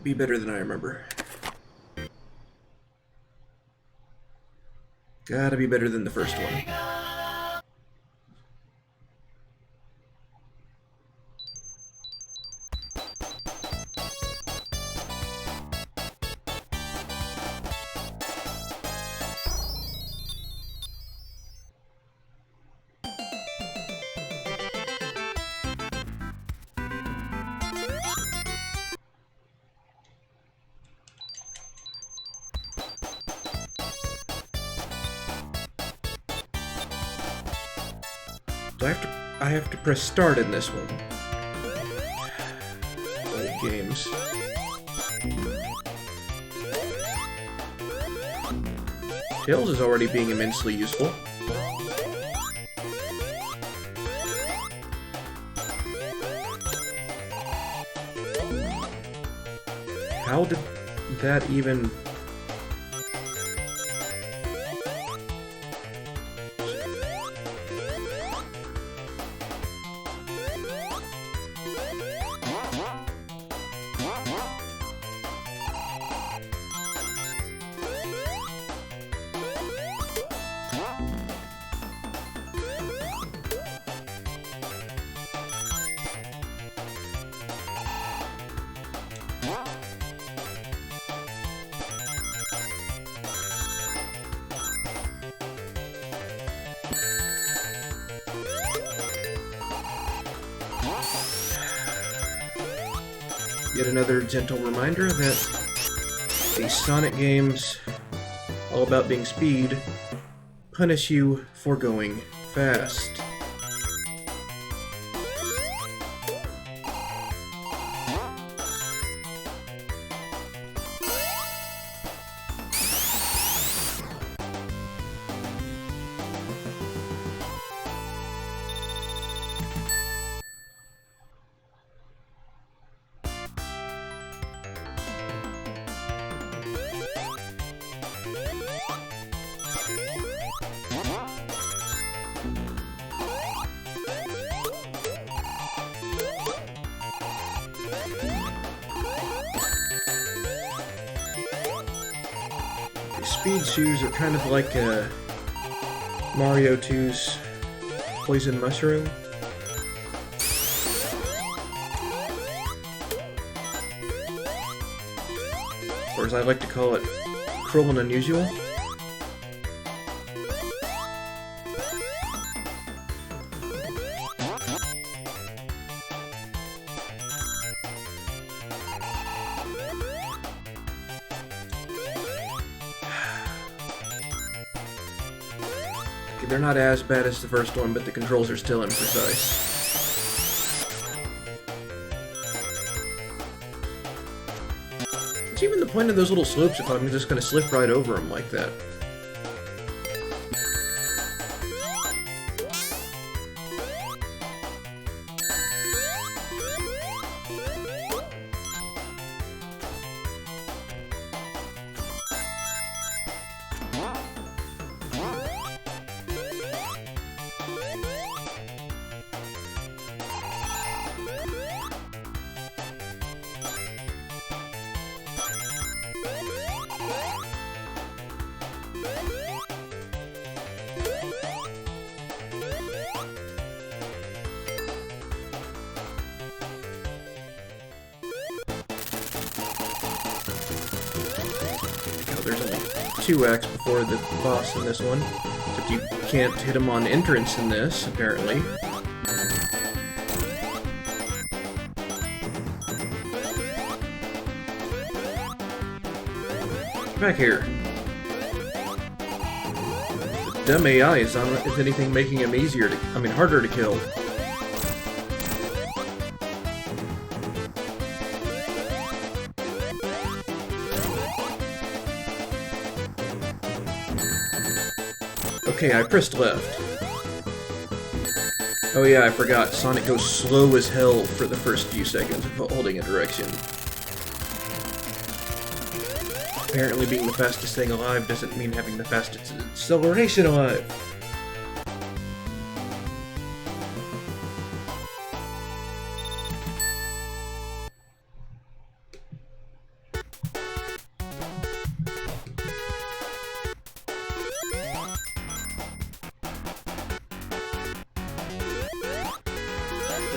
Be better than I remember. Gotta be better than the first one. So I have to press start in this one. Old games. Tails is already being immensely useful. How did that even... Yet another gentle reminder that these Sonic games, all about being speed, punish you for going fast. Speed shoes are kind of like Mario 2's Poison Mushroom. Or as I like to call it, Cruel and Unusual. They're not as bad as the first one, but the controls are still imprecise. What's even the point of those little slopes if I'm just going to slip right over them like that? There's only 2 acts before the boss in this one, except you can't hit him on entrance in this, apparently. Back here. The dumb AI is, if anything, making him easier to, harder to kill. Okay, I pressed left. Oh yeah, I forgot. Sonic goes slow as hell for the first few seconds of holding a direction. Apparently being the fastest thing alive doesn't mean having the fastest acceleration alive.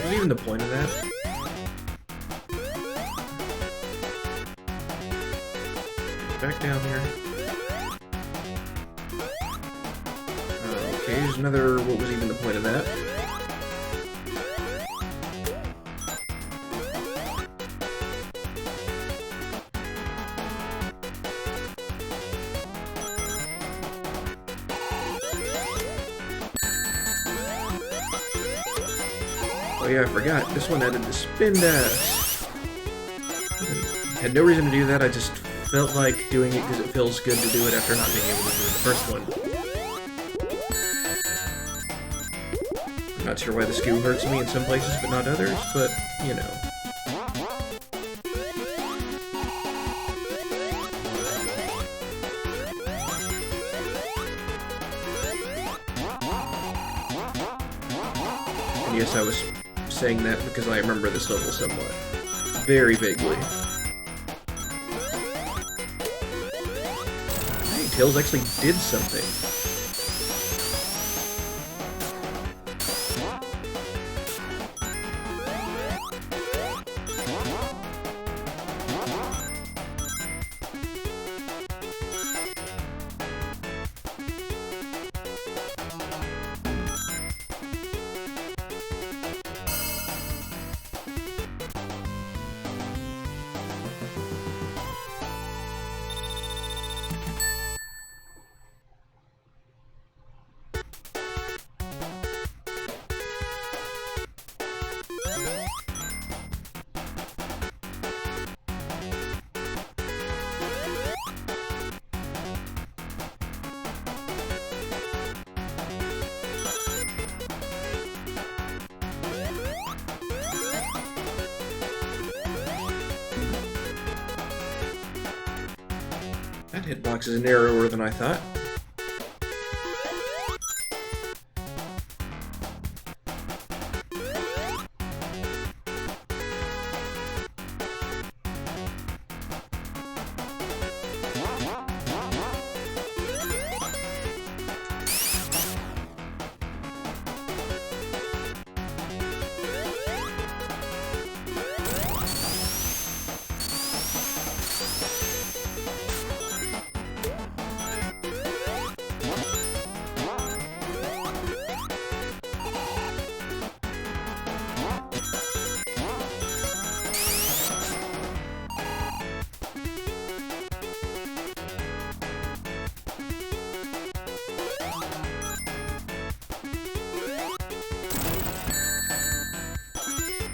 What was even the point of that? Back down here. Okay, here's another. What was even the point of that? Oh yeah, I forgot. This one added the spin dash. Had no reason to do that, I just felt like doing it because it feels good to do it after not being able to do the first one. I'm not sure why the skew hurts me in some places but not others, but, you know. And yes, I was saying that because I remember this level somewhat. Very vaguely. Hey, Tails actually did something. That hitbox is narrower than I thought.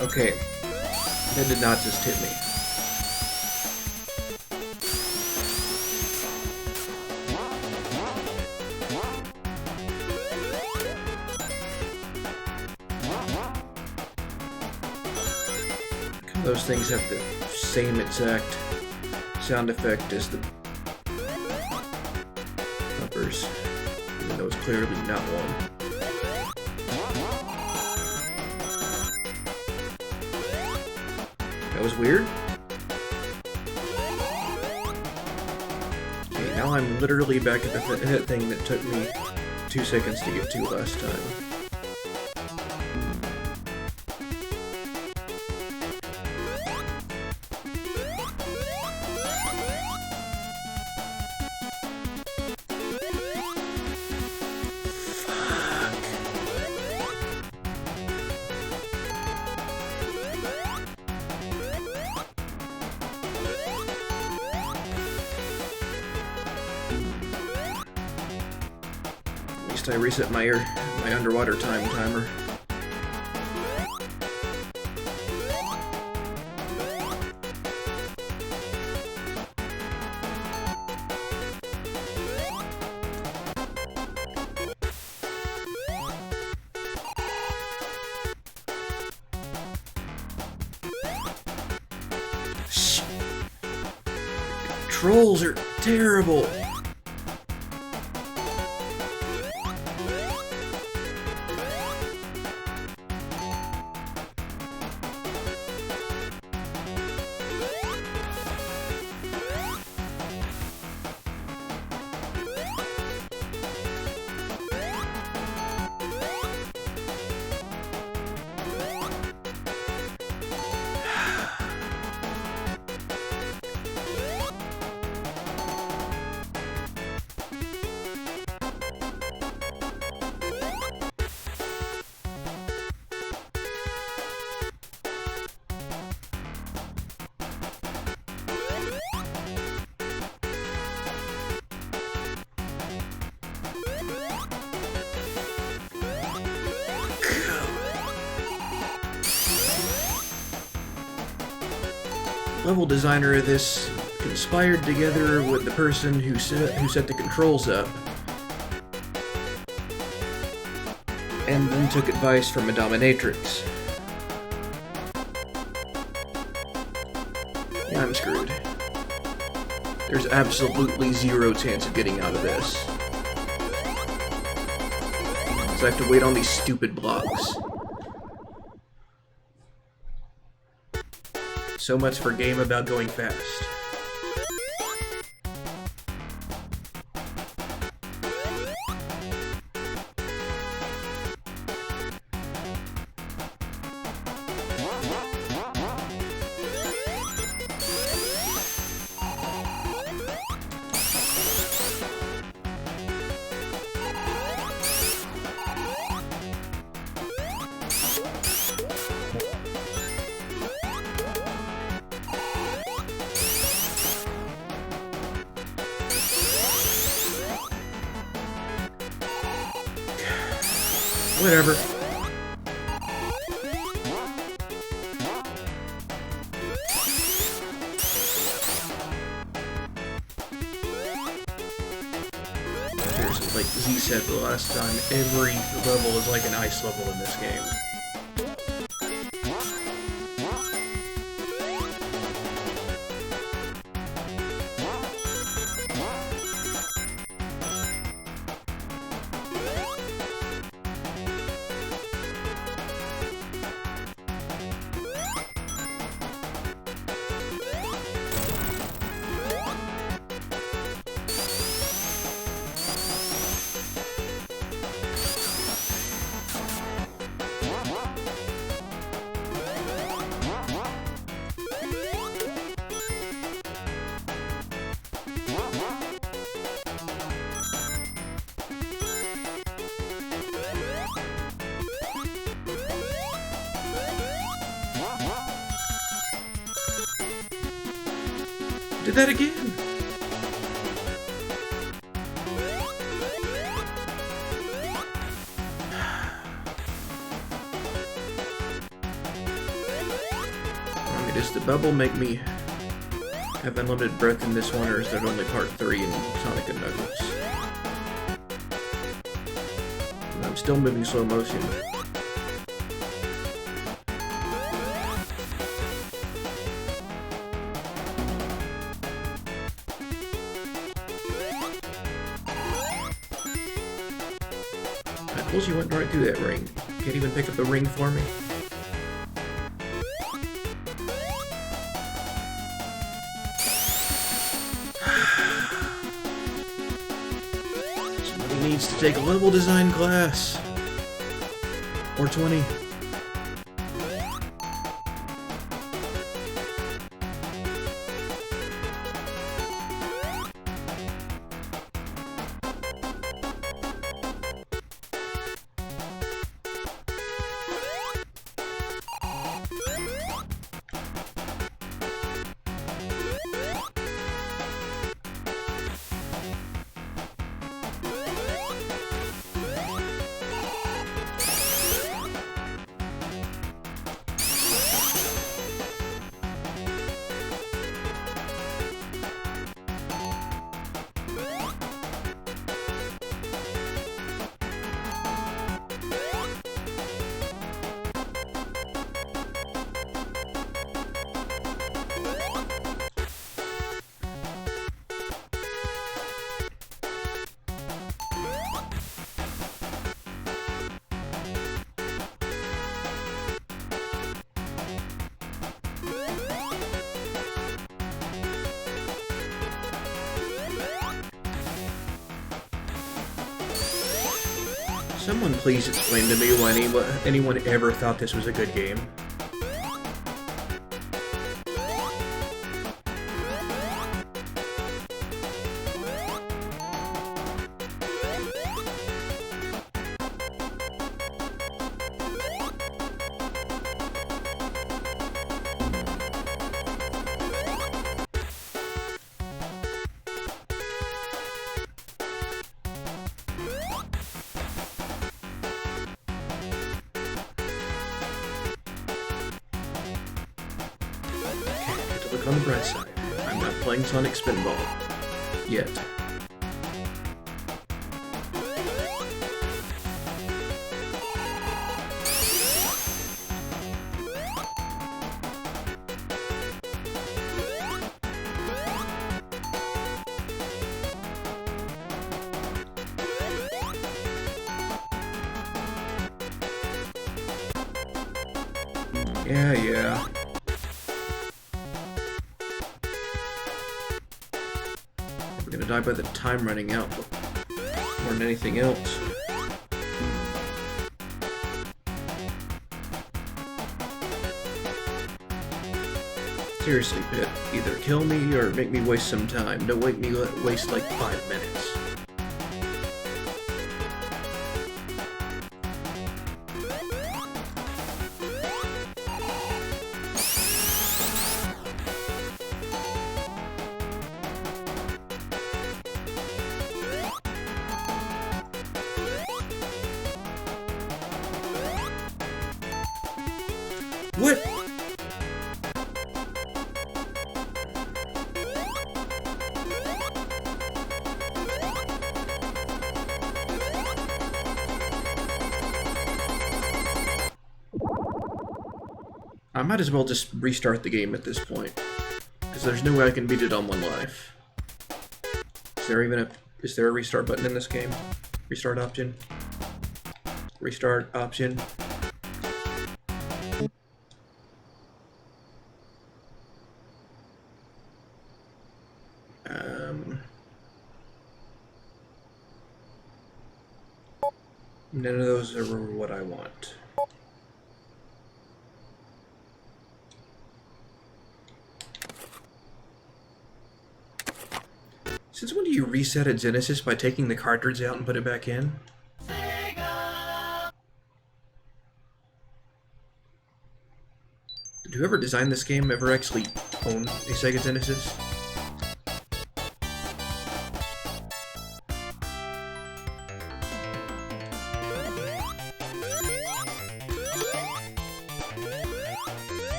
Okay, that did not just hit me. Those things have the same exact sound effect as the bumpers, even though it's clearly not one. That was weird. Okay, now I'm literally back at the thing that took me 2 seconds to get to last time. I reset my underwater timer. Trolls are terrible. level designer of this conspired together with the person who set the controls up, and then took advice from a dominatrix. Yeah, I'm screwed. There's absolutely zero chance of getting out of this. So I have to wait on these stupid blocks. So much for a game about going fast. Whatever. There's, like Z said the last time, every level is like an ice level in this game. Did that again! Does the bubble make me have unlimited breath in this one, or is that only part 3 in Sonic and Knuckles? I'm still moving slow motion. You went right through that ring. Can't even pick up the ring for me. Somebody needs to take a level design class. Or 20. Someone please explain to me why anyone ever thought this was a good game. look on the bright side. I'm not playing Sonic Spinball. Yet. Yeah. We're gonna die by the time running out more than anything else. Seriously, Pit, either kill me or make me waste some time. Don't make me waste like 5 minutes. What? I might as well just restart the game at this point, because there's no way I can beat it on one life. Is there a restart button in this game? Restart option? Restart option? None of those are what I want. Since when do you reset a Genesis by taking the cartridge out and put it back in? Did whoever designed this game ever actually own a Sega Genesis?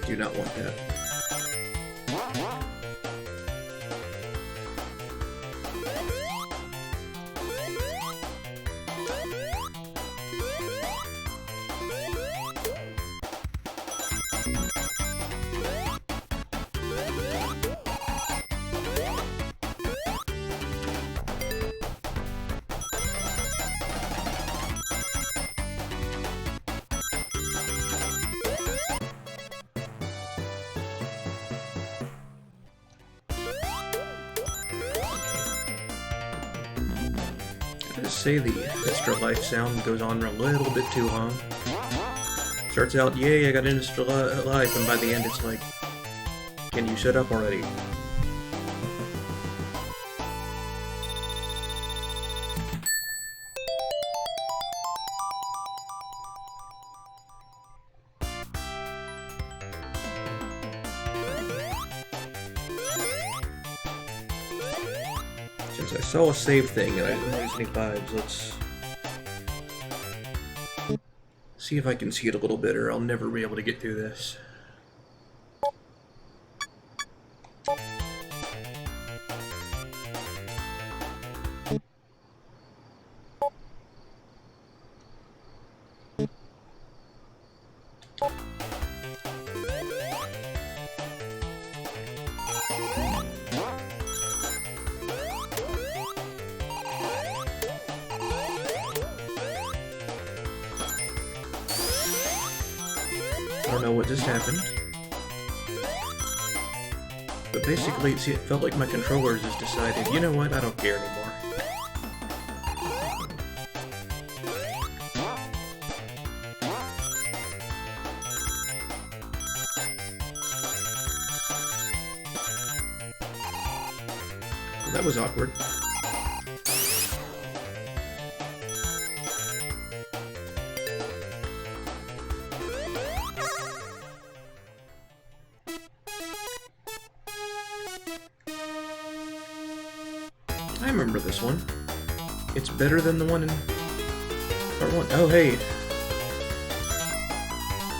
Do not want that. Say the extra life sound goes on a little bit too long. Starts out, yay, I got an extra life, and by the end it's like, can you shut up already? Since I saw a save thing and I didn't lose any vibes, let's see if I can see it a little bit, or I'll never be able to get through this. I don't know what just happened. But basically, see, it felt like my controller just decided, you know what, I don't care anymore. Well, that was awkward. remember this one. It's better than the one in part 1. Oh, hey.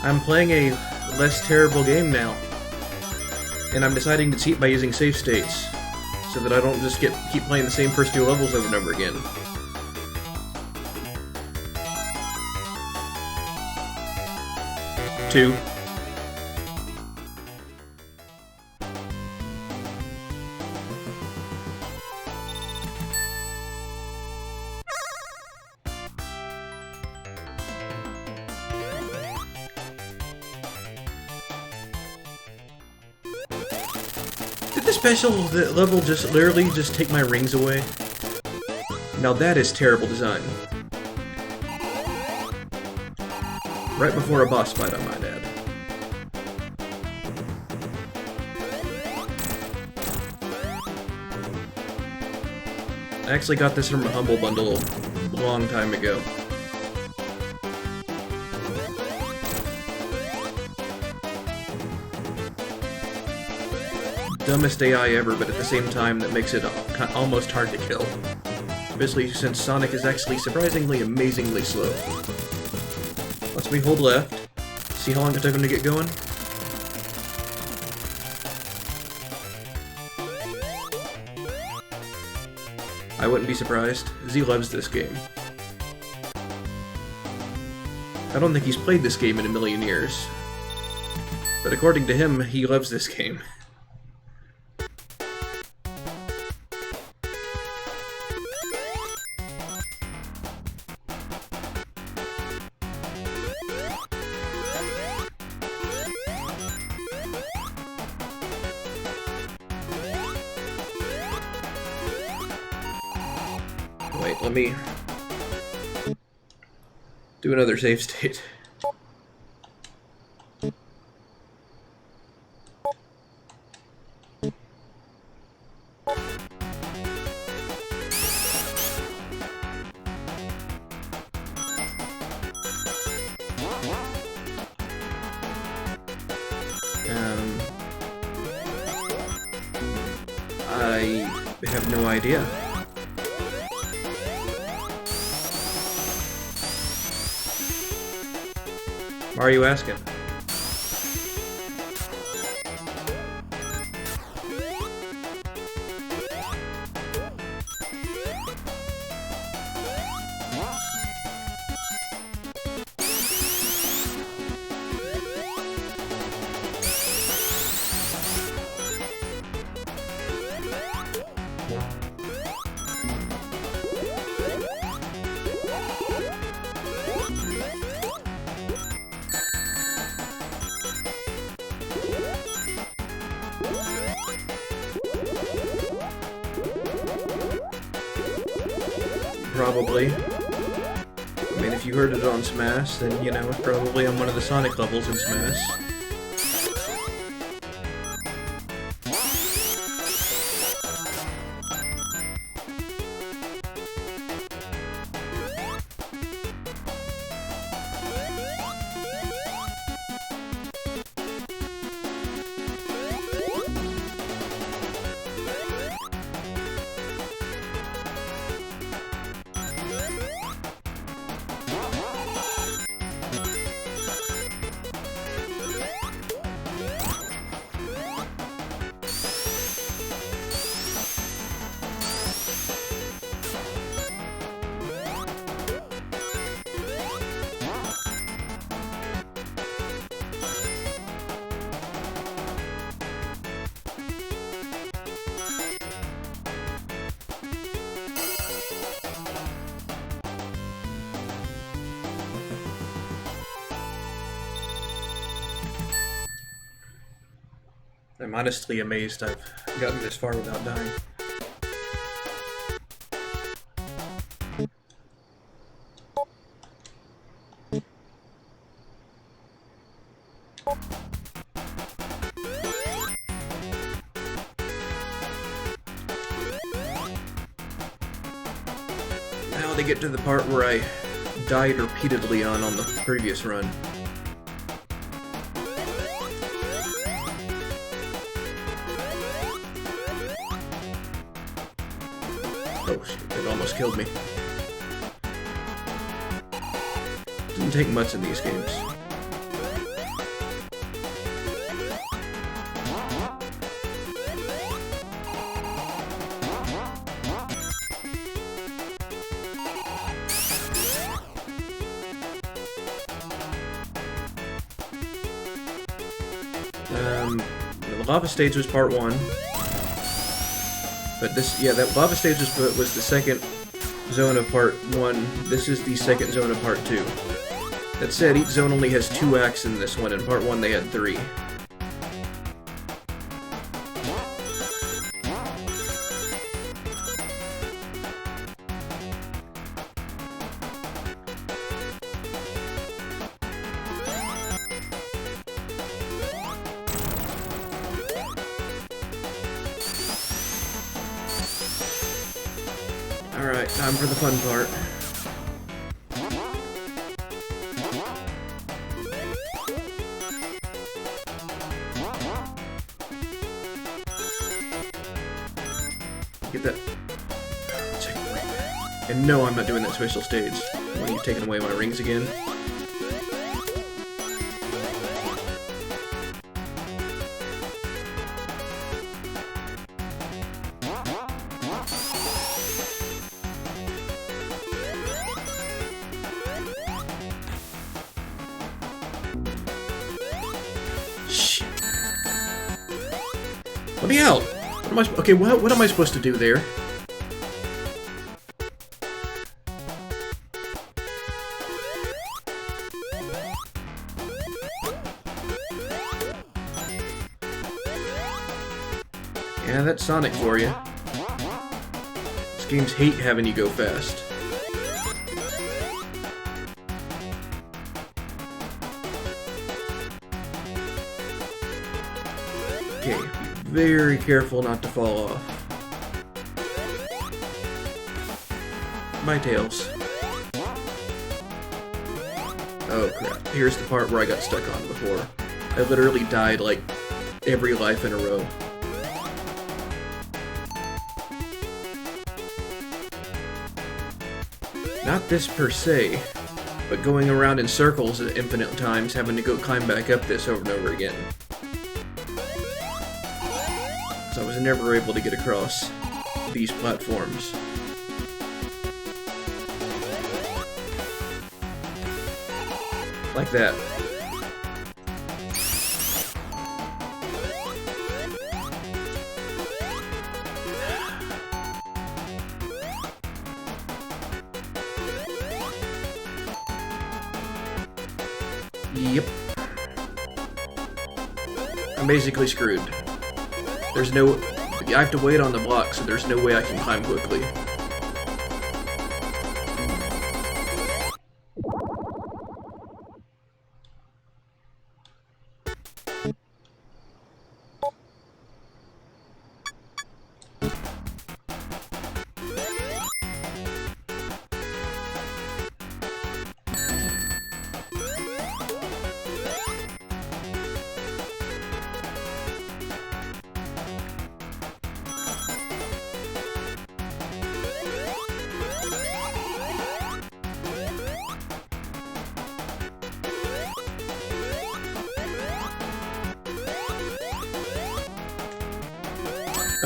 I'm playing a less terrible game now. And I'm deciding to cheat by using save states, so that I don't just keep playing the same first 2 levels over and over again. Two. Did the special level just literally just take my rings away? Now that is terrible design. Right before a boss fight, I might add. I actually got this from a Humble Bundle a long time ago. Dumbest AI ever, but at the same time that makes it almost hard to kill. Especially since Sonic is actually surprisingly amazingly slow. Let's me hold left. See how long it took him to get going? I wouldn't be surprised. Z loves this game. I don't think he's played this game in a million years. But according to him, he loves this game. Wait, let me do another save state. I have no idea. Why are you asking? Probably. I mean, if you heard it on Smash, then, you know, it's probably on one of the Sonic levels in Smash. I'm honestly amazed I've gotten this far without dying. Now they get to the part where I died repeatedly on the previous run. almost killed me. Didn't take much in these games. The lava stage was part 1. But this, yeah, that lava stage was the second zone of part 1. This is the second zone of part 2. That said, each zone only has 2 acts in this one. In part 1 they had 3. Alright, time for the fun part. Get that checkpoint. And no, I'm not doing that special stage. When you've taken away my rings again. Let me out! What am I? Okay, what am I supposed to do there? Yeah, that's Sonic for you. These games hate having you go fast. Okay, be very careful not to fall off. My tails. Oh crap, here's the part where I got stuck on before. I literally died like every life in a row. Not this per se, but going around in circles at infinite times, having to go climb back up this over and over again. So I was never able to get across these platforms. Like that. Yep. I'm basically screwed. There's no... I have to wait on the block, so there's no way I can climb quickly.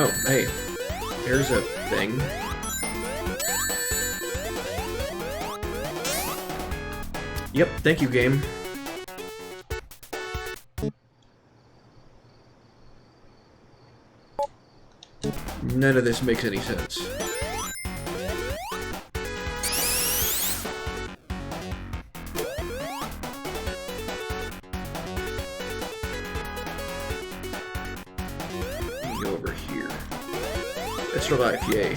Oh, hey. Here's a thing. Yep, thank you, game. None of this makes any sense. Go over here. Extra life, yay.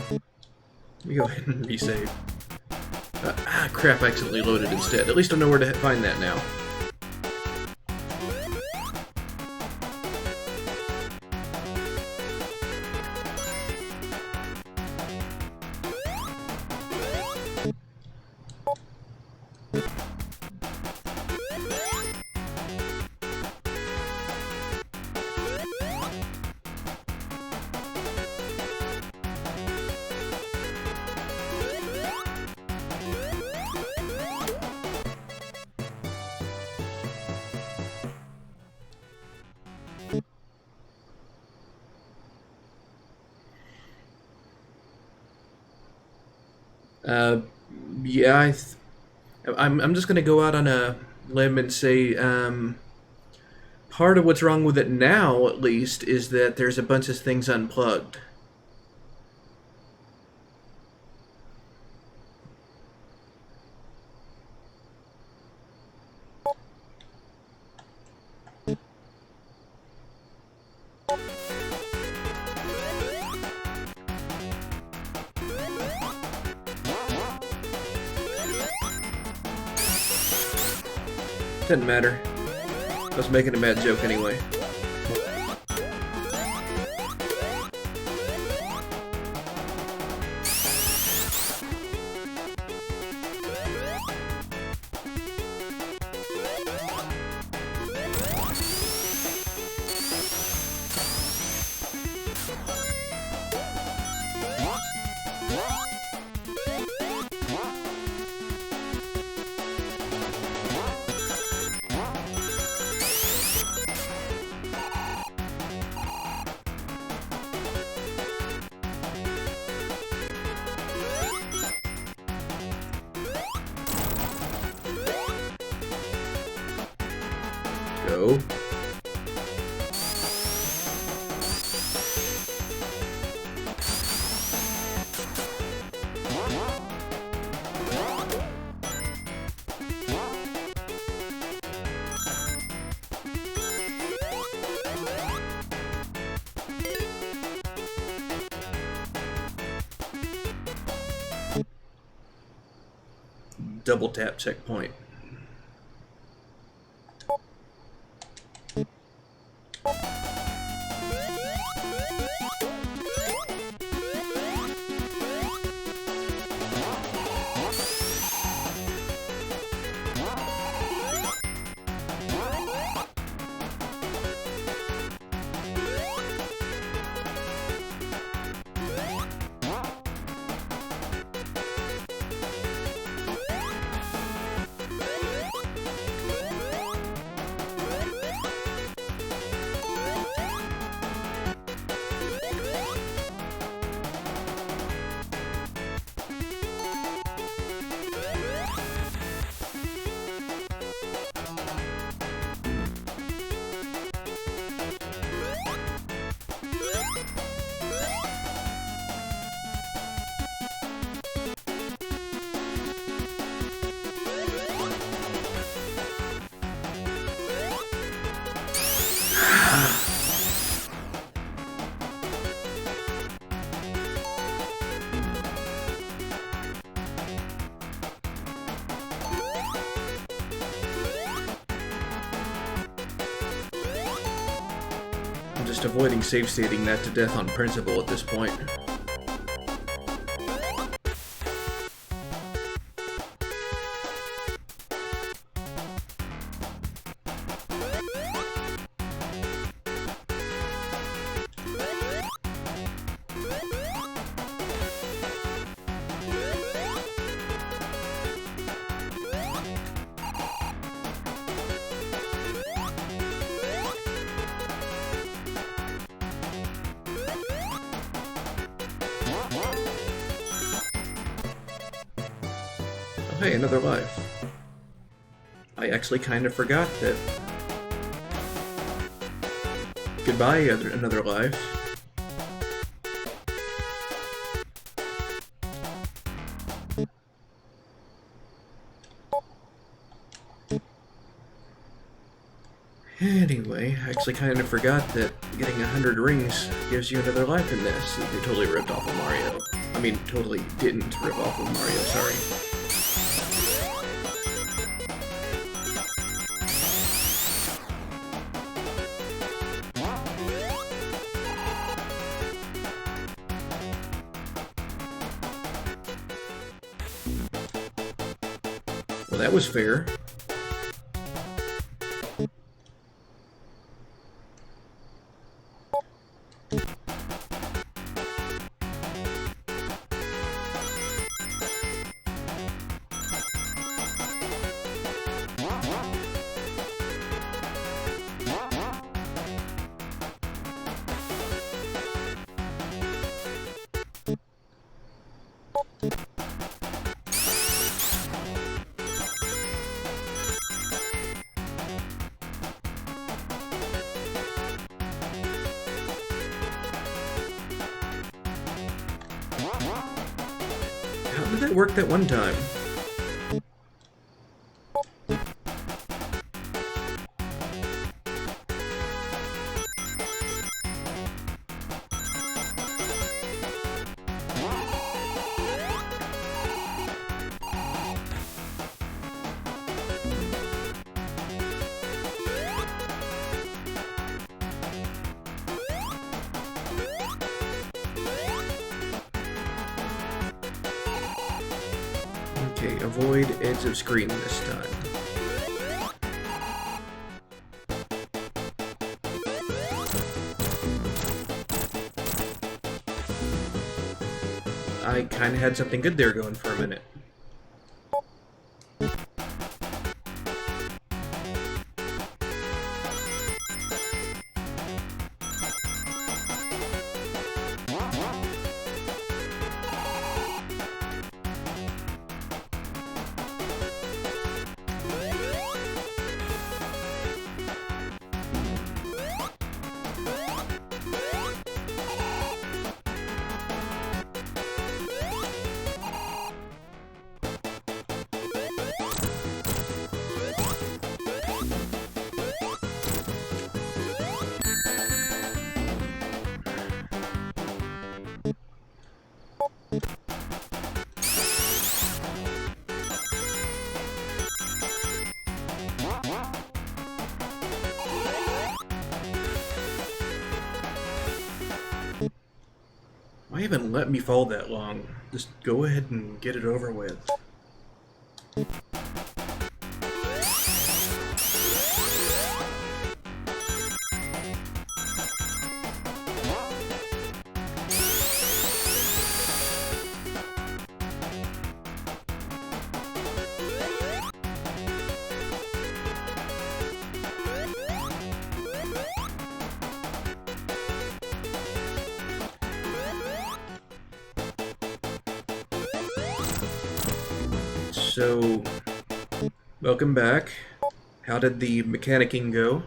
Let me go ahead and resave. Crap, I accidentally loaded instead. At least I know where to find that now. Uh, yeah, I'm just gonna go out on a limb and say part of what's wrong with it now, at least, is that there's a bunch of things unplugged. Doesn't matter. I was making a bad joke anyway. Go. Double tap checkpoint. I'm just avoiding save stating that to death on principle at this point. Hey, another life. I actually kind of forgot that. Goodbye, another life. Anyway, I actually kind of forgot that getting 100 rings gives you another life in this. They totally ripped off of Mario. I mean, totally didn't rip off of Mario, sorry. Well, that was fair. did that work that one time? Okay, avoid edge of screen this time. I kinda had something good there going for a minute. Why even let me fall that long? Just go ahead and get it over with. So, welcome back. How did the mechanicking go?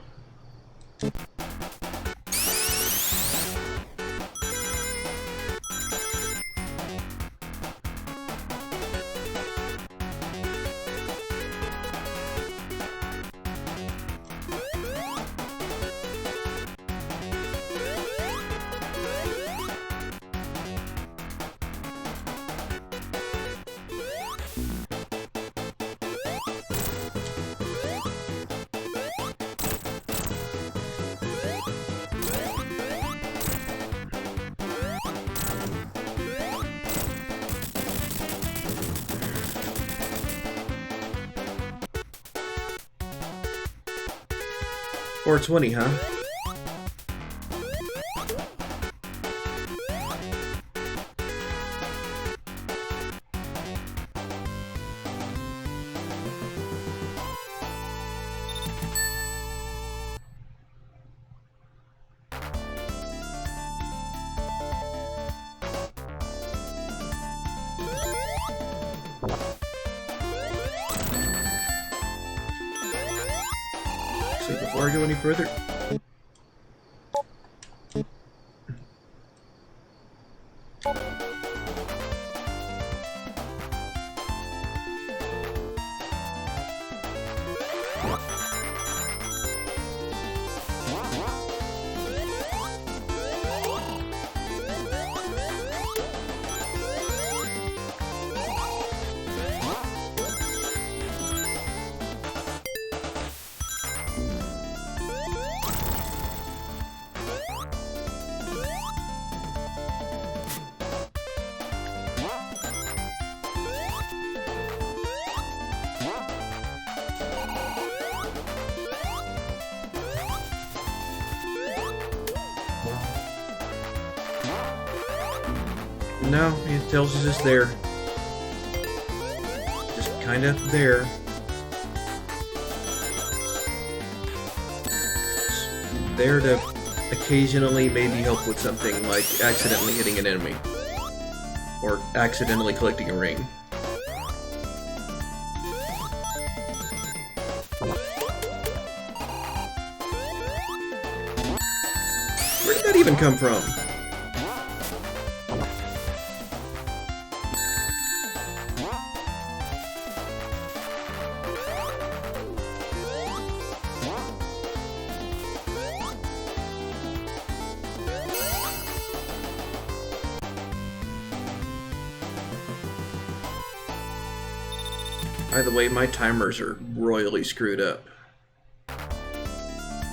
$4.20, huh? So before I go any further, no, it tells us it's there. Just kind of there. It's there to occasionally maybe help with something like accidentally hitting an enemy. Or accidentally collecting a ring. Where did that even come from? By the way, my timers are royally screwed up.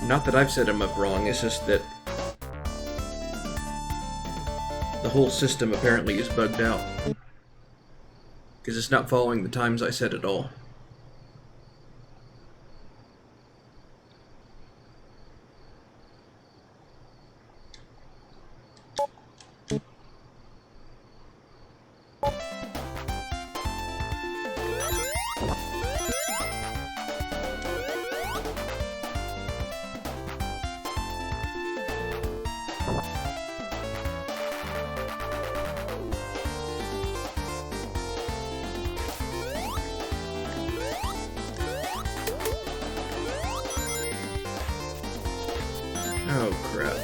Not that I've set them up wrong, it's just that the whole system apparently is bugged out. Because it's not following the times I set at all. Oh, crap.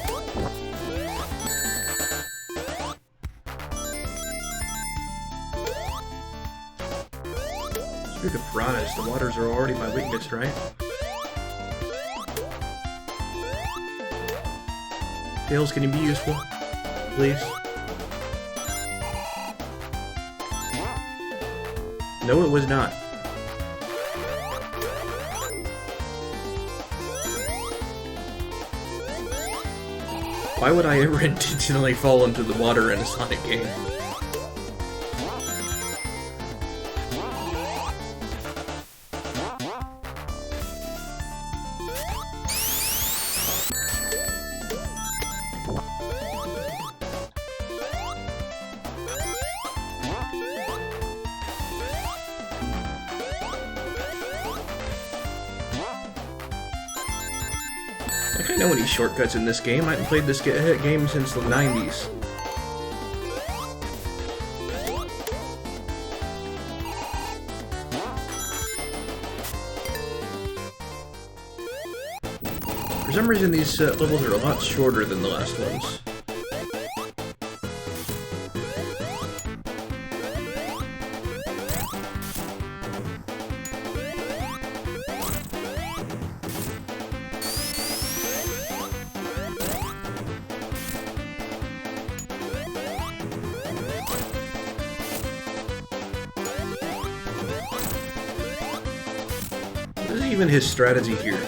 Speak of piranhas, the waters are already my weakness, right? Tails, can you be useful? Please? No, it was not. Why would I ever intentionally fall into the water in a Sonic game? Like, I know any shortcuts in this game. I haven't played this game since the 90s. For some reason, these levels are a lot shorter than the last ones. What is even his strategy here?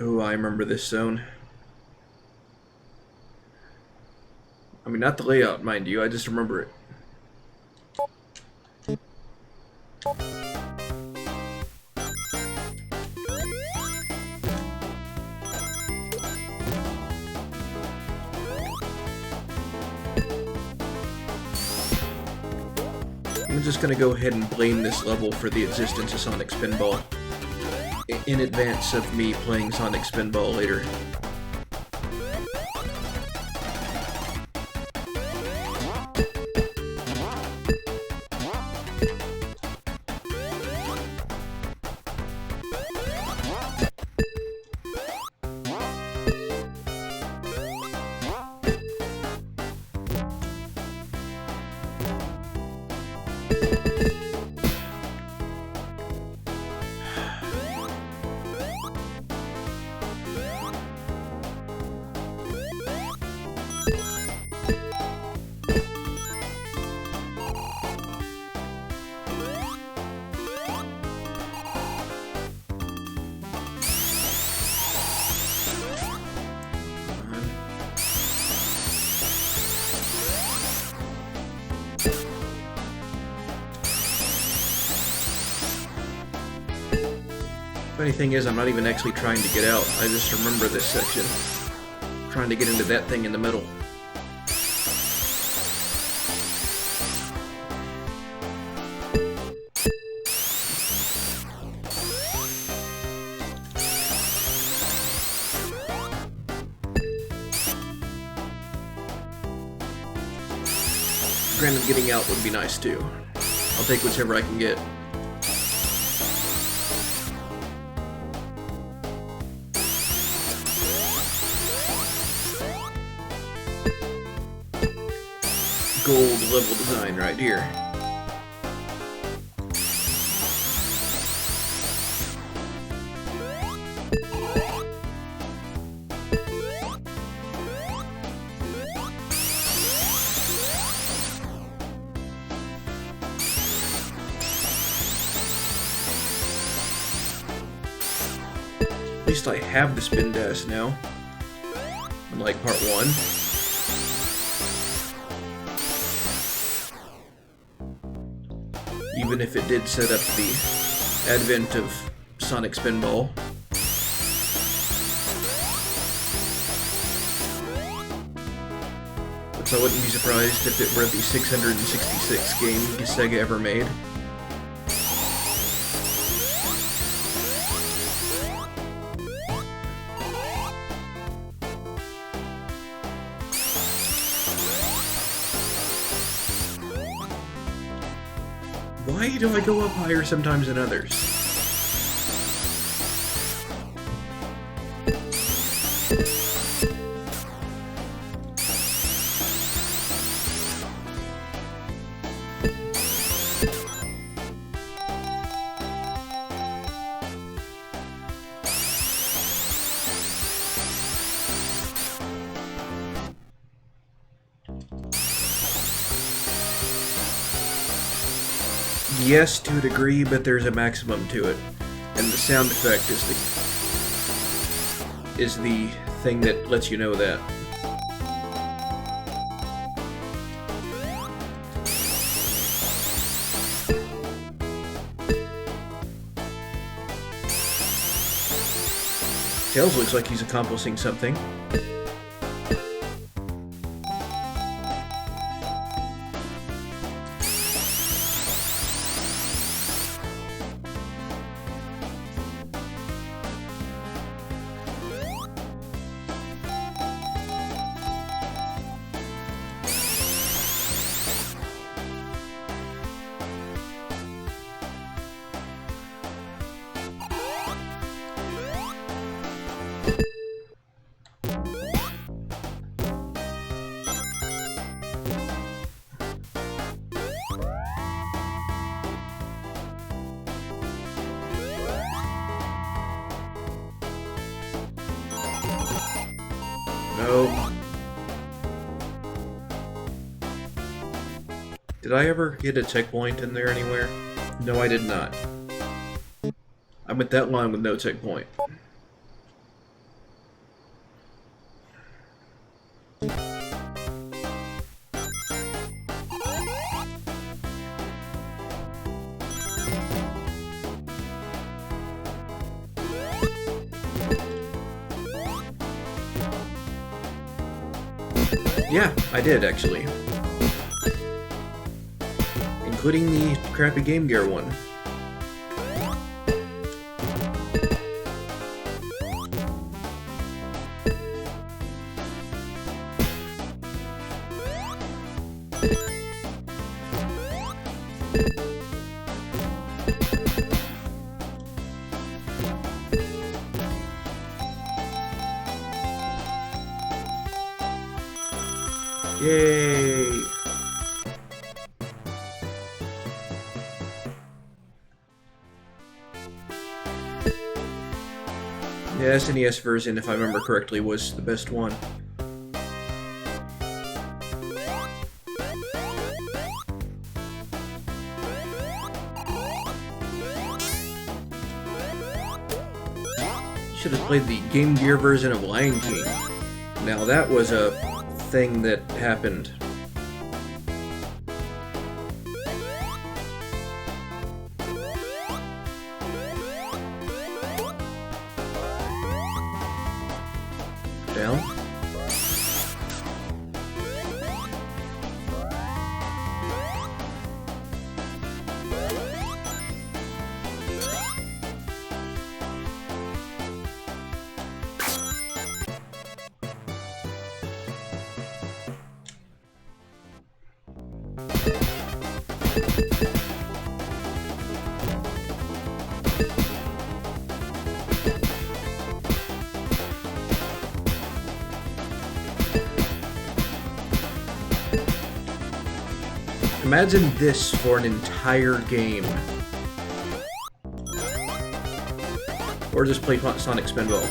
Oh, I remember this zone. I mean, not the layout, mind you, I just remember it. I'm just gonna go ahead and blame this level for the existence of Sonic Spinball in advance of me playing Sonic Spinball later. Funny thing is, I'm not even actually trying to get out. I just remember this section. Trying to get into that thing in the middle. Granted, getting out would be nice too. I'll take whichever I can get. Gold level design right here. At least I have the spin dash now, unlike part 1. Even if it did set up the advent of Sonic Spinball. Which I wouldn't be surprised if it were the 666th game Sega ever made. Why do I go up higher sometimes than others? Yes, to a degree, but there's a maximum to it, and the sound effect is the thing that lets you know that. Tails looks like he's accomplishing something. No. Did I ever get a checkpoint in there anywhere? No, I did not. I went that long with no checkpoint. Yeah, I did, actually. Including the crappy Game Gear one. Yay! The SNES version, if I remember correctly, was the best one. Should have played the Game Gear version of Lion King. Now that was a thing that happened. Down. Imagine this for an entire game. Or just play Sonic Spinball.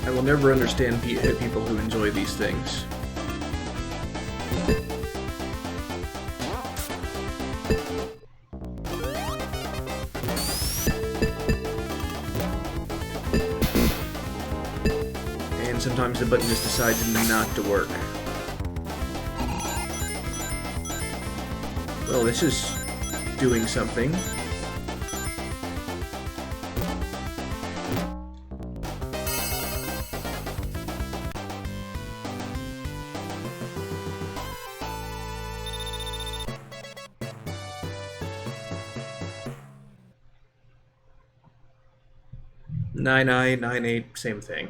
I will never understand people who enjoy these things. And sometimes the button just decides not to work. Well, this is doing something. Nine, 8, same thing.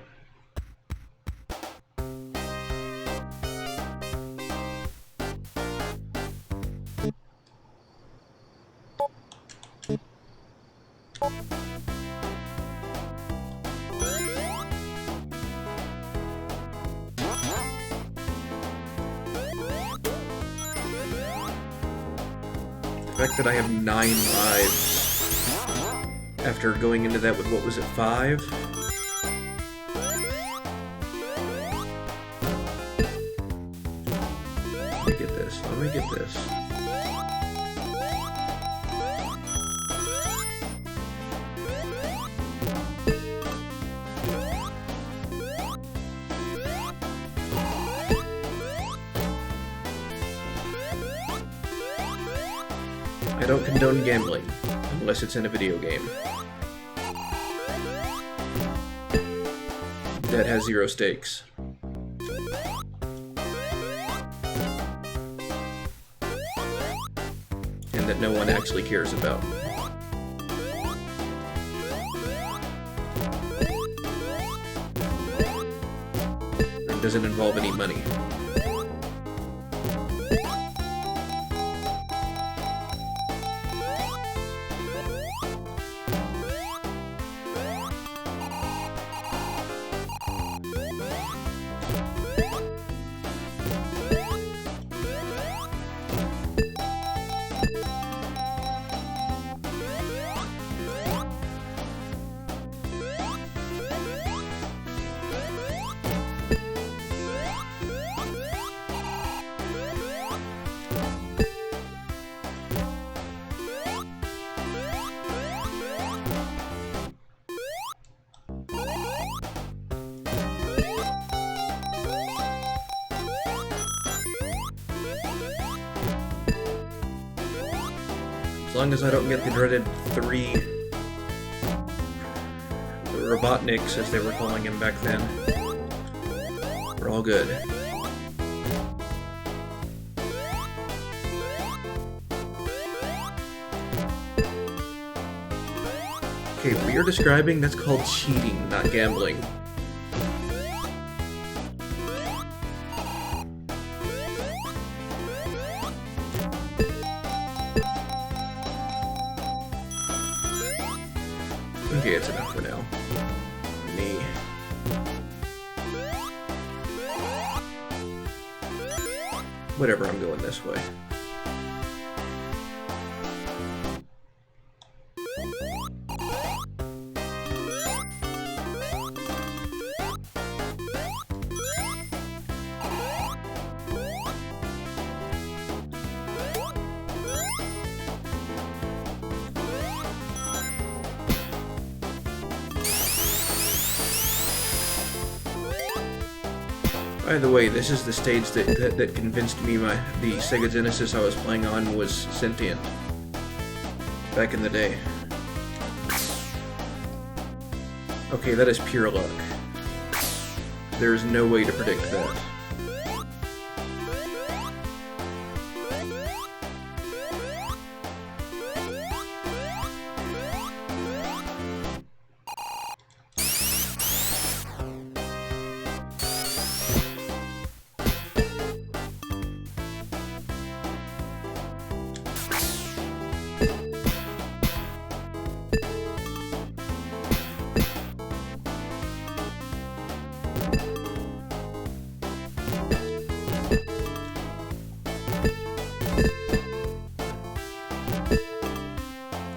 The fact that I have 9 lives after going into that with, what was it, 5? Let me get this. Let me get this. I don't condone gambling, unless it's in a video game that has 0 stakes. And that no one actually cares about. It doesn't involve any money. As long as I don't get the dreaded 3 Robotniks, as they were calling him back then, we're all good. Okay, what you're describing, that's called cheating, not gambling. Okay, it's enough for now. Me. Whatever, I'm going this way. By the way, this is the stage that convinced me the Sega Genesis I was playing on was sentient. Back in the day. Okay, that is pure luck. There is no way to predict that.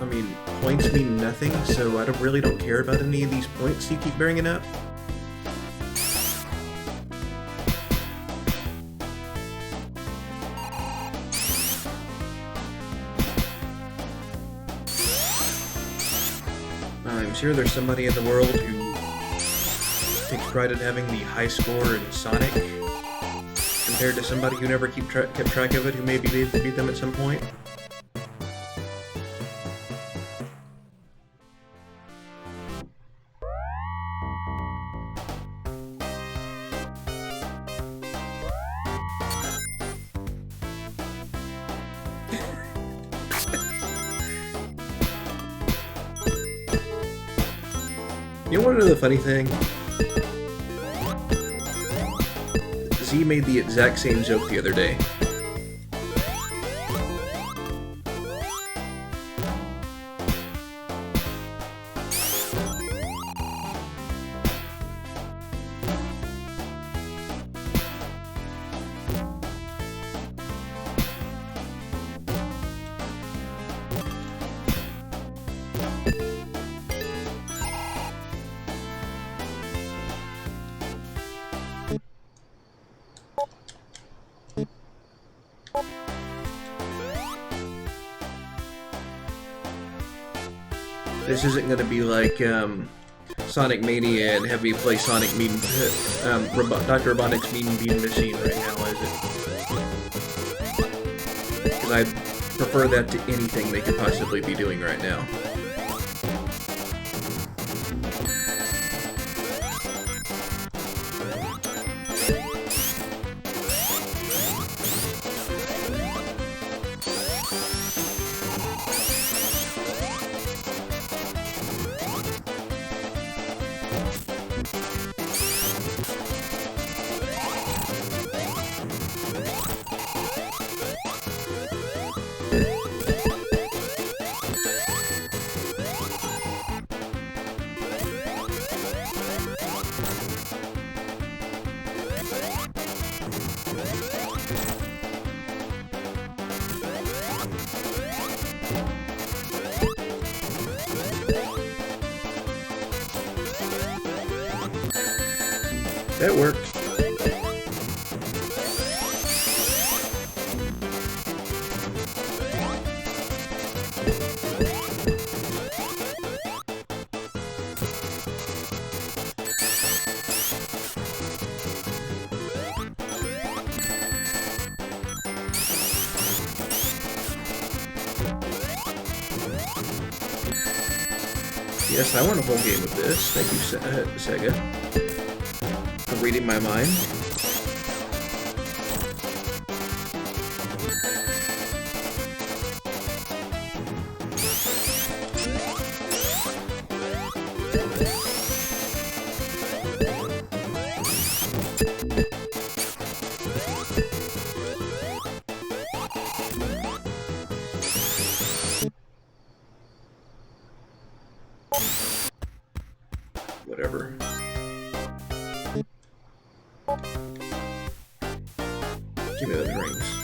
I mean, points mean nothing, so I really don't care about any of these points you keep bringing up. I'm sure there's somebody in the world who takes pride in having the high score in Sonic, compared to somebody who never kept track of it, who maybe beat them at some point. You want to know the funny thing? Z made the exact same joke the other day. This isn't going to be like Sonic Mania and have me play Sonic Mean, Dr. Robotnik's Mean Bean Machine right now, is it? Because I prefer that to anything they could possibly be doing right now. That worked. Yes, I want a whole game of this. Thank you, Sega, for reading my mind. whatever. Give me those rings.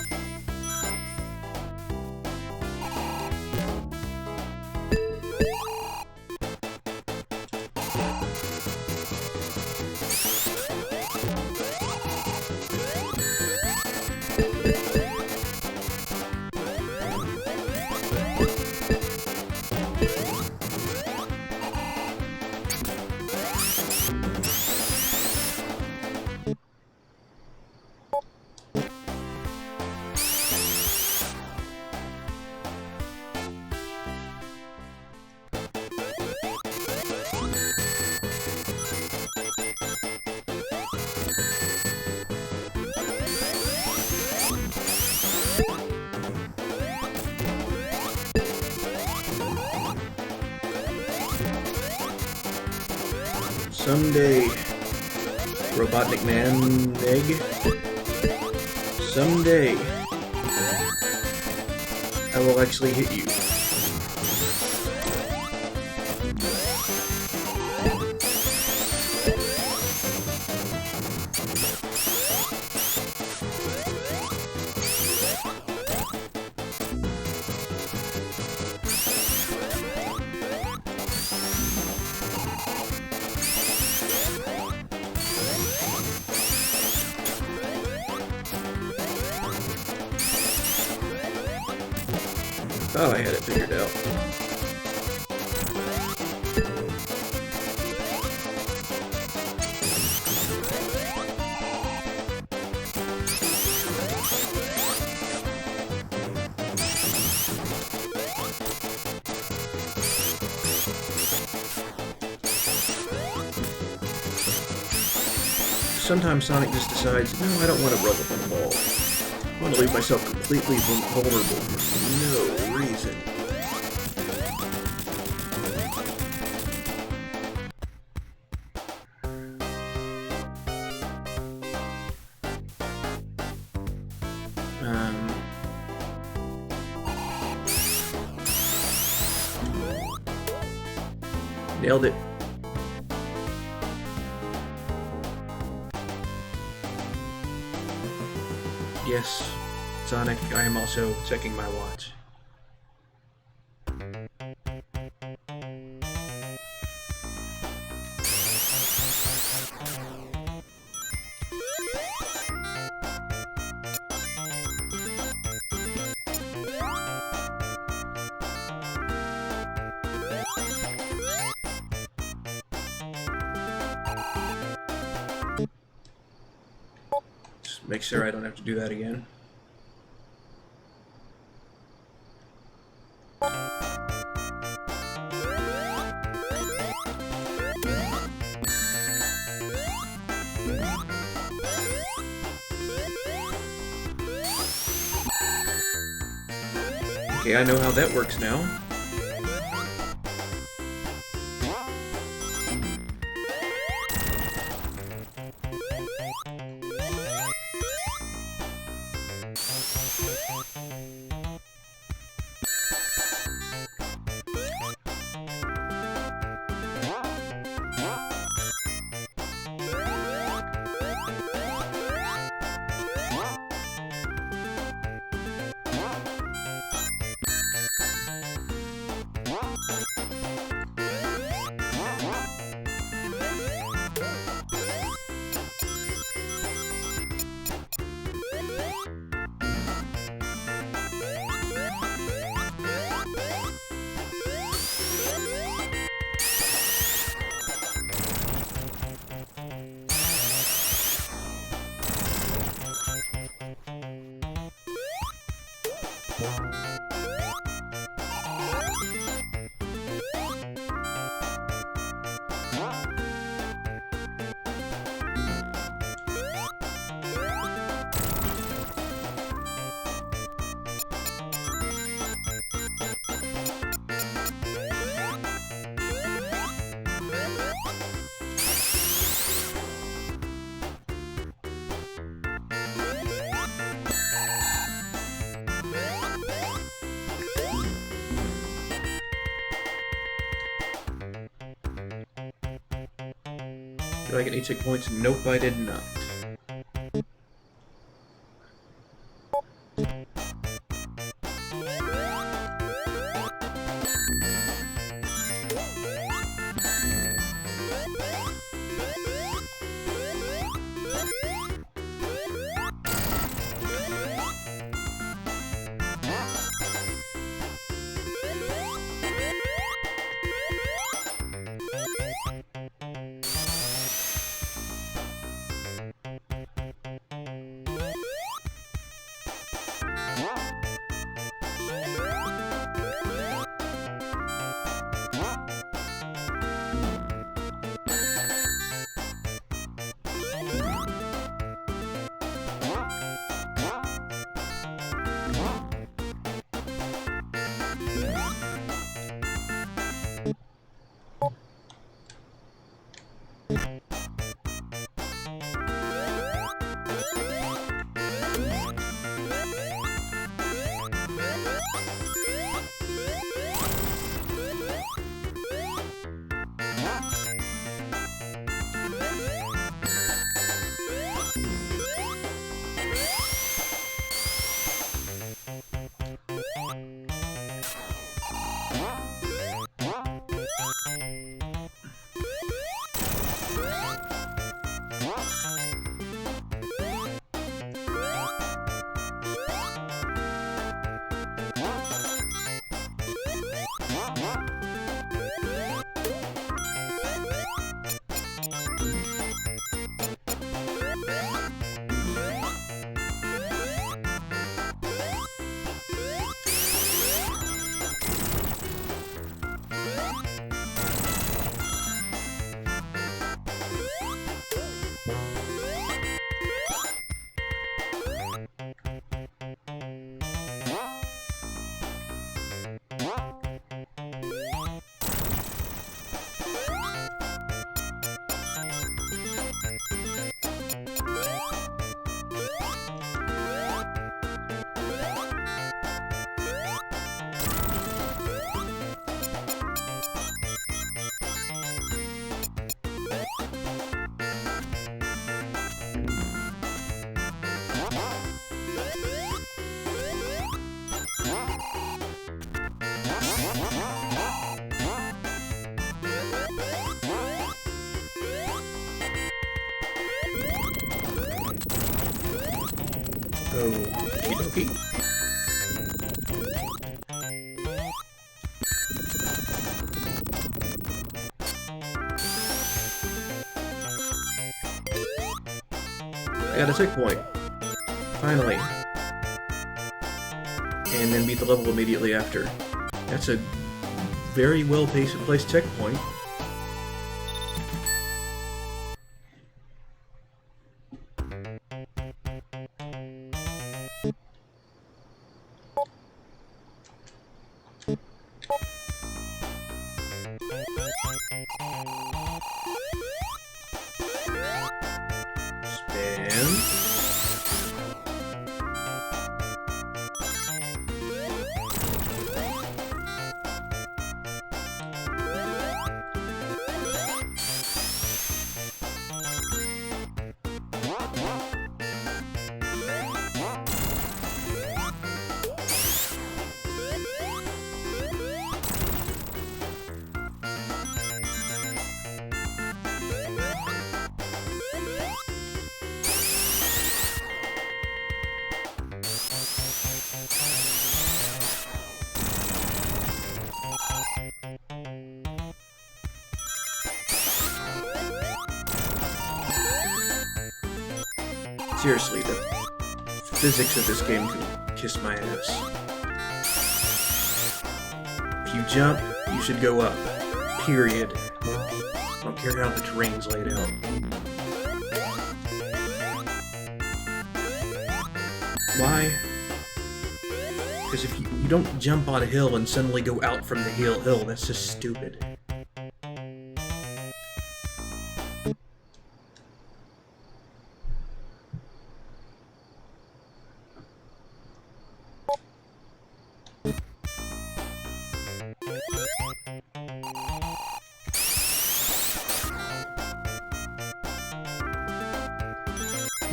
Someday, Robotnik Man Egg. Someday, I will actually hit you. Oh, I had it figured out. Sometimes Sonic just decides, no, I don't want to rub up on the ball. I want to leave myself completely vulnerable for no reason. Nailed it. Yes, Sonic, I am also checking my watch. Just make sure I don't have to do that again. Okay, I know how that works now. Did I get any checkpoints? Nope, I did not. Okie dokie. I got a checkpoint. Finally. And then beat the level immediately after. That's a very well-placed checkpoint. Seriously, the physics of this game can kiss my ass. If you jump, you should go up. Period. I don't care how the terrain's laid out. Why? Because if you don't jump on a hill and suddenly go out from the hill, that's just stupid.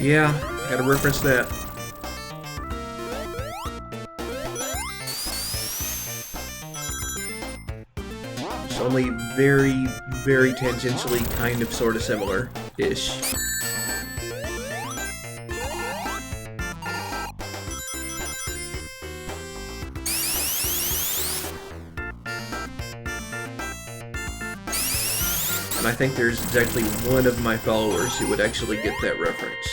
Yeah, gotta reference that. It's only very, very tangentially kind of sort of similar-ish. And I think there's exactly one of my followers who would actually get that reference.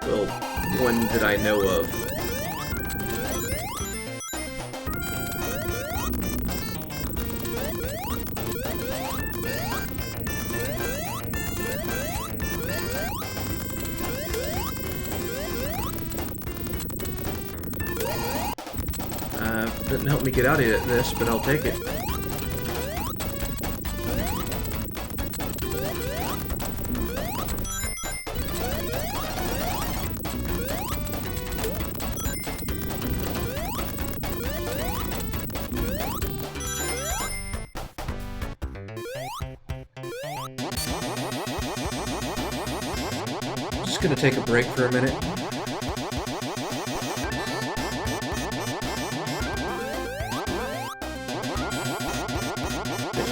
Well, one that I know of. Didn't help me get out of this, but I'll take it. Just gonna take a break for a minute.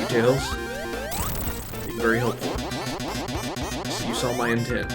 Tails. Being very helpful. So you saw my intent.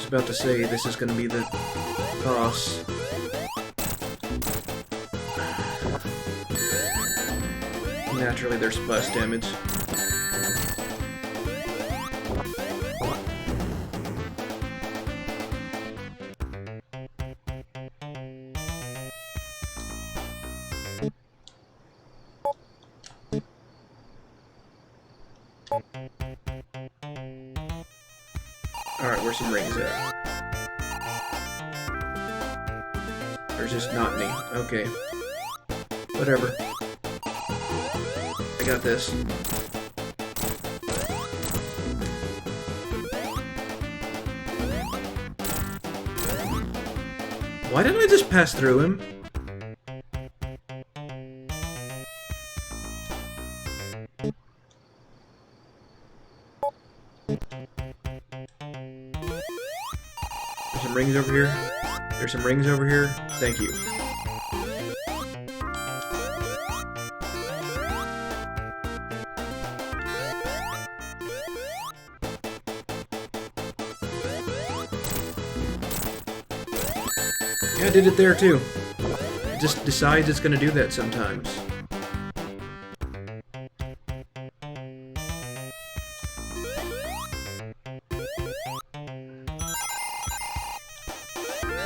About to say this is going to be the boss. Naturally, there's splash damage. Alright, where's some rings at? There's just not any. Okay. Whatever. I got this. Why didn't I just pass through him? There's some rings over here. There's some rings over here. Thank you. Yeah, I did it there too. It just decides it's gonna do that sometimes.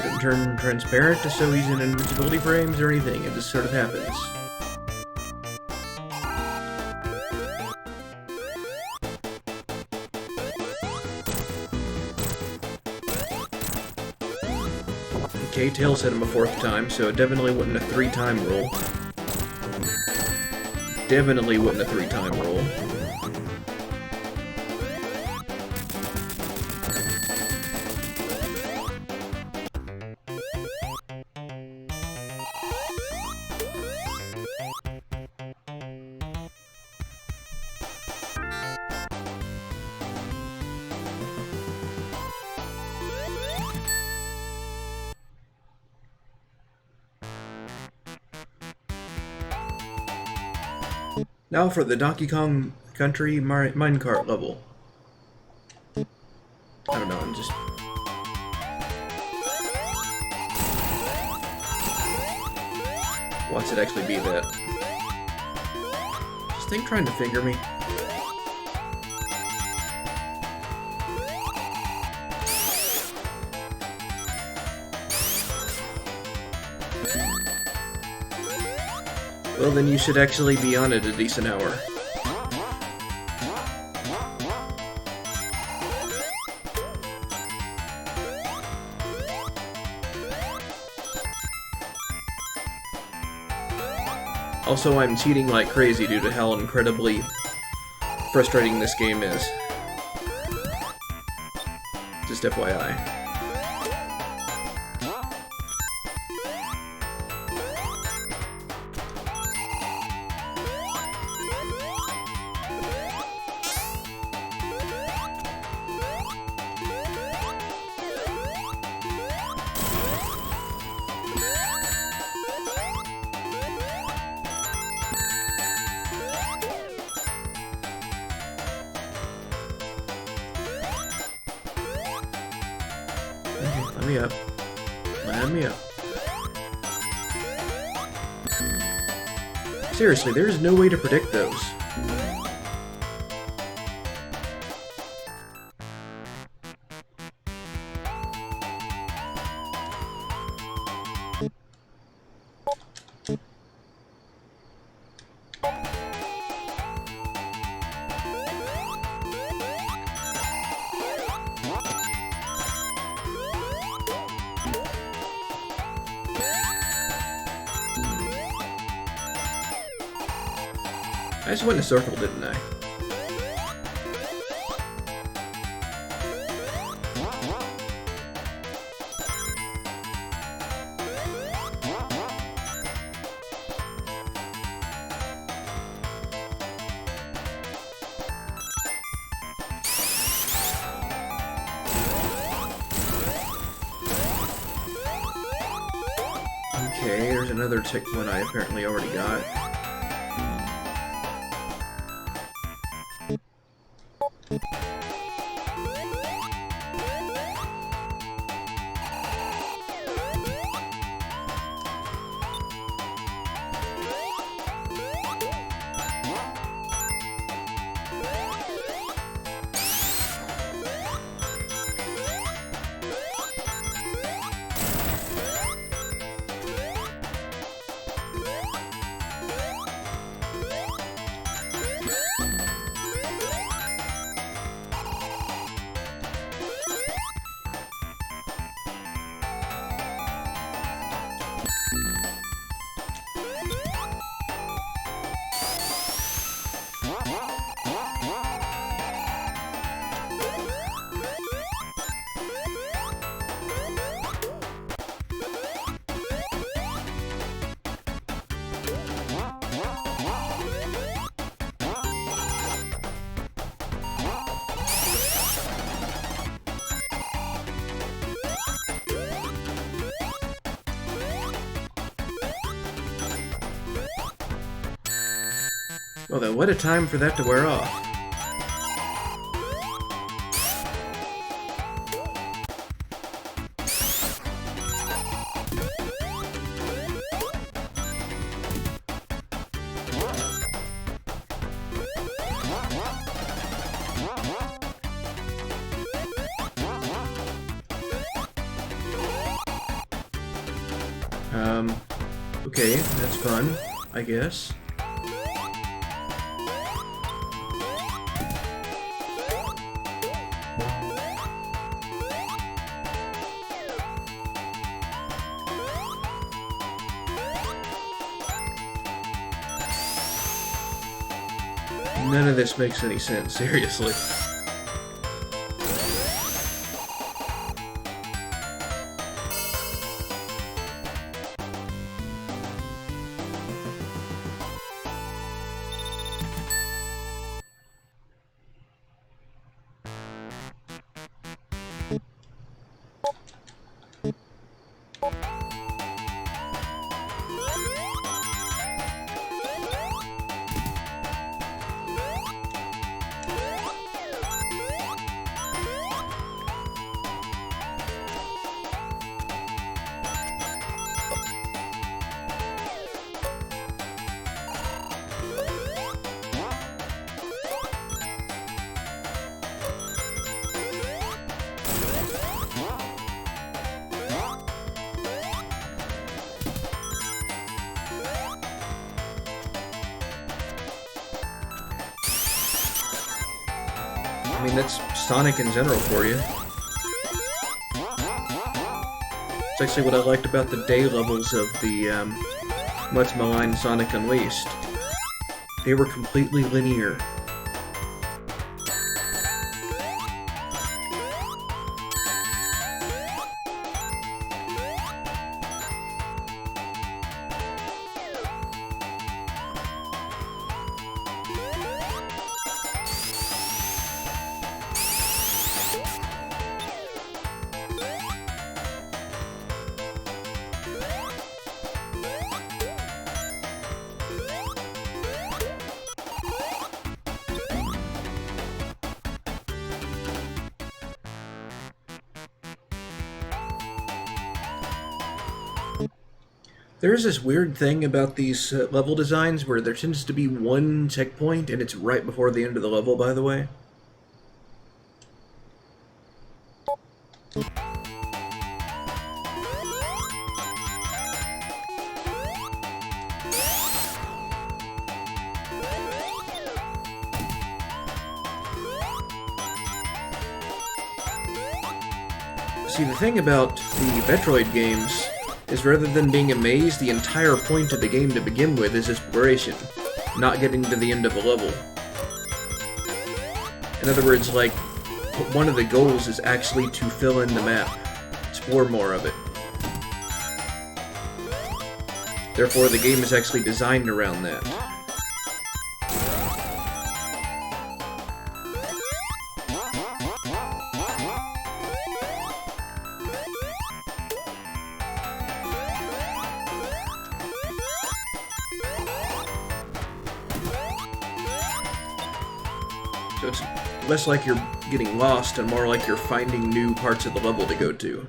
Didn't turn transparent to so he's in invisibility frames or anything. It just sort of happens. Okay, Tails hit him a 4th time, so it definitely wasn't a 3-time roll. Definitely wasn't a 3-time roll. Now for the Donkey Kong Country minecart level. I don't know, I'm just... Watch it actually be that. Is this thing trying to finger me? Well, then you should actually be on it a decent hour. Also, I'm cheating like crazy due to how incredibly frustrating this game is. Just FYI. Let me up. Let me up. Seriously, there is no way to predict those. I just went in a circle, didn't I? Okay, there's another tick one I apparently already got. Well then, what a time for that to wear off. Okay, that's fun, I guess. None of this makes any sense, seriously. I mean, that's Sonic in general for you. It's actually what I liked about the day levels of the much maligned Sonic Unleashed. They were completely linear. There's this weird thing about these level designs where there tends to be one checkpoint, and it's right before the end of the level, by the way. See, the thing about the Metroid games is rather than being a maze, the entire point of the game to begin with is exploration, not getting to the end of a level. In other words, like, one of the goals is actually to fill in the map, explore more of it. Therefore, the game is actually designed around that. So it's less like you're getting lost and more like you're finding new parts of the level to go to.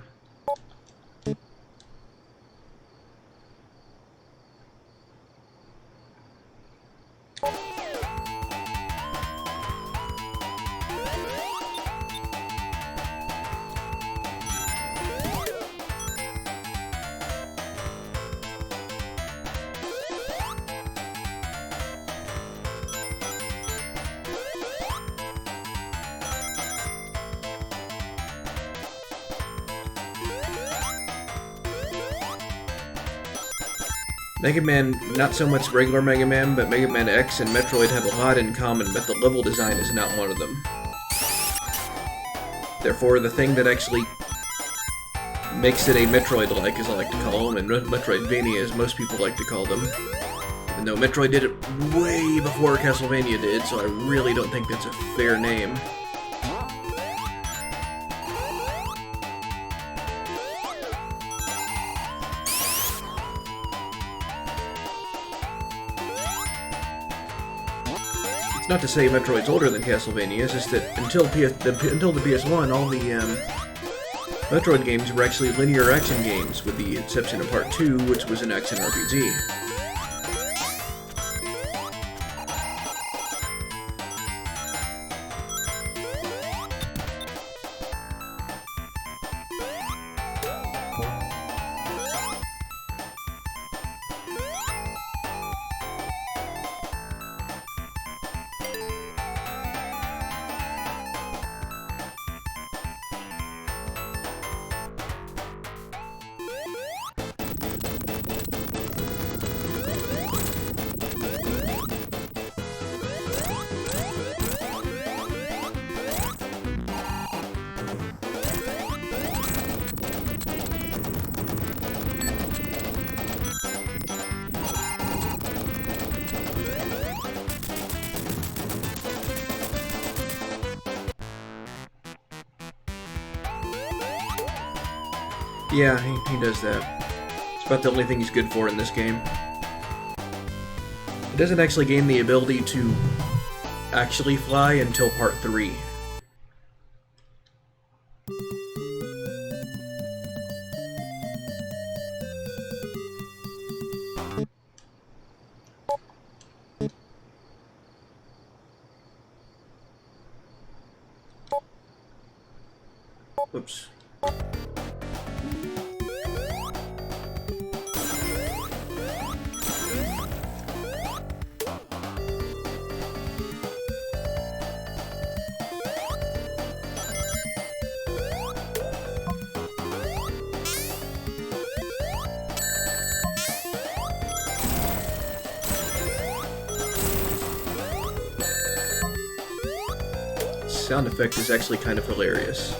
Mega Man, not so much regular Mega Man, but Mega Man X and Metroid have a lot in common, but the level design is not one of them. Therefore, the thing that actually makes it a Metroid-like, as I like to call them, and Metroidvania, as most people like to call them. Even though Metroid did it way before Castlevania did, so I really don't think that's a fair name. Not to say Metroid's older than Castlevania, it's just that until the PS1, all the Metroid games were actually linear action games, with the exception of Part 2, which was an action RPG. Yeah, he does that. It's about the only thing he's good for in this game. He doesn't actually gain the ability to actually fly until Part 3. Whoops. sound effect is actually kind of hilarious.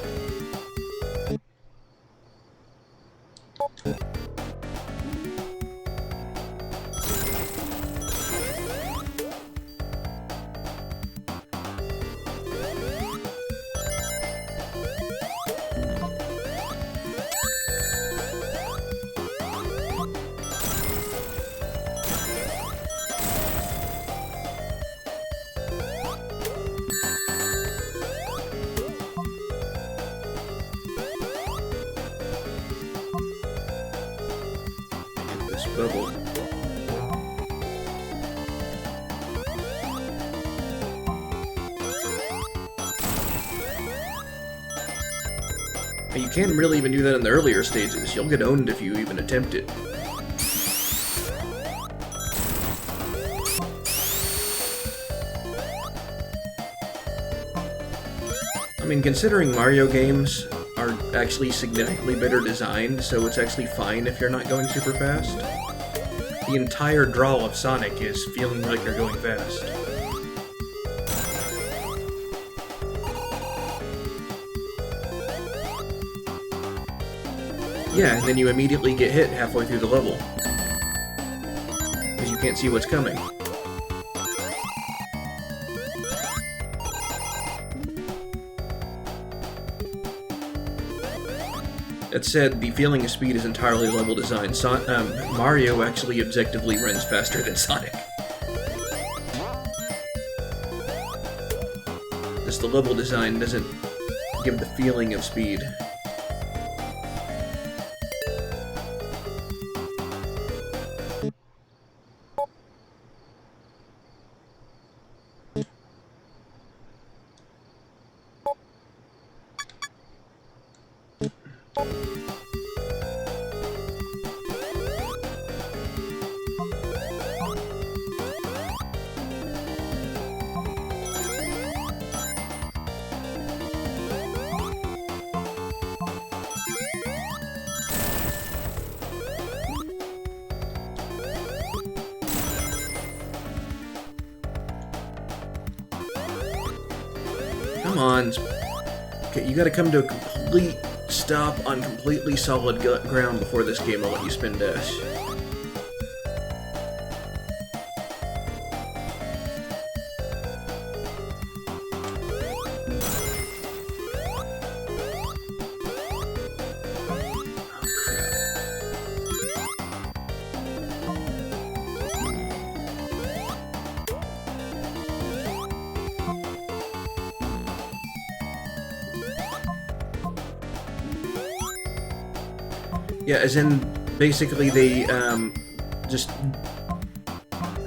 Bubble. You can't really even do that in the earlier stages. You'll get owned if you even attempt it. I mean, considering Mario games are actually significantly better designed, so it's actually fine if you're not going super fast. The entire draw of Sonic is feeling like you're going fast. Yeah, and then you immediately get hit halfway through the level, because you can't see what's coming. That said, the feeling of speed is entirely level design. Mario actually objectively runs faster than Sonic. Just the level design doesn't give the feeling of speed. Come on. Okay, you gotta come to a complete stop on completely solid ground before this game will let you spin dash. Yeah, as in, basically they, just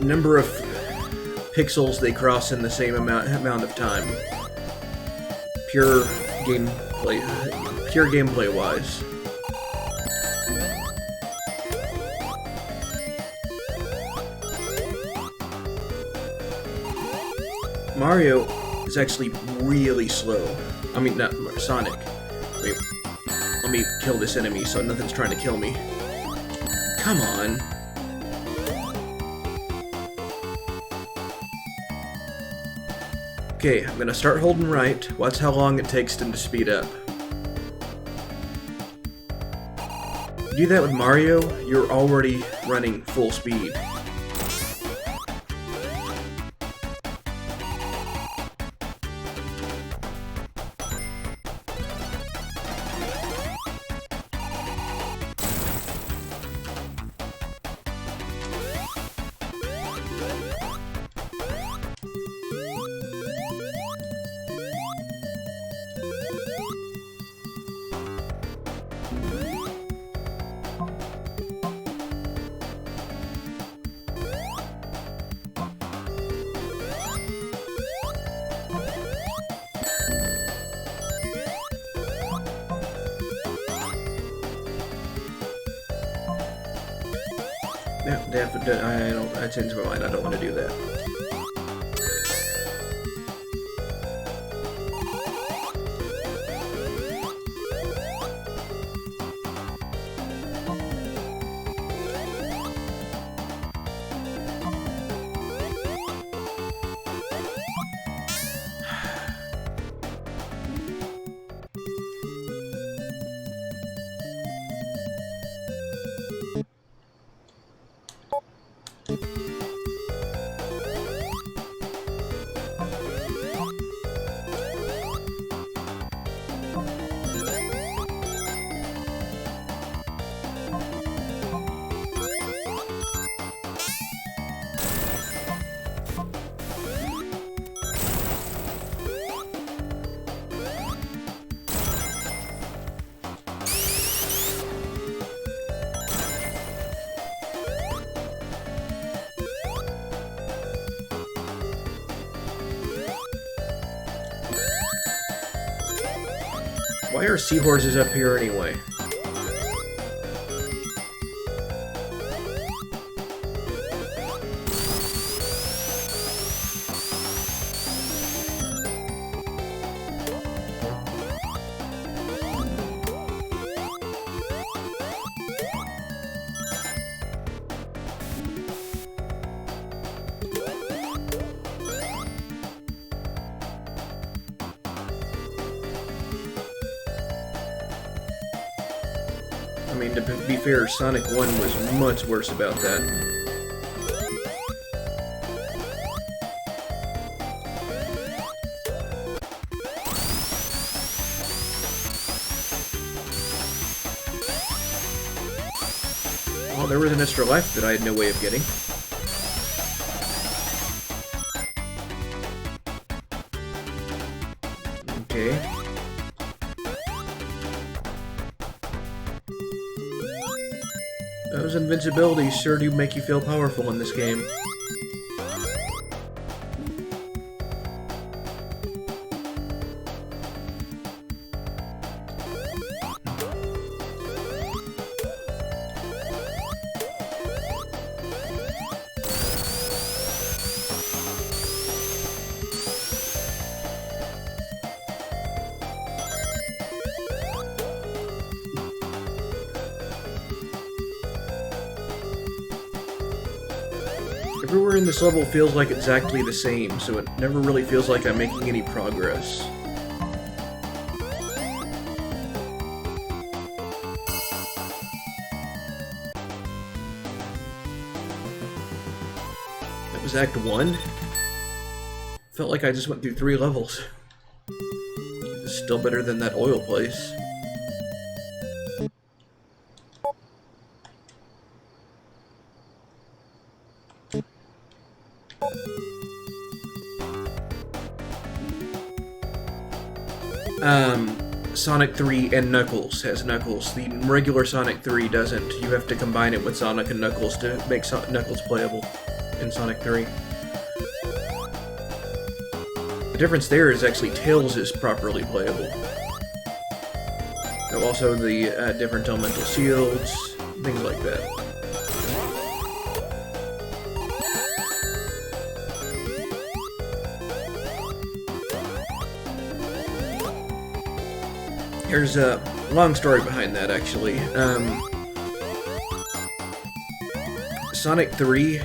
number of pixels they cross in the same amount of time. Pure gameplay-wise. Mario is actually really slow. I mean, not Sonic. Wait. Let me kill this enemy so nothing's trying to kill me. Come on. Okay, I'm gonna start holding right. Watch how long it takes them to speed up. You do that with Mario, you're already running full speed. No, I changed my mind. I don't want to do that. Why are seahorses up here anyway? I mean, to be fair, Sonic 1 was much worse about that. Well, there was an extra life that I had no way of getting. Okay. Those invincibilities sure do make you feel powerful in this game. Everywhere in this level feels like exactly the same, so it never really feels like I'm making any progress. That was Act 1? Felt like I just went through 3 levels. It's still better than that oil place. Sonic 3 and Knuckles has Knuckles. The regular Sonic 3 doesn't. You have to combine it with Sonic and Knuckles to make Knuckles playable in Sonic 3. The difference there is actually Tails is properly playable. Also the different elemental shields, things like that. There's a long story behind that, actually. Sonic 3,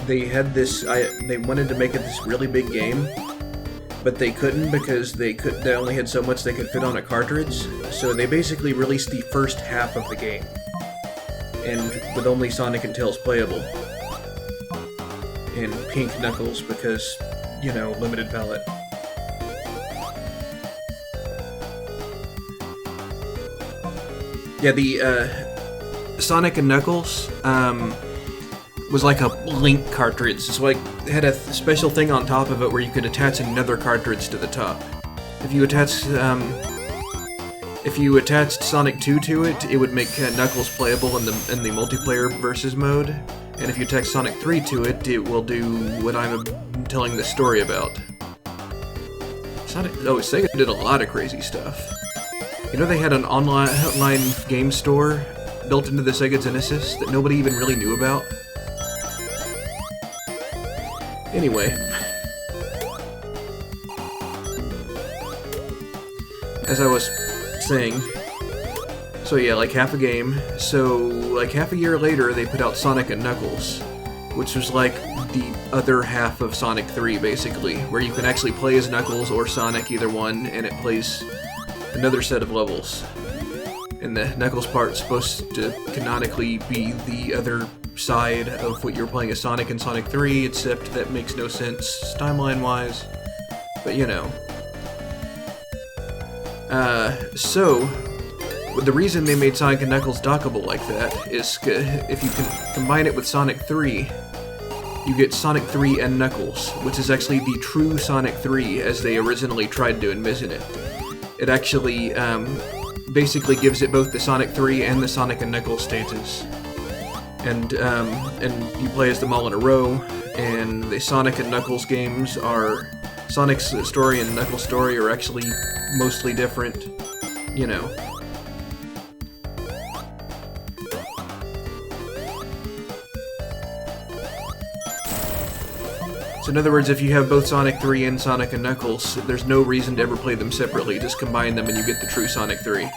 they had this. They wanted to make it this really big game, but they couldn't because they only had so much they could fit on a cartridge. So they basically released the first half of the game, and with only Sonic and Tails playable, and Pink Knuckles because, you know, limited palette. Yeah, the Sonic and Knuckles was like a Link cartridge. So it had a special thing on top of it where you could attach another cartridge to the top. If you attached Sonic 2 to it, it would make Knuckles playable in the multiplayer versus mode. And if you attach Sonic 3 to it, it will do what I'm telling the story about. Sega did a lot of crazy stuff. You know, they had an online game store built into the Sega Genesis that nobody even really knew about? Anyway. As I was saying, so yeah, like half a game. So, like half a year later, they put out Sonic and Knuckles, which was like the other half of Sonic 3, basically, where you can actually play as Knuckles or Sonic, either one, and it plays another set of levels. And the Knuckles part's supposed to canonically be the other side of what you're playing as Sonic in Sonic 3, except that makes no sense timeline-wise. But you know. So, the reason they made Sonic and Knuckles dockable like that is if you can combine it with Sonic 3, you get Sonic 3 and Knuckles, which is actually the true Sonic 3 as they originally tried to envision it. It actually basically gives it both the Sonic 3 and the Sonic and Knuckles stages. And you play as them all in a row, and the Sonic and Knuckles games are... Sonic's story and Knuckles' story are actually mostly different. you know. So in other words, if you have both Sonic 3 and Sonic and Knuckles, there's no reason to ever play them separately. Just combine them and you get the true Sonic 3.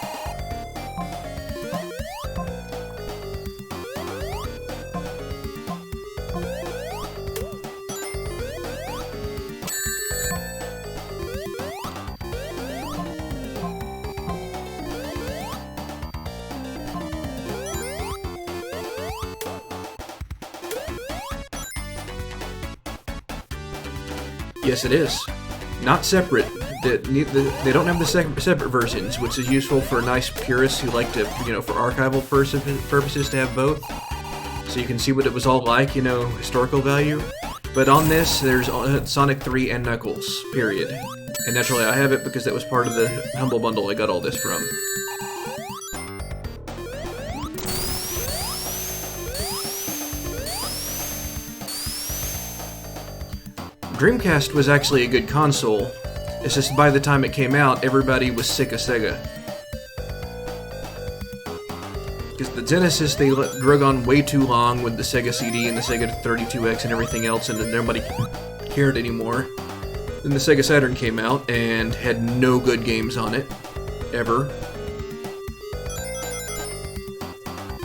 Yes, it is. Not separate. They don't have the separate versions, which is useful for nice purists who like to, you know, for archival purposes to have both. So you can see what it was all like, you know, historical value. But on this, there's Sonic 3 and Knuckles, period. And naturally, I have it because that was part of the Humble Bundle I got all this from. Dreamcast was actually a good console. It's just by the time it came out, everybody was sick of Sega. Because the Genesis, they drug on way too long with the Sega CD and the Sega 32X and everything else, and nobody cared anymore. Then the Sega Saturn came out and had no good games on it. Ever.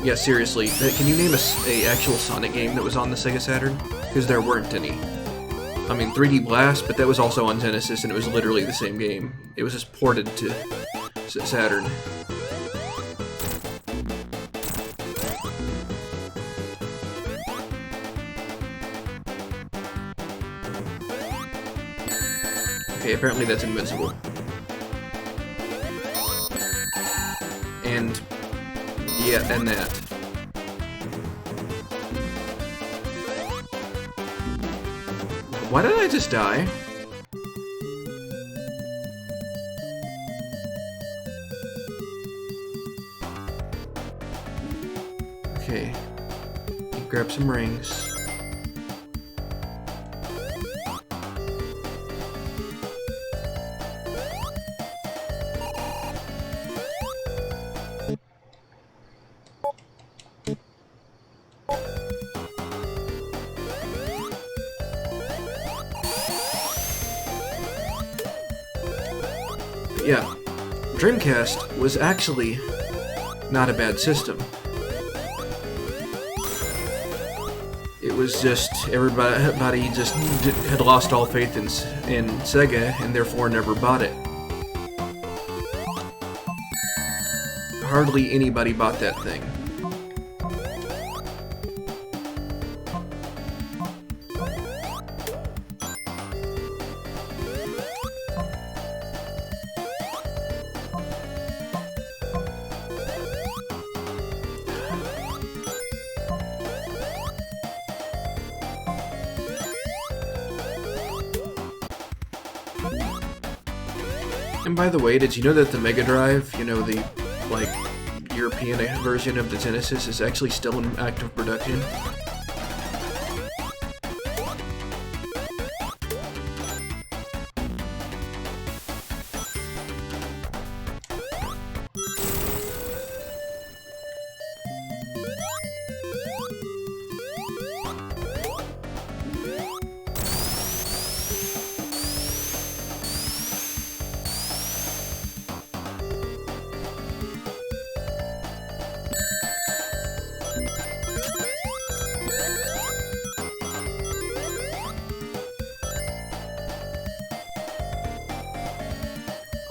Yeah, seriously, can you name a actual Sonic game that was on the Sega Saturn? Because there weren't any. I mean, 3D Blast, but that was also on Genesis, and it was literally the same game. It was just ported to Saturn. Okay, apparently that's invincible. And... yeah, and that. Why did I just die? Okay. Grab some rings. Yeah, Dreamcast was actually not a bad system. It was just everybody just had lost all faith in Sega and therefore never bought it. Hardly anybody bought that thing. And by the way, did you know that the Mega Drive, you know, the, like, European version of the Genesis is actually still in active production?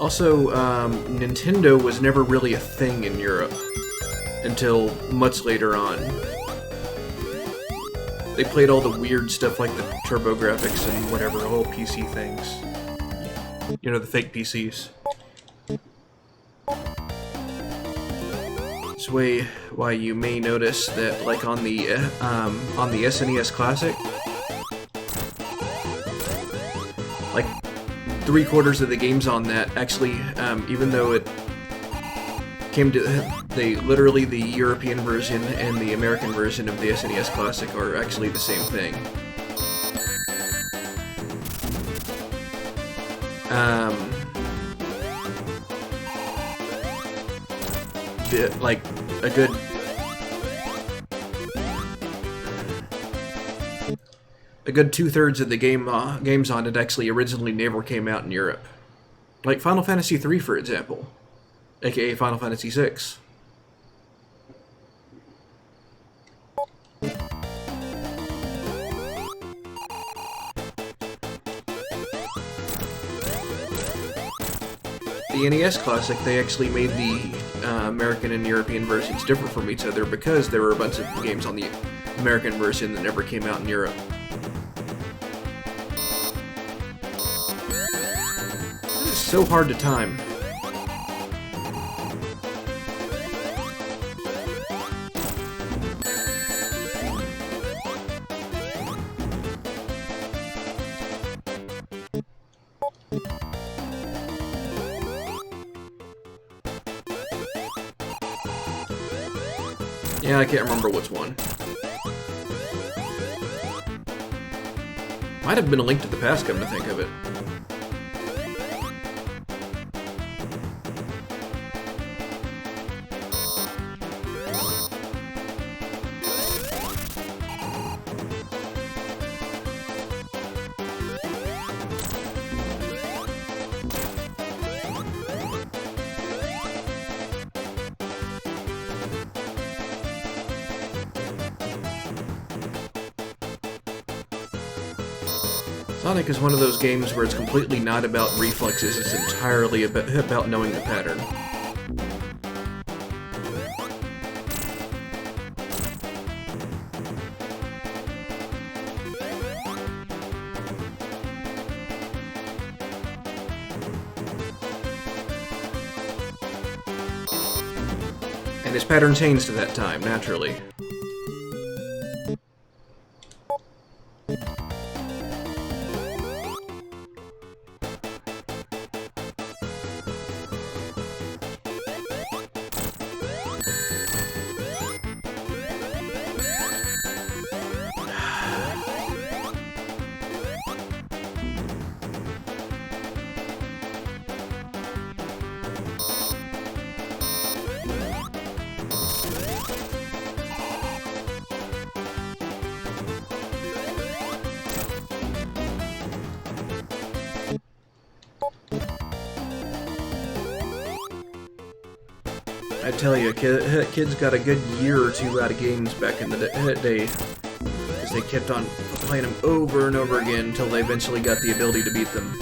Also, Nintendo was never really a thing in Europe until much later on. They played all the weird stuff like the TurboGrafx and whatever, all PC things. You know, the fake PCs. This way, why you may notice that, like on the SNES Classic, like 3/4 of the games on that actually, even though it came to literally the European version and the American version of the SNES Classic are actually the same thing. bit, like a good two-thirds of the games on it actually originally never came out in Europe. Like Final Fantasy III, for example, aka Final Fantasy VI. The NES Classic, they actually made the American and European versions different from each other because there were a bunch of games on the American version that never came out in Europe. It's so hard to time. Yeah, I can't remember which one. Might have been A Link to the Past, come to think of it. Sonic is one of those games where it's completely not about reflexes, it's entirely about knowing the pattern. And his pattern changed at that time, naturally. I tell you, kids got a good year or two out of games back in the day, because they kept on playing them over and over again until they eventually got the ability to beat them.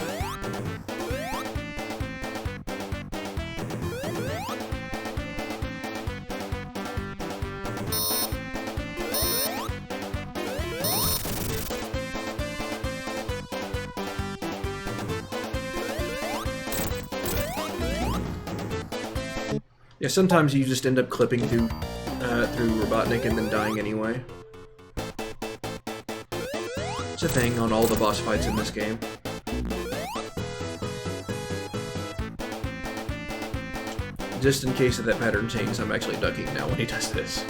Yeah, sometimes you just end up clipping through Robotnik and then dying anyway. It's a thing on all the boss fights in this game. Just in case of that pattern change, I'm actually ducking now when he does this.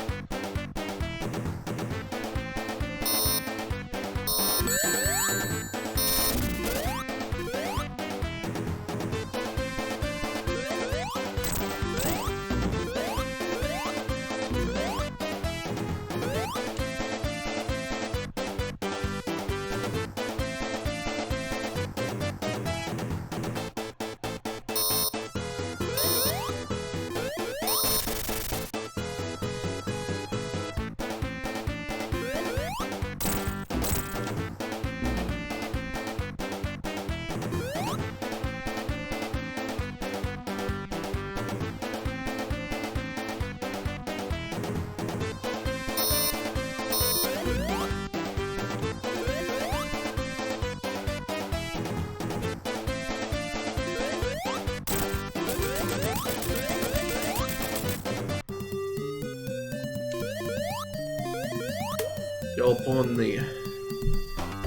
Y'all pulling the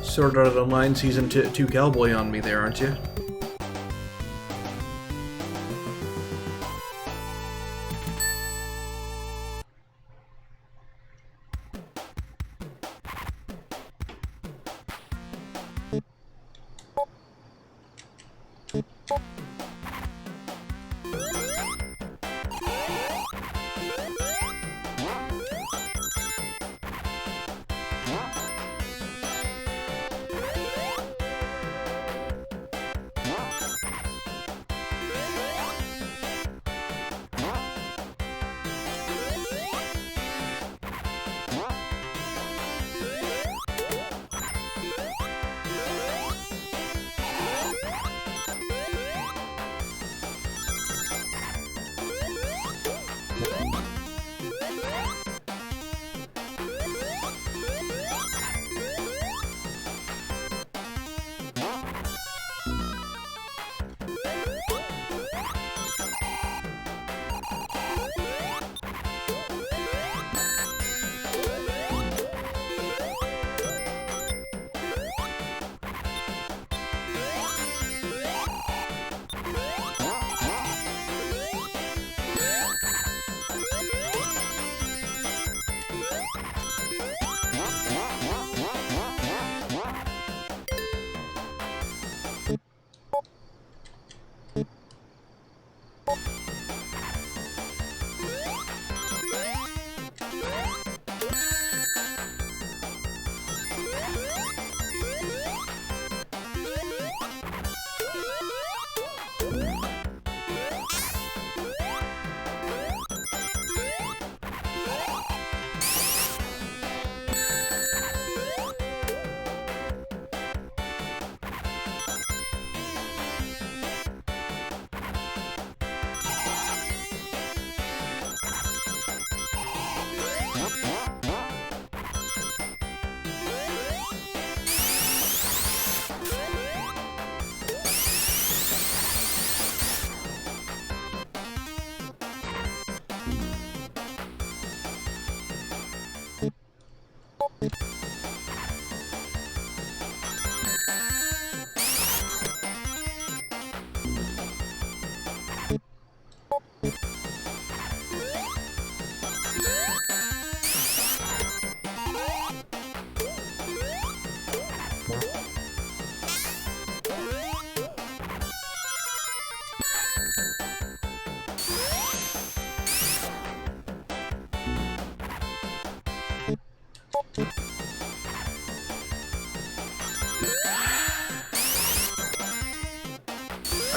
Sword Art Online Season 2 cowboy on me there, aren't you?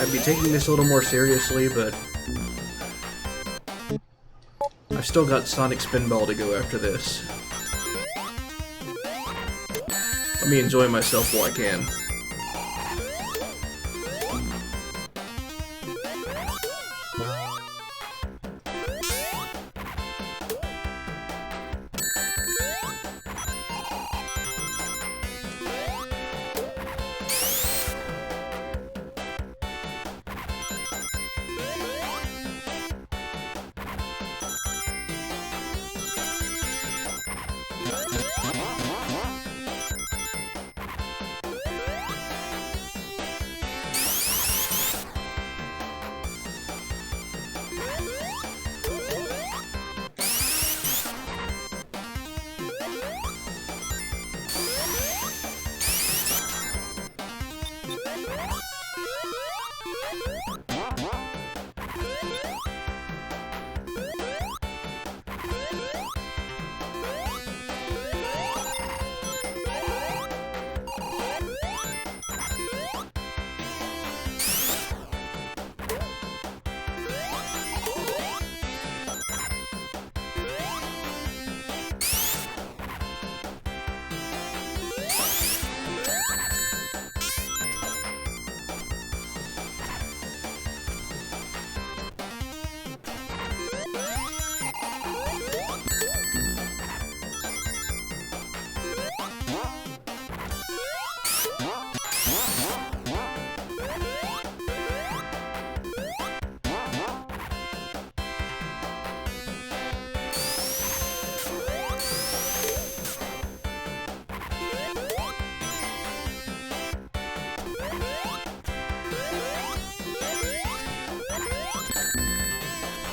I'd be taking this a little more seriously, but I've still got Sonic Spinball to go after this. Let me enjoy myself while I can.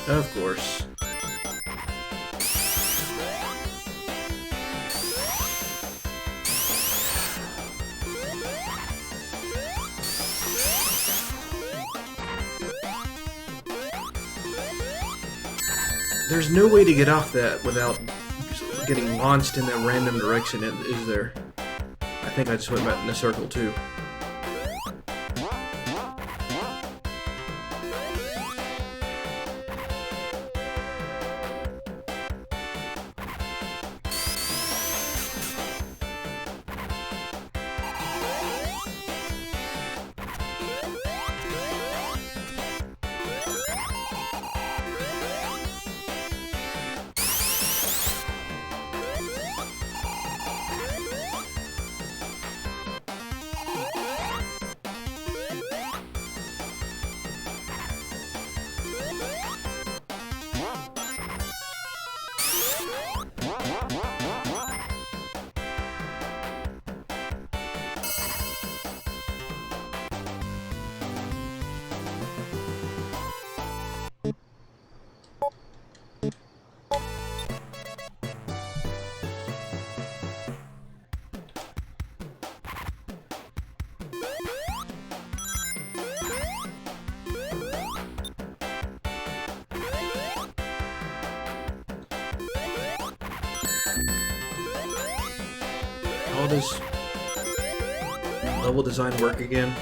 Of course. There's no way to get off that without getting launched in that random direction, is there? I think I just went back in a circle too. How does level design work again?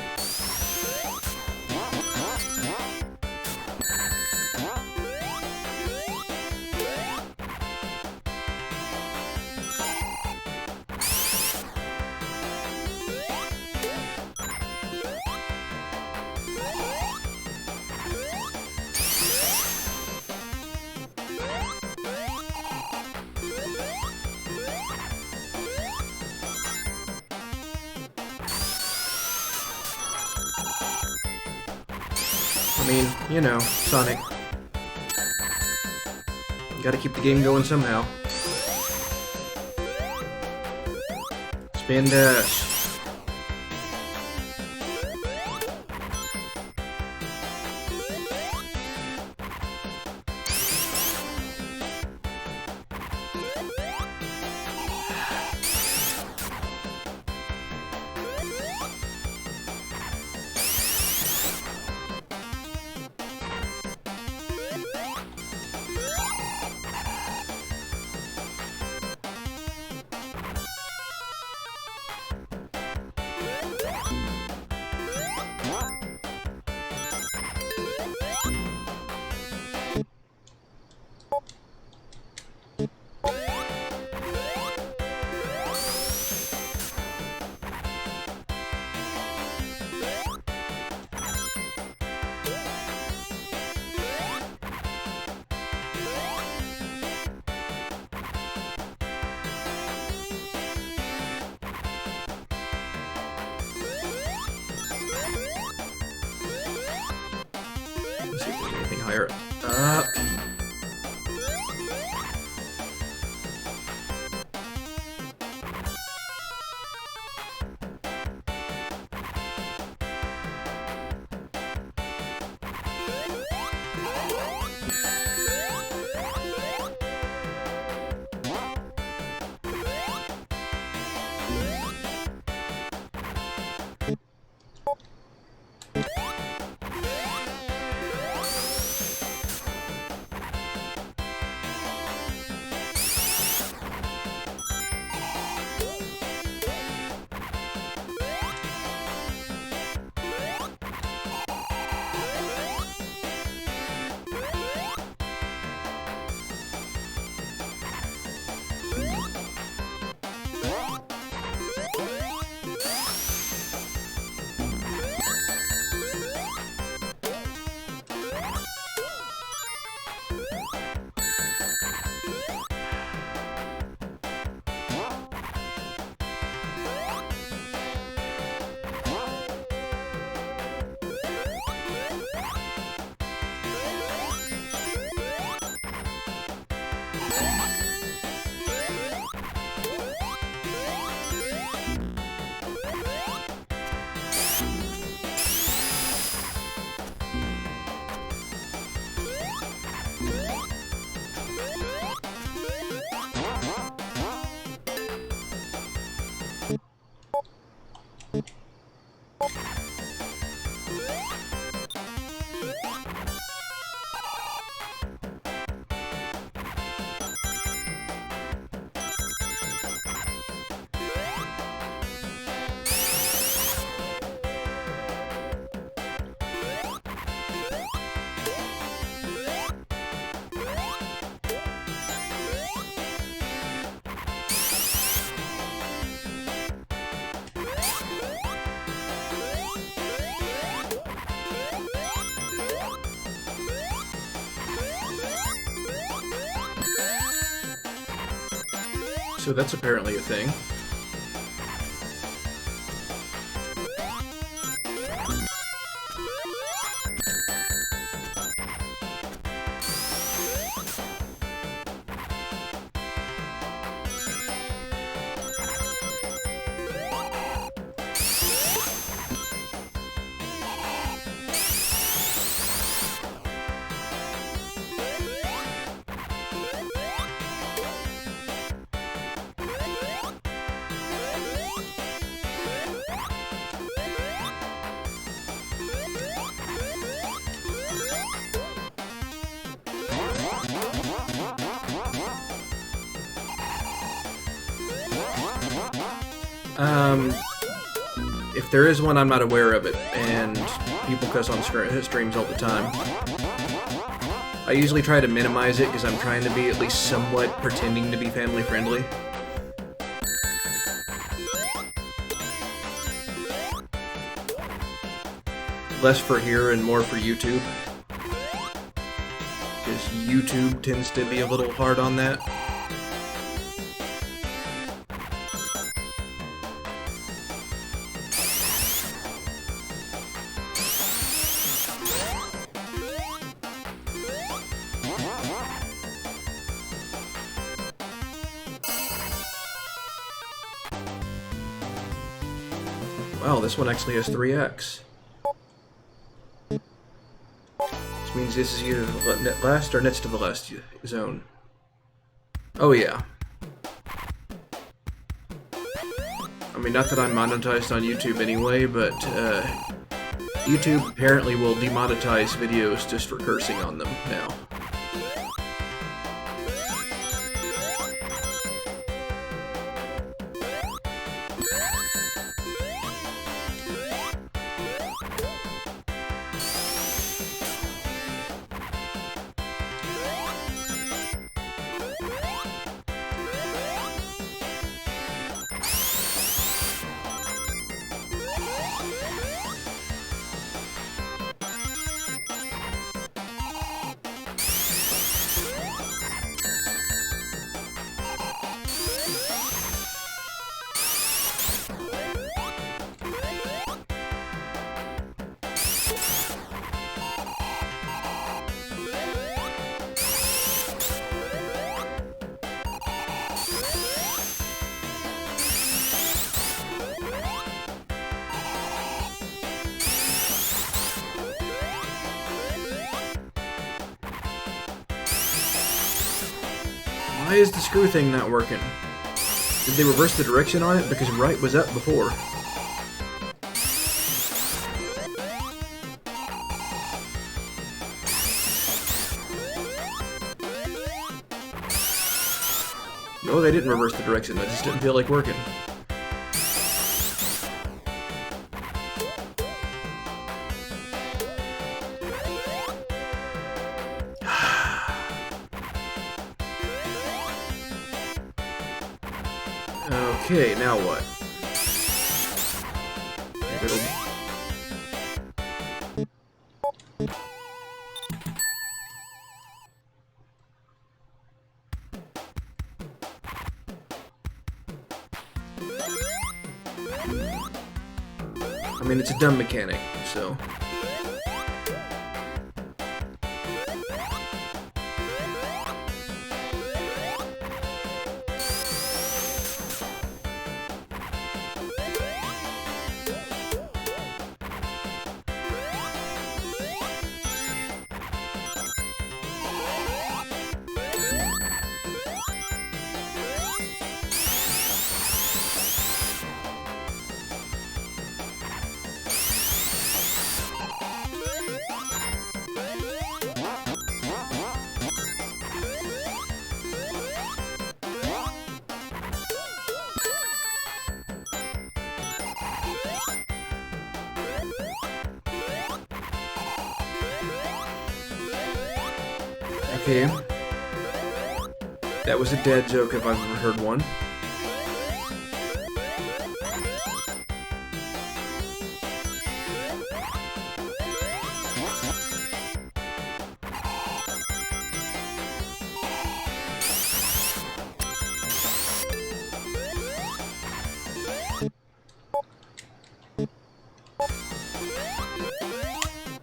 I mean, you know, Sonic. You gotta keep the game going somehow. Spin dash. Let's see if there's anything higher up. So that's apparently a thing. If there is one, I'm not aware of it, and people cuss on streams all the time. I usually try to minimize it because I'm trying to be at least somewhat pretending to be family friendly. Less for here and more for YouTube. Because YouTube tends to be a little hard on that. Wow, this one actually has 3x. Which means this is either the last or next to the last zone. Oh yeah. I mean, not that I'm monetized on YouTube anyway, but YouTube apparently will demonetize videos just for cursing on them now. Why is the screw thing not working? Did they reverse the direction on it? Because right was up before. No, they didn't reverse the direction. That just didn't feel like working. Okay, now what? I mean, it's a dumb mechanic, so... Okay. That was a dad joke if I've ever heard one.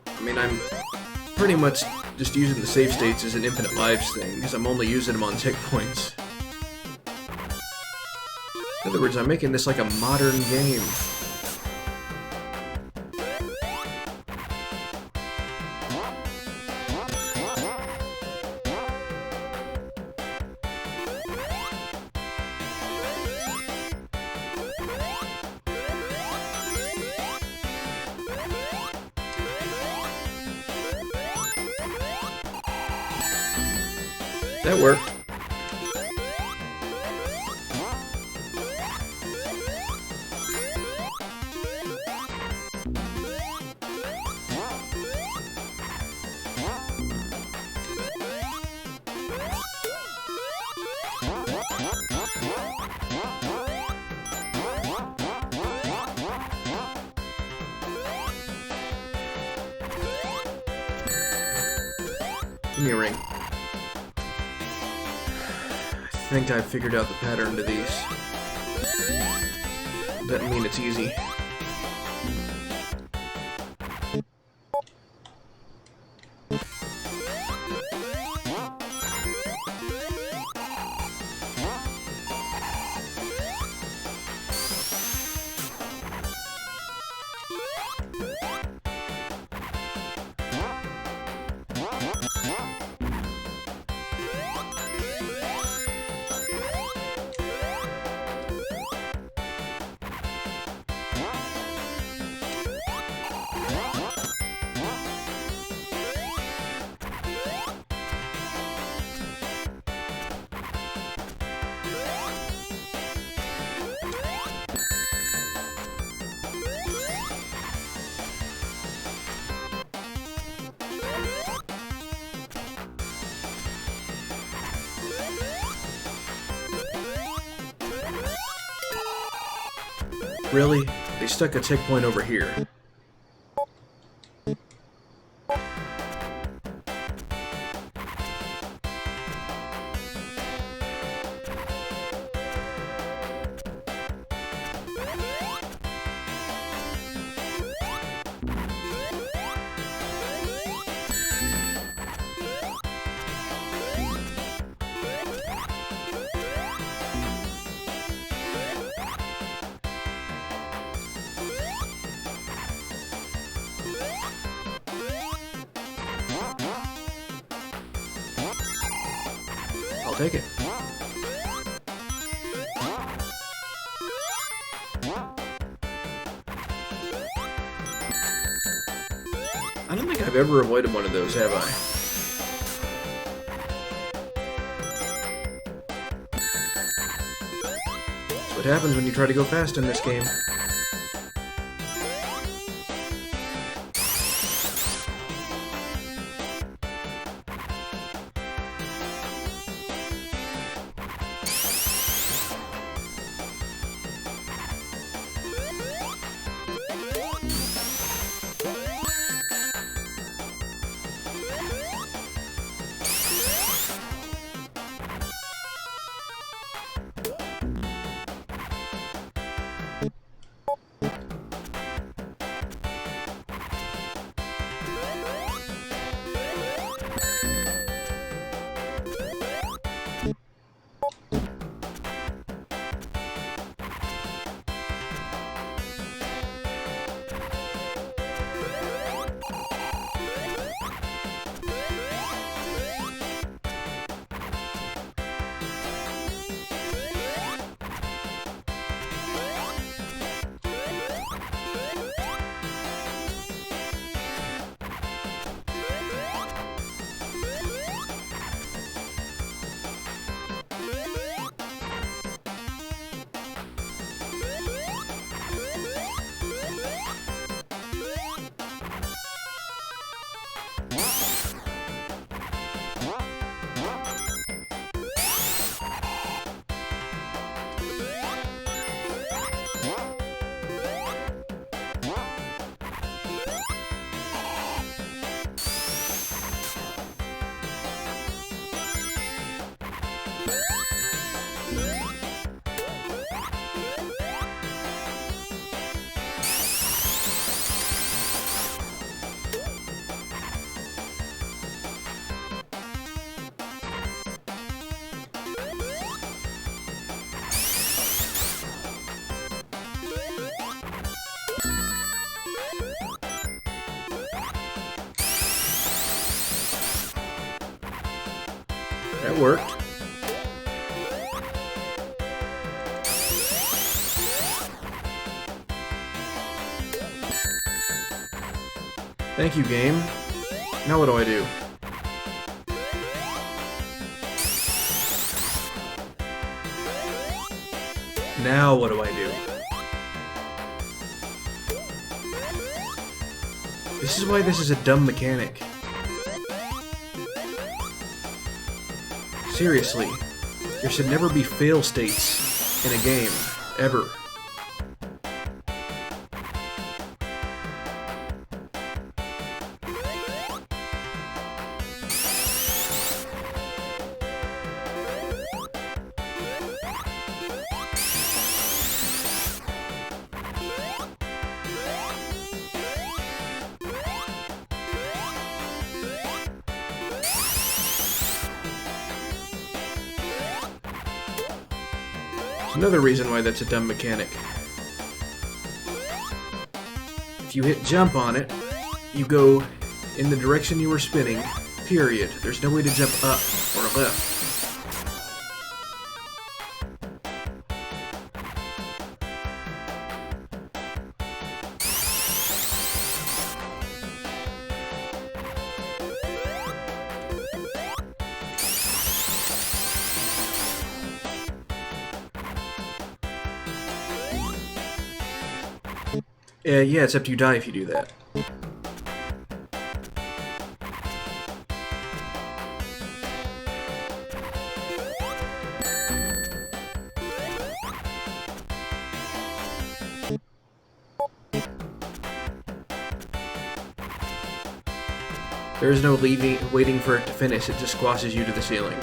I mean, I'm pretty much just using the save states as an infinite lives thing, because I'm only using them on checkpoints. In other words, I'm making this like a modern game. That worked. Give me a ring. I think I've figured out the pattern to these. Doesn't mean it's easy. Really? They stuck a checkpoint over here. I'll take it. think I've ever avoided one of those, have I? That's what happens when you try to go fast in this game. That worked. Thank you, game. Now what do I do? Now what do I do? This is why this is a dumb mechanic. Seriously, there should never be fail states in a game, ever. Another reason why that's a dumb mechanic. If you hit jump on it, you go in the direction you were spinning, period. There's no way to jump up or left. Yeah, except you die if you do that. There is no waiting for it to finish, it just squashes you to the ceiling.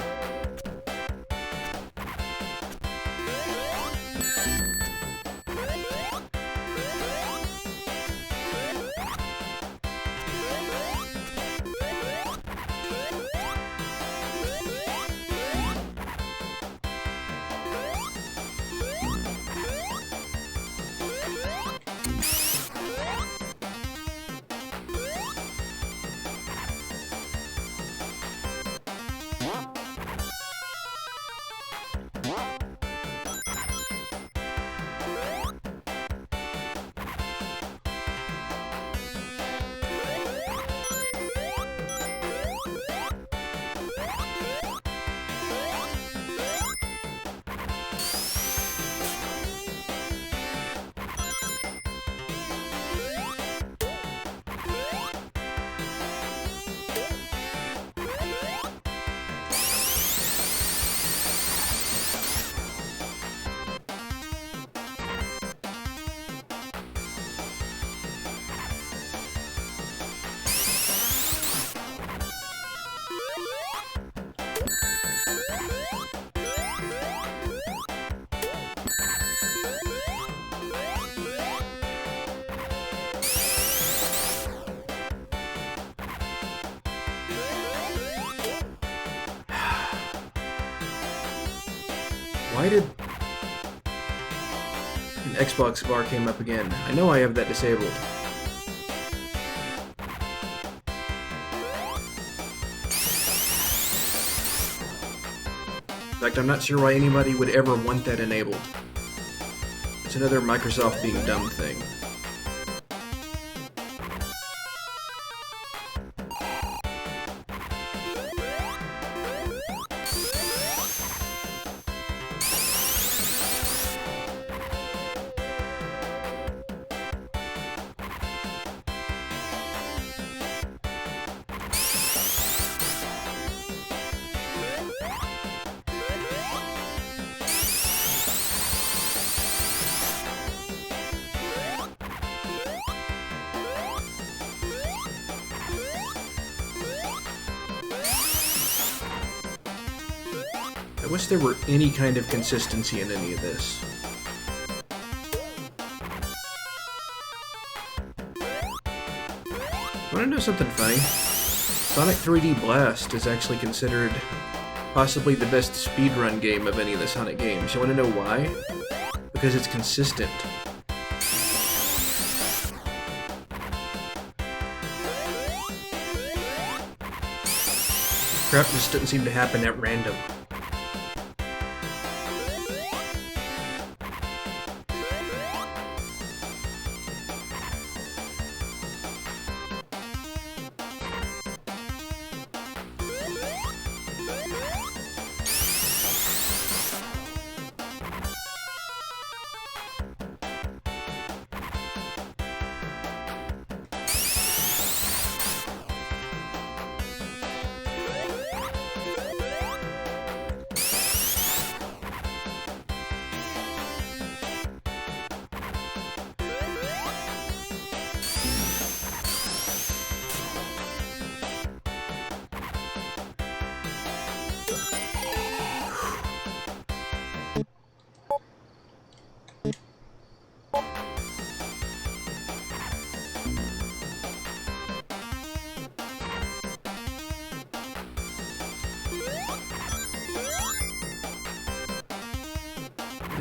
Why did an Xbox bar came up again? I know I have that disabled. In fact, I'm not sure why anybody would ever want that enabled. It's another Microsoft being dumb thing. I wish there were any kind of consistency in any of this. Want to know something funny? Sonic 3D Blast is actually considered possibly the best speedrun game of any of the Sonic games. You want to know why? Because it's consistent. Crap just doesn't seem to happen at random.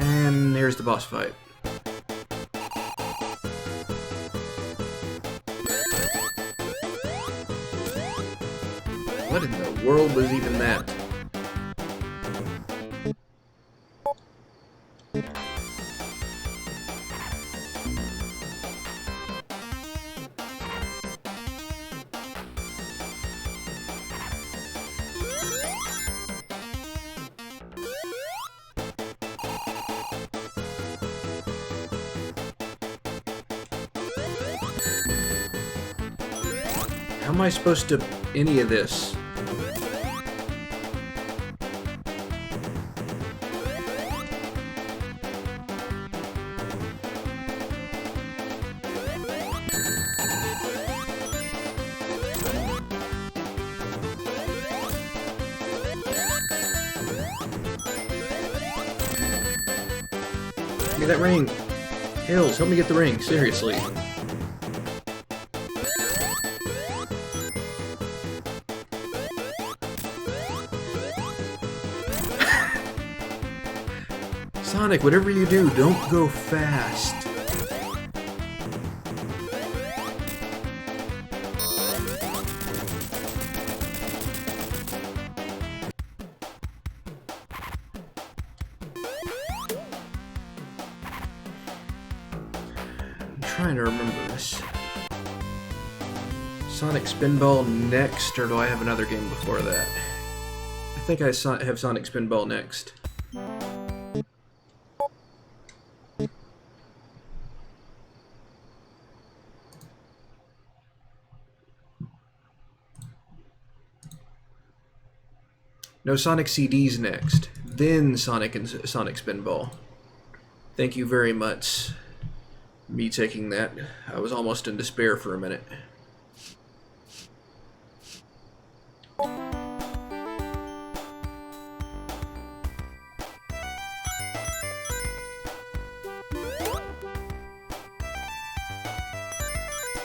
And here's the boss fight. What in the world was even that? How am I supposed to any of this? Give me that ring. Hills, help me get the ring, seriously. Sonic, whatever you do, don't go fast. I'm trying to remember this. Sonic Spinball next, or do I have another game before that? I think I have Sonic Spinball next. No, Sonic CDs next, then Sonic and Sonic Spinball. Thank you very much. Me taking that. I was almost in despair for a minute.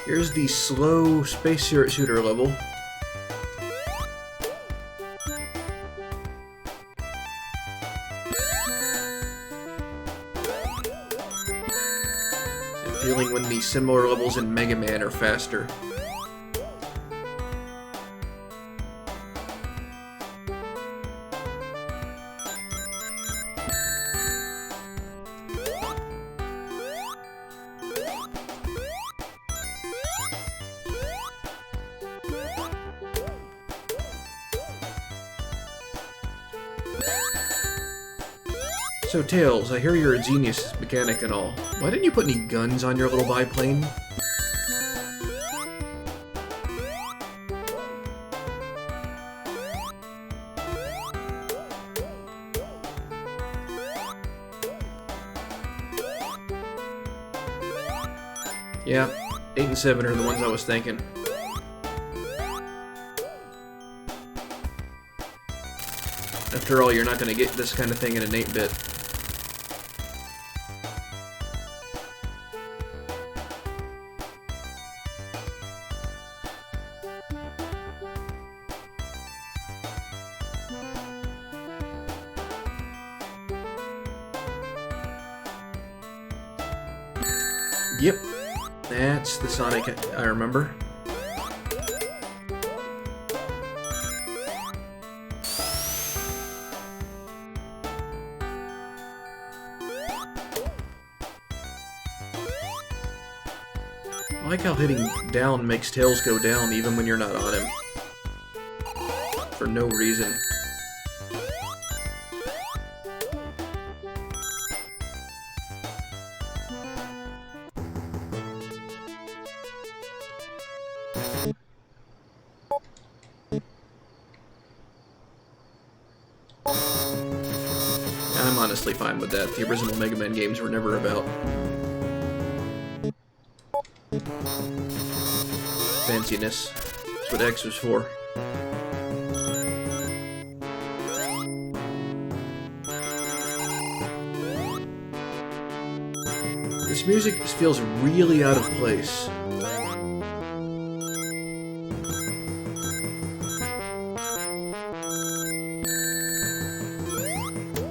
Here's the slow space shooter level. any similar levels in Mega Man or faster. So Tails, I hear you're a genius mechanic and all. Why didn't you put any guns on your little biplane? Yeah, 8 and 7 are the ones I was thinking. After all, you're not going to get this kind of thing in an 8-bit. Yep, that's the Sonic I remember. I like how hitting down makes Tails go down even when you're not on him. For no reason. I'm honestly fine with that. The original Mega Man games were never about fanciness. That's what X was for. This music just feels really out of place.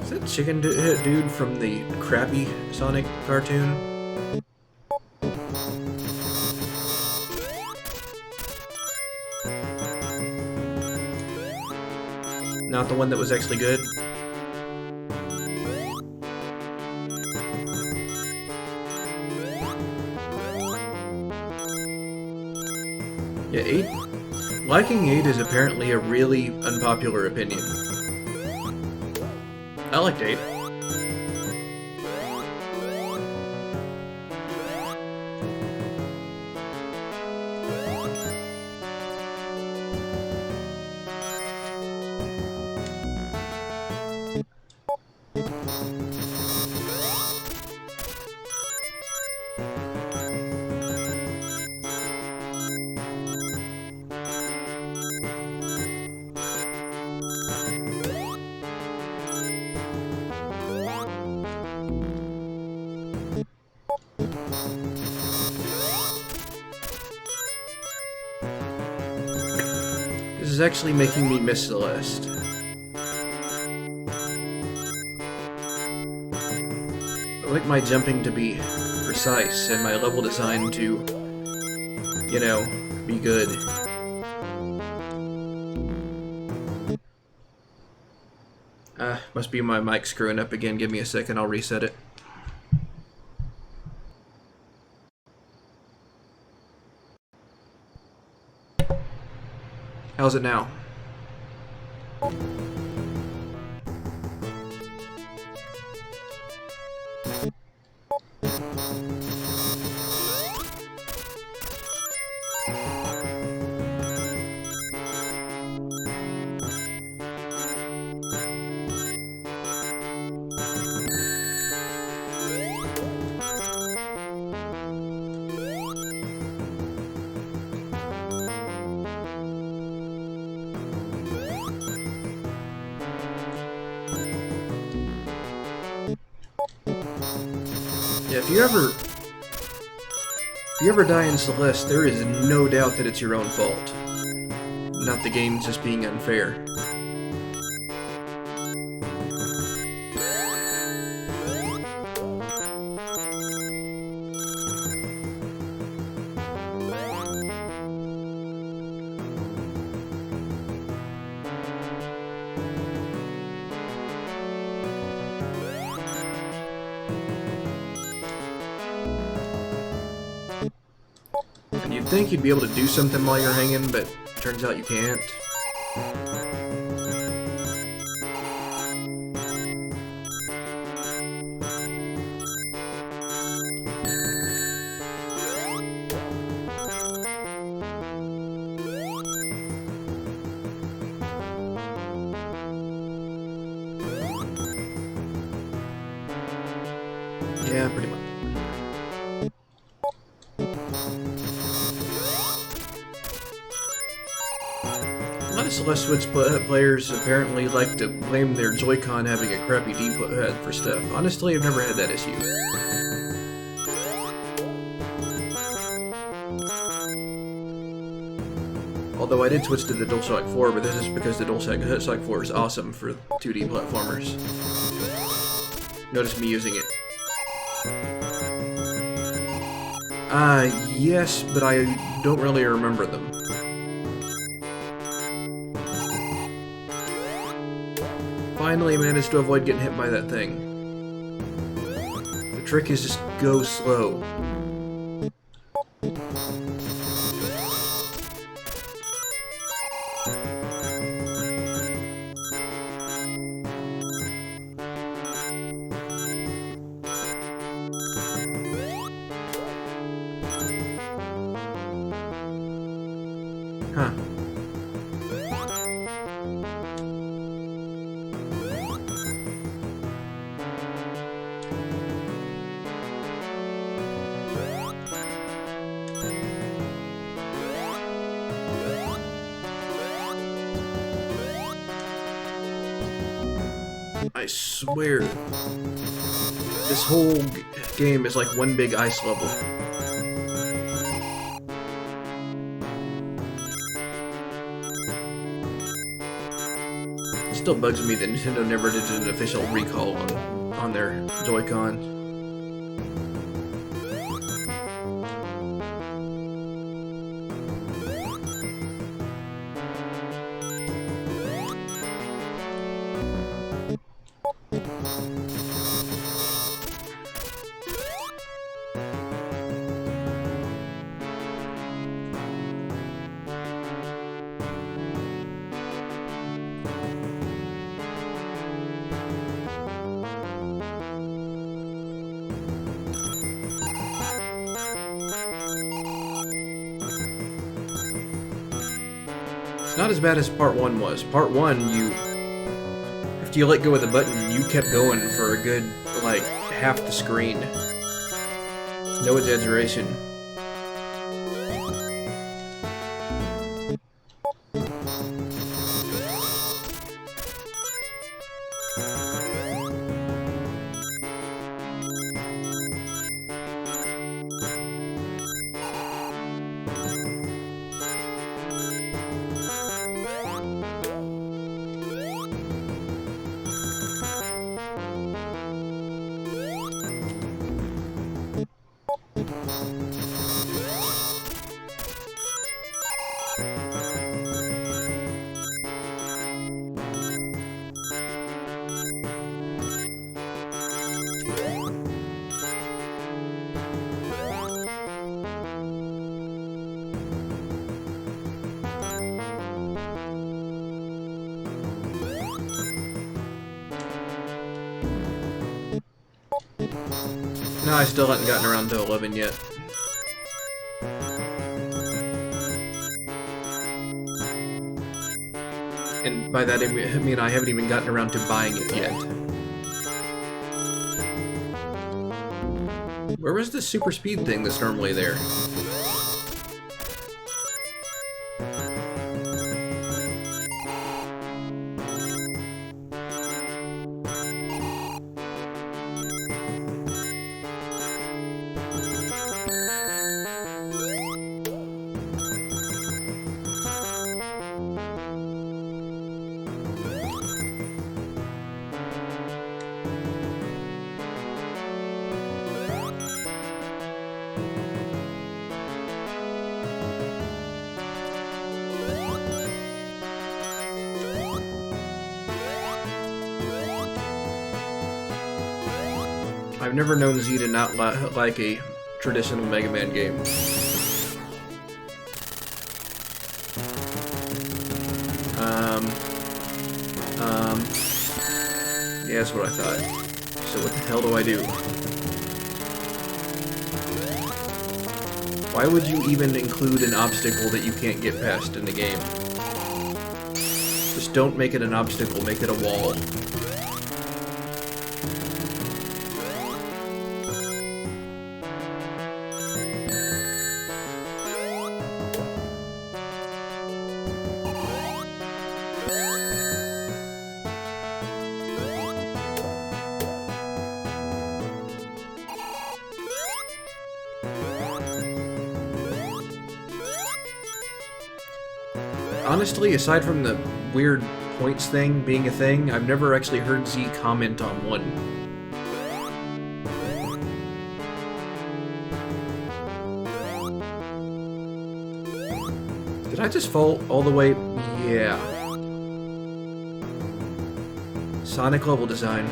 Is that chicken dude from the crappy Sonic cartoon? Not the one that was actually good? Yeah, 8? Liking 8 is apparently a really unpopular opinion. I liked 8. This is actually making me miss Celeste. I like my jumping to be precise and my level design to, you know, be good. Must be my mic screwing up again. Give me a second, I'll reset it. How's it now? Yeah, if you ever die in Celeste, there is no doubt that it's your own fault. Not the game just being unfair. think you'd be able to do something while you're hanging, but turns out you can't. Yeah, pretty much. A lot of Celeste Switch players apparently like to blame their Joy-Con having a crappy D-pad for stuff. Honestly, I've never had that issue. Although I did switch to the DualShock 4, but this is because the DualShock 4 is awesome for 2D platformers. Notice me using it. Yes, but I don't really remember them. Finally managed to avoid getting hit by that thing. The trick is just go slow. Huh. I swear, this whole game is like one big ice level. It still bugs me that Nintendo never did an official recall on their Joy-Con. It's not as bad as Part 1 was. Part 1, after you let go of the button, you kept going for a good, like, half the screen. No exaggeration. No, I still haven't gotten around to 11 yet. And by that I mean I haven't even gotten around to buying it yet. Where was the super speed thing that's normally there? I've never known Z to not like a traditional Mega Man game. Yeah, that's what I thought. So what the hell do I do? Why would you even include an obstacle that you can't get past in the game? Just don't make it an obstacle, make it a wall. Honestly, aside from the weird points thing being a thing, I've never actually heard Z comment on one. Did I just fall all the way? Yeah. Sonic level design.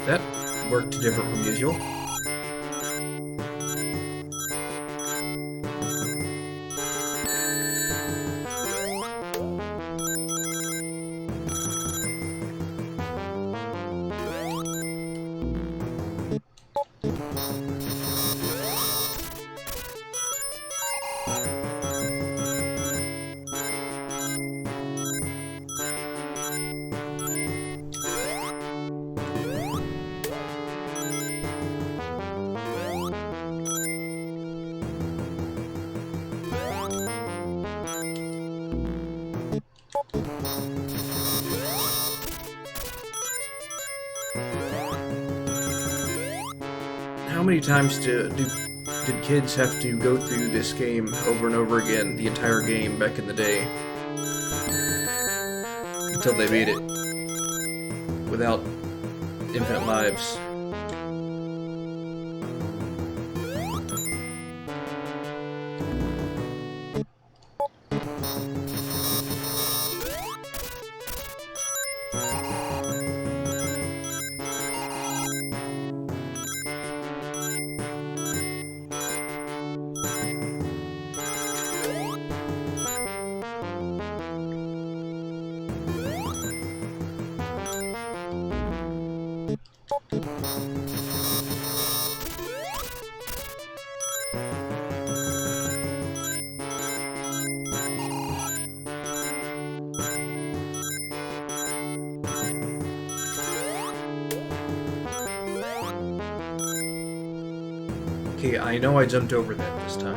That worked different from usual. How many times did kids have to go through this game over and over again, the entire game back in the day, until they beat it without infinite lives? Okay, I know I jumped over that this time.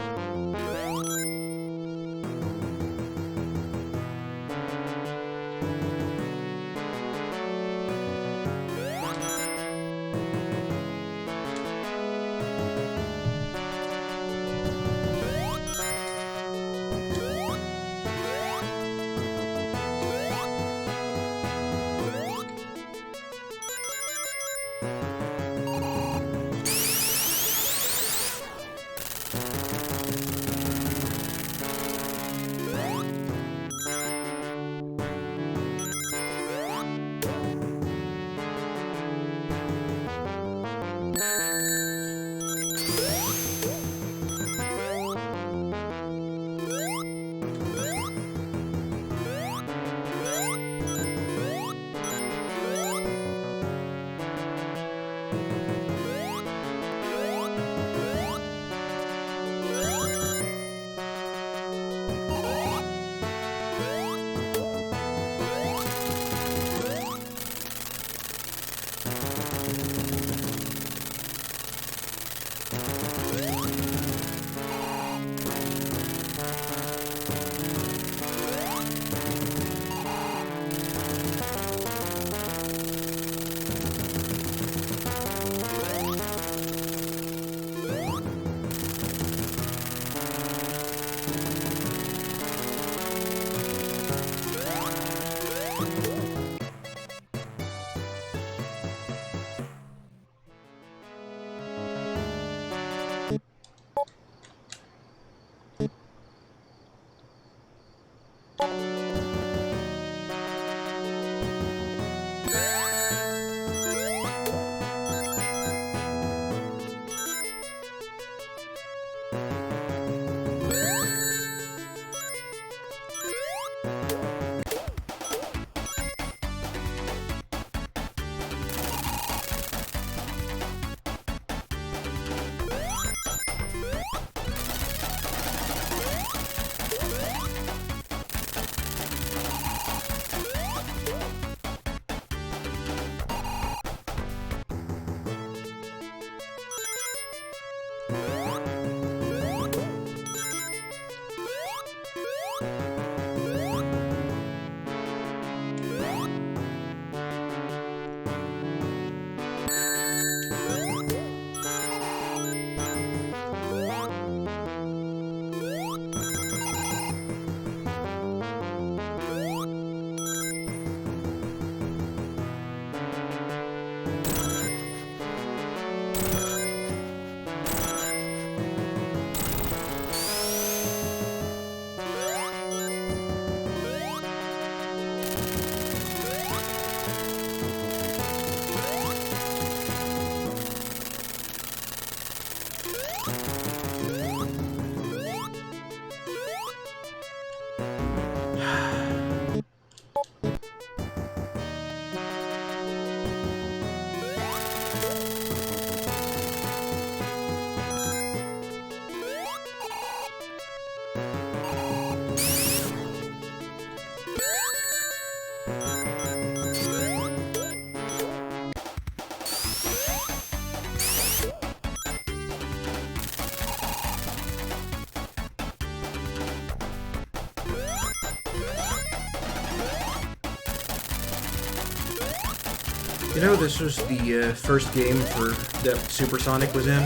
You know, this was the first game that Supersonic was in.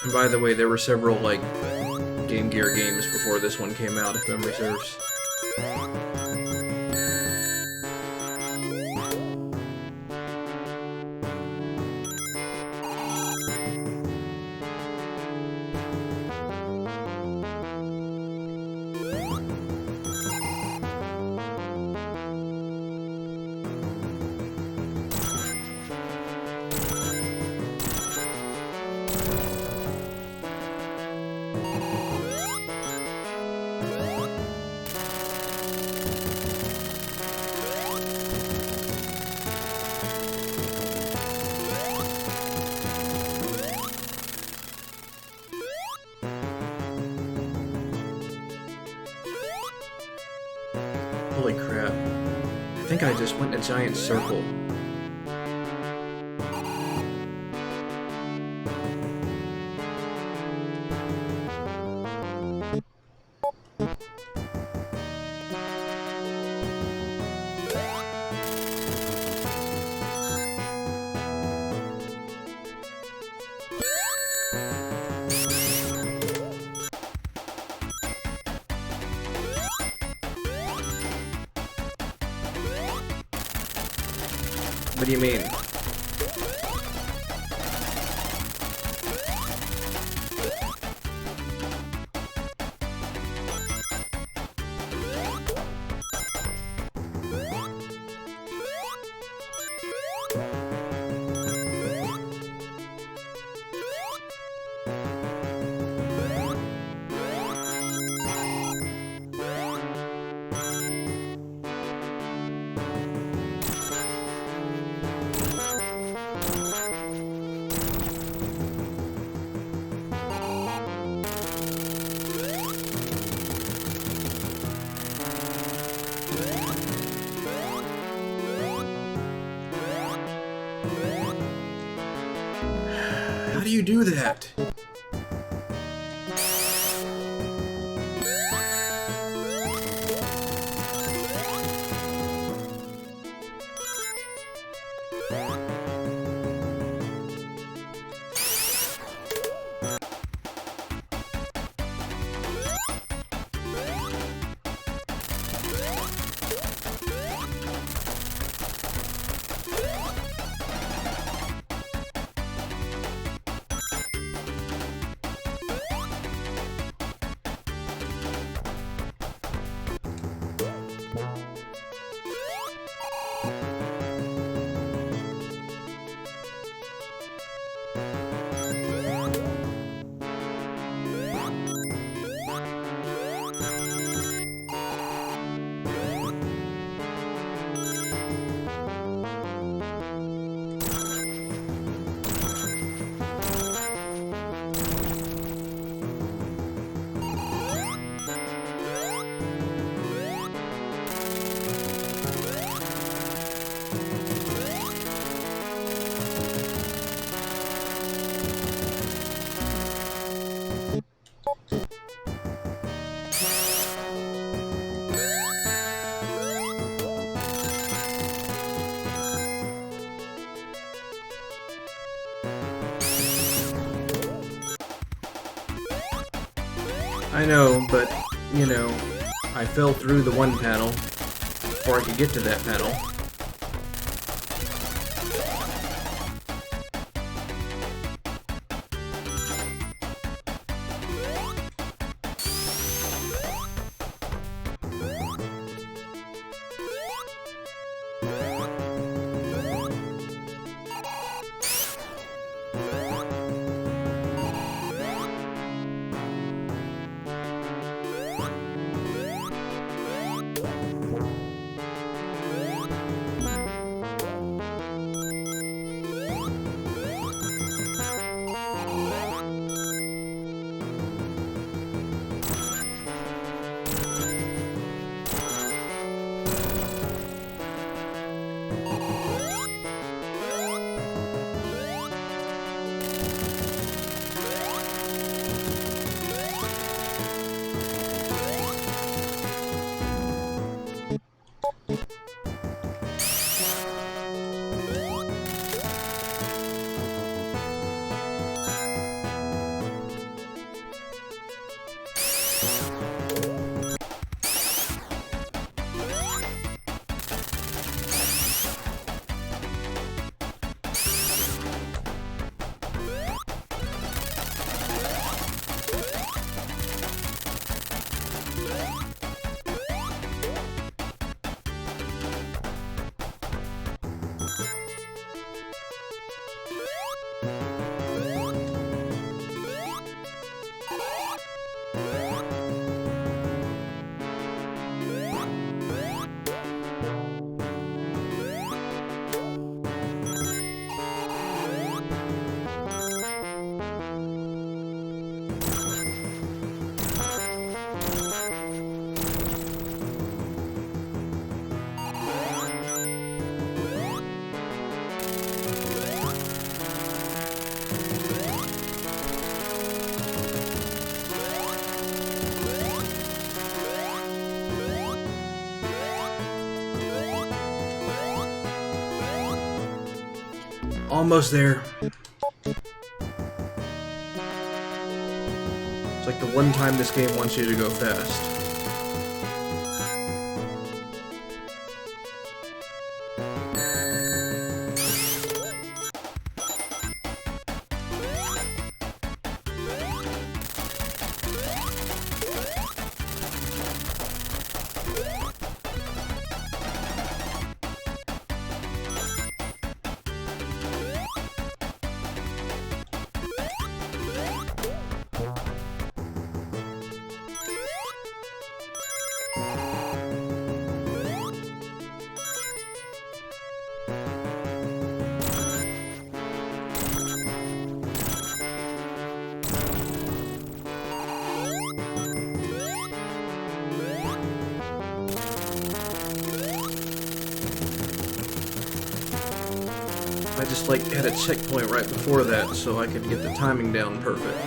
And by the way, there were several, like, Game Gear games before this one came out, if memory serves. Holy crap. I think I just went in a giant circle. What do you mean? How do you do that? I know, but, you know, I fell through the one panel before I could get to that panel. Almost there. It's like the one time this game wants you to go fast. I just like had a checkpoint right before that so I could get the timing down perfect.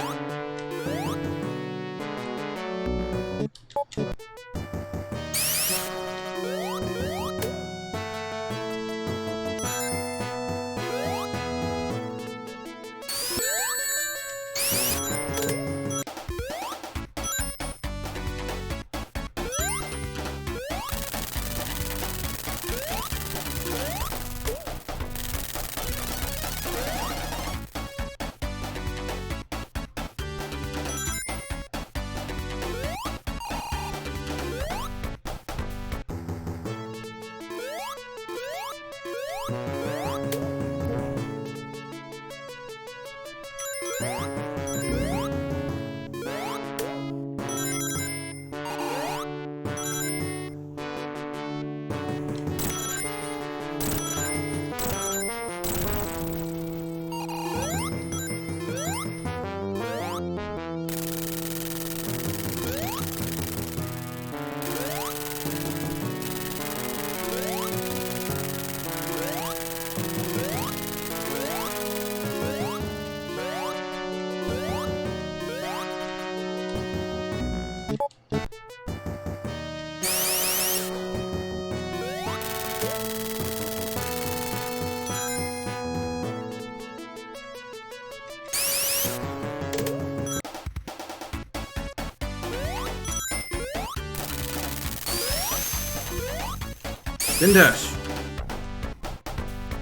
Then dash.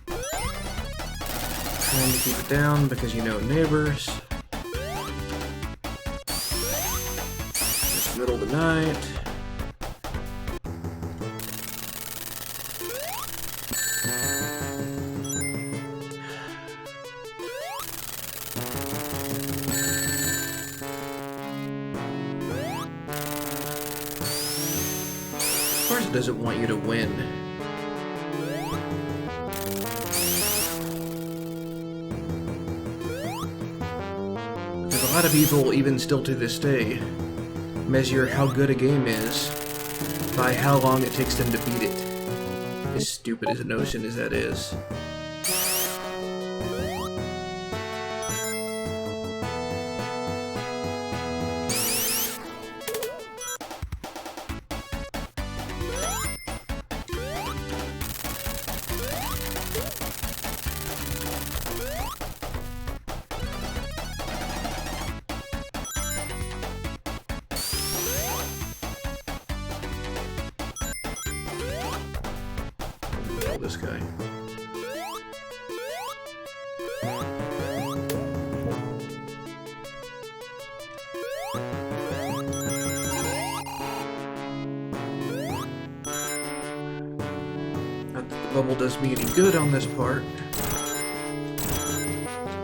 Trying to keep it down because you know neighbors. It's middle of the night. Of course it doesn't want you to win. A lot of people, even still to this day, measure how good a game is by how long it takes them to beat it. As stupid as a notion as that is. This guy. Not that the bubble does me any good on this part.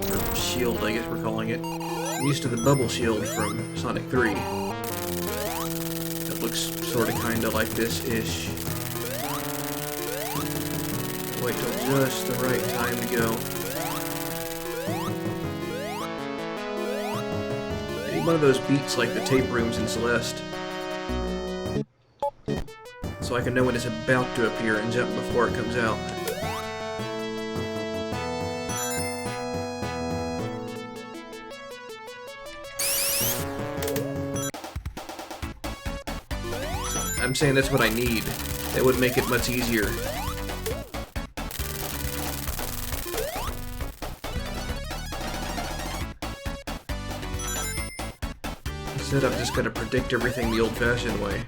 Or shield, I guess we're calling it. I'm used to the bubble shield from Sonic 3. It looks sorta kinda like this-ish. Wait till just the right time to go. I need one of those beats like the tape rooms in Celeste. So I can know when it's about to appear and jump before it comes out. I'm saying that's what I need. That would make it much easier. Instead, I'm just gonna predict everything the old-fashioned way.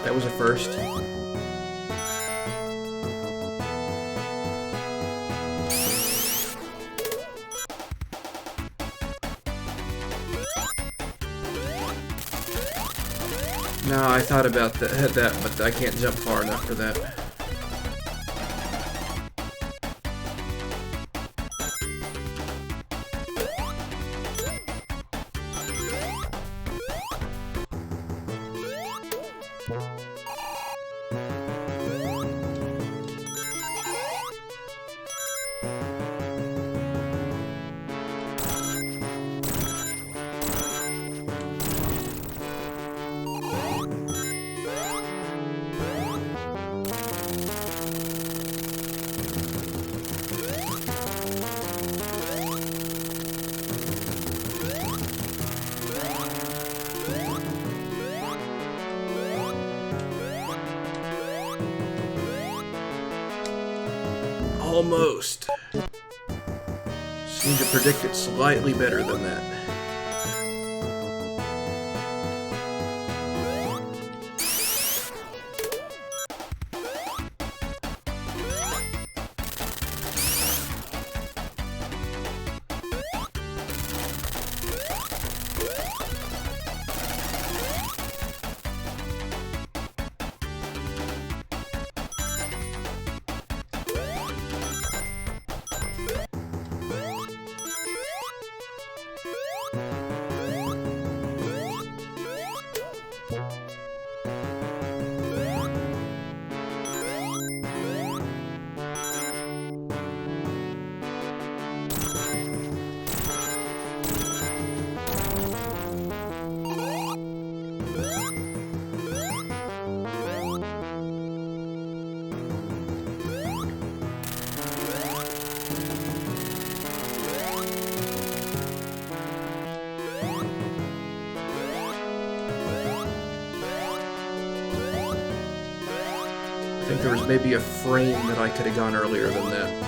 That was a first. No, I thought about that, but I can't jump far enough for that. Almost. Just need to predict it slightly better than that. I think there was maybe a frame that I could have gone earlier than that.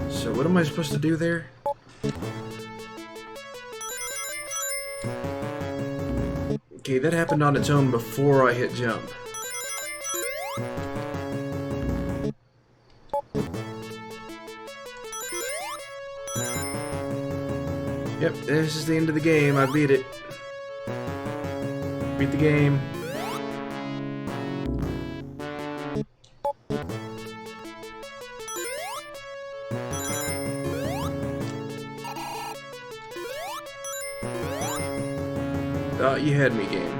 So what am I supposed to do there? Okay, that happened on its own before I hit jump. Yep, this is the end of the game. I beat it. Beat the game. Thought you had me, game.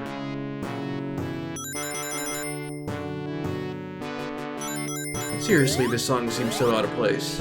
Seriously, this song seems so out of place.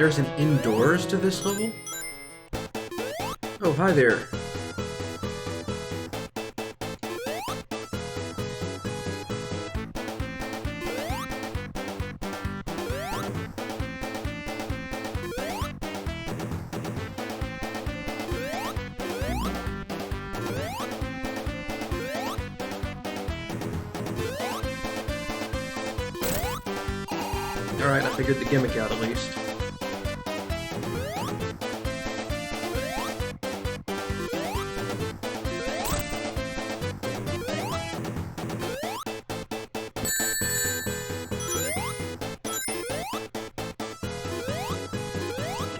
there's an indoors to this level? Oh, hi there. Alright, I figured the gimmick out at least.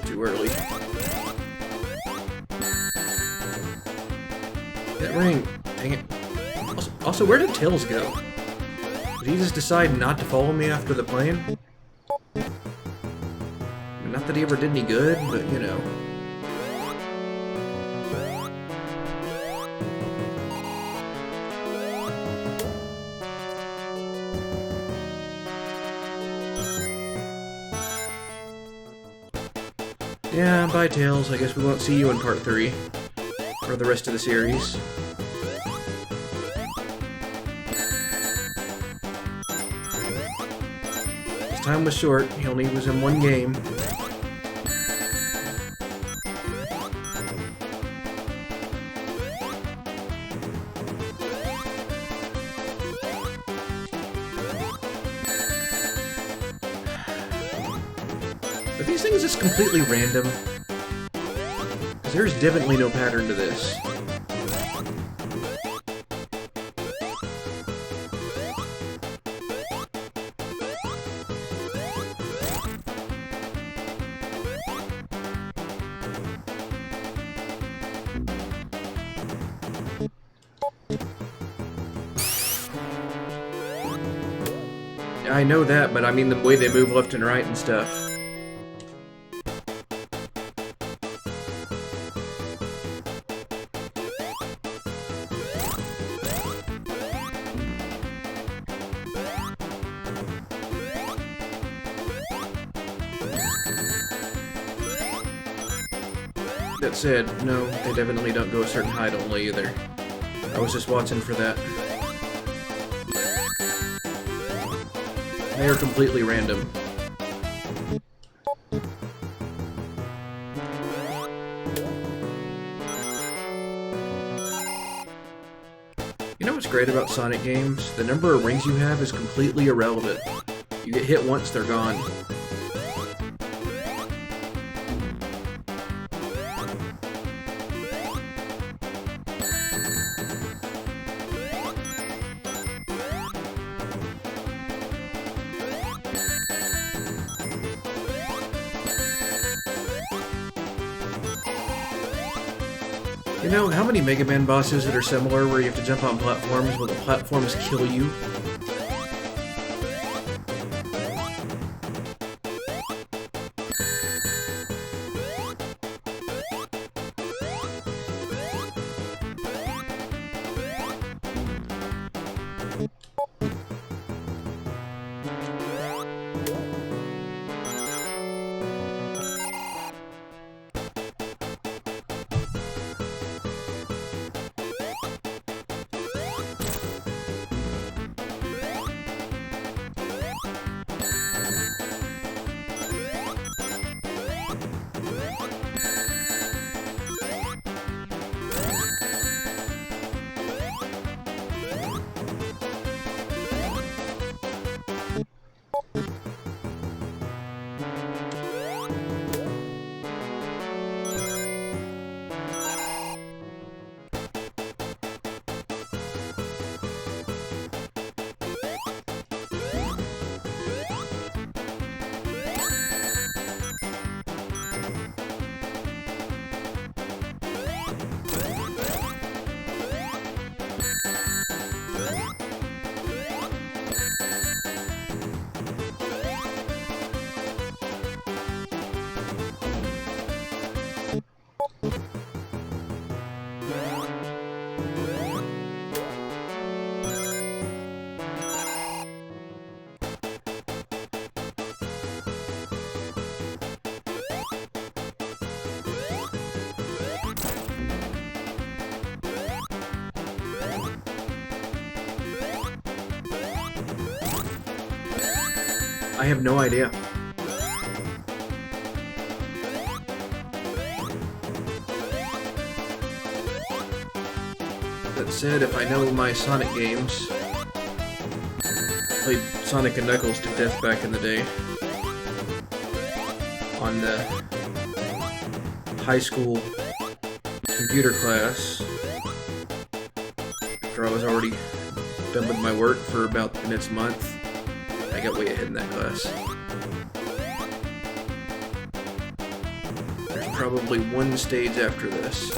Too early. That ring. Dang it. Also, where did Tails go? Did he just decide not to follow me after the plane? Not that he ever did any good, but you know. Yeah, bye Tails. I guess we won't see you in part 3. Or the rest of the series. His time was short. He only was in one game. Are these things just completely random? Because there's definitely no pattern to this. I know that, but I mean the way they move left and right and stuff. That said, no, they definitely don't go a certain height only either. I was just watching for that. They are completely random. You know what's great about Sonic games? The number of rings you have is completely irrelevant. You get hit once, they're gone. You know, how many Mega Man bosses that are similar where you have to jump on platforms where the platforms kill you? I have no idea. That said, if I know my Sonic games, played Sonic and Knuckles to death back in the day on the high school computer class after I was already done with my work for about the next month. I got way ahead in that class. There's probably one stage after this.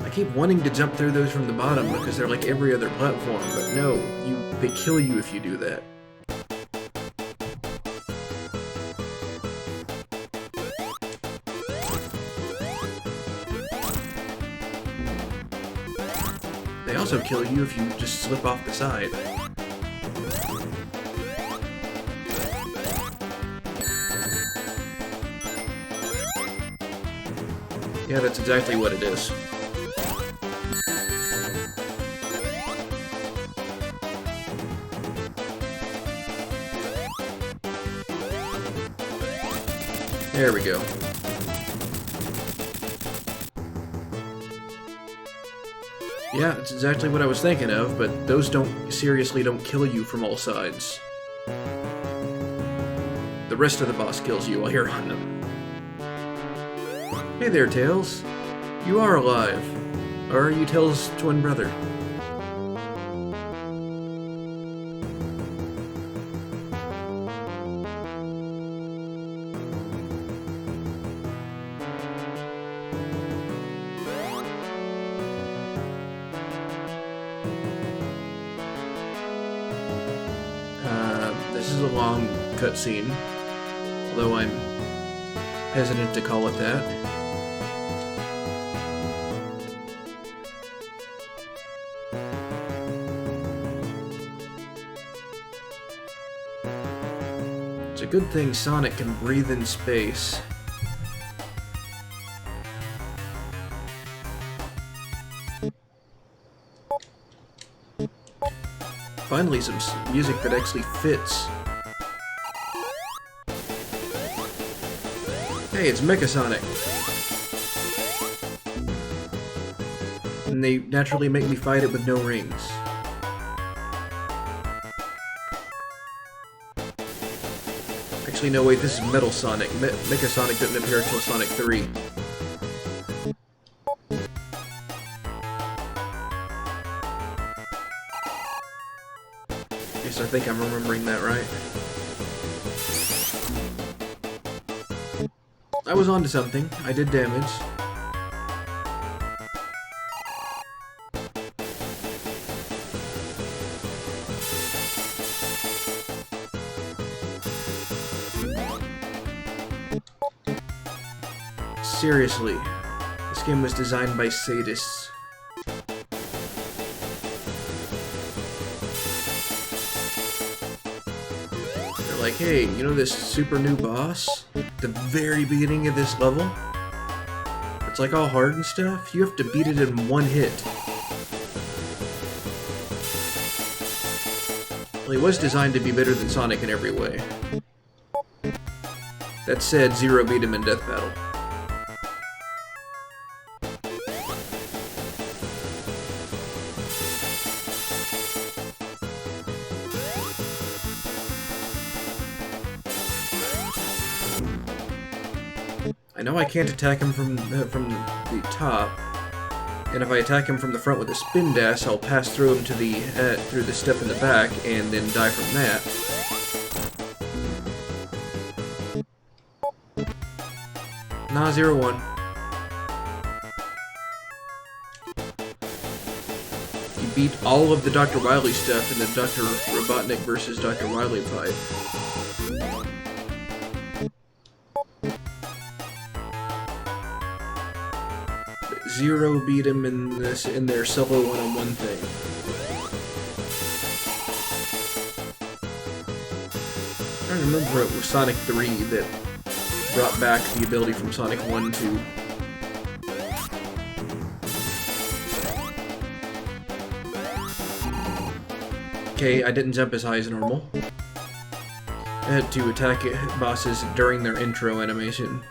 I keep wanting to jump through those from the bottom because they're like every other platform, but no, they kill you if you do that. They also kill you if you just slip off the side. Yeah, that's exactly what it is. There we go. Yeah, that's exactly what I was thinking of, but those seriously don't kill you from all sides. The rest of the boss kills you while you're on them. Hey there, Tails. You are alive. Or are you Tails' twin brother? This is a long cutscene, although I'm hesitant to call it that. It's a good thing Sonic can breathe in space. Finally, some music that actually fits. Hey, it's Mecha Sonic. And they naturally make me fight it with no rings. Actually, no, wait, this is Metal Sonic. Mecha Sonic didn't appear until Sonic 3. Yes, I think I'm remembering that right. I was onto something. I did damage. Seriously, this game was designed by sadists. They're like, hey, you know this super new boss? At the very beginning of this level? It's like all hard and stuff. You have to beat it in one hit. Well, he was designed to be better than Sonic in every way. That said, Zero beat him in Death Battle. I know I can't attack him from the top, and if I attack him from the front with a spin dash, I'll pass through him to the through the step in the back, and then die from that. Nah, 0-1. You beat all of the Dr. Wily stuff in the Dr. Robotnik versus Dr. Wily fight. Zero beat him in their solo one-on-one thing. I'm trying to remember it was Sonic 3 that brought back the ability from Sonic 1 to... Okay, I didn't jump as high as normal. I had to attack bosses during their intro animation.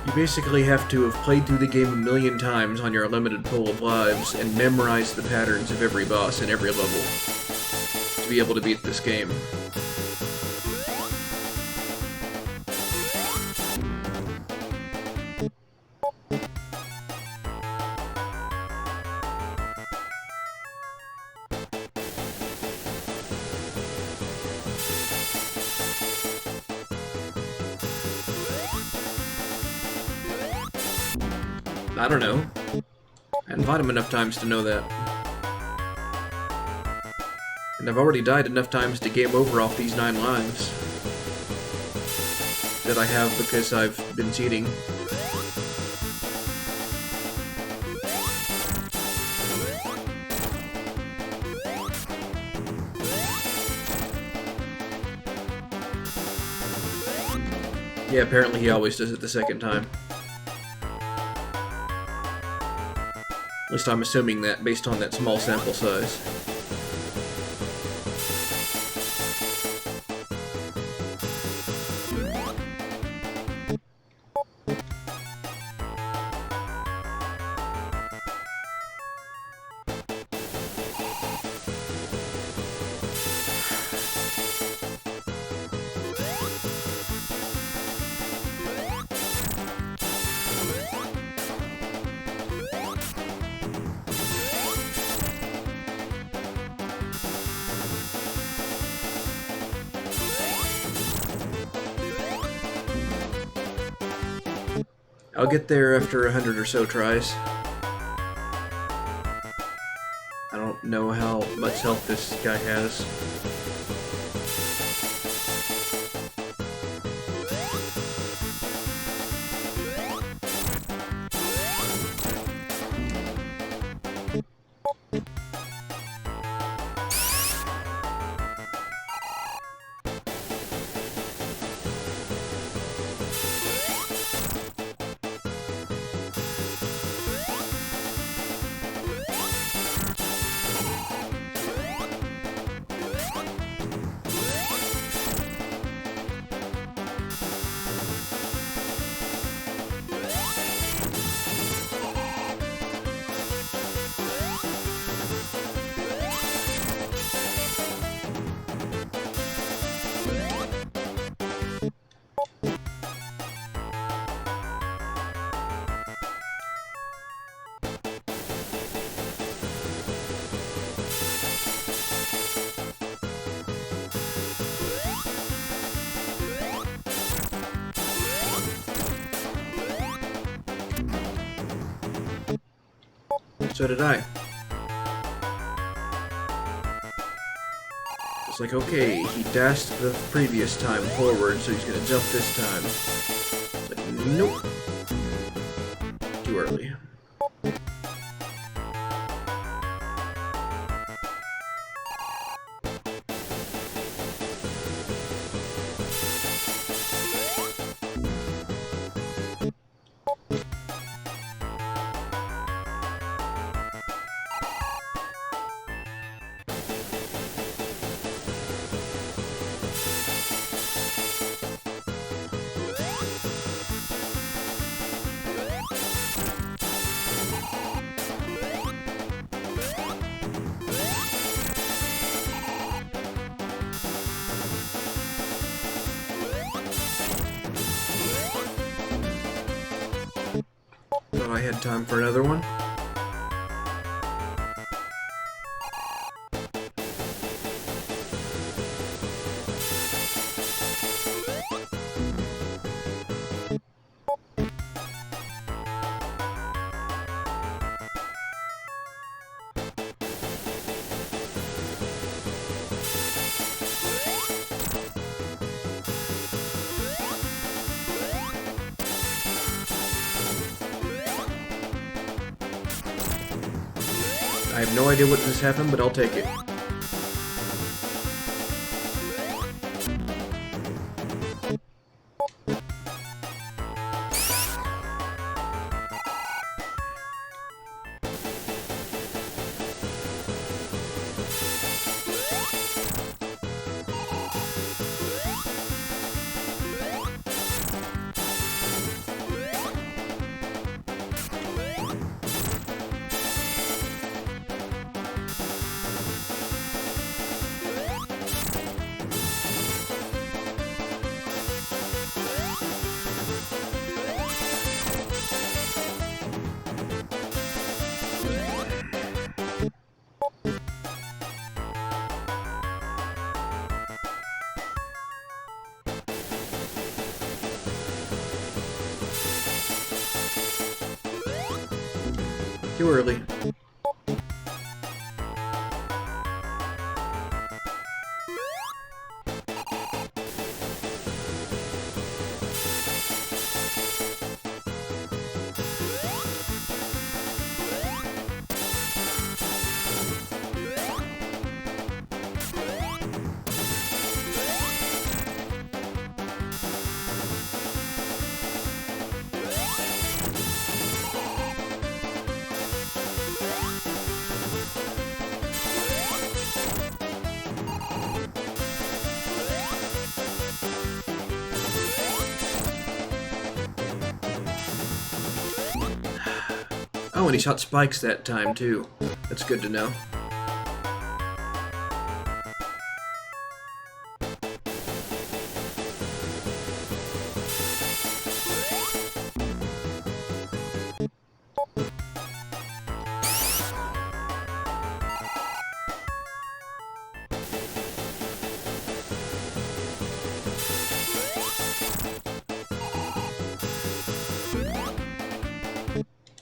You basically have to have played through the game a million times on your limited pool of lives and memorize the patterns of every boss in every level to be able to beat this game. I don't know. I hadn't fought him enough times to know that. And I've already died enough times to game over off these 9 lives that I have because I've been cheating. Yeah, apparently he always does it the second time. At least I'm assuming that based on that small sample size. I'll get there after 100 or so tries. I don't know how much health this guy has. So did I. It's like, okay, he dashed the previous time forward, so he's gonna jump this time. It's like, nope. Too early. Thought I had time for another one. I have no idea what just happened, but I'll take it. Too early. Oh, and he shot spikes that time, too. That's good to know.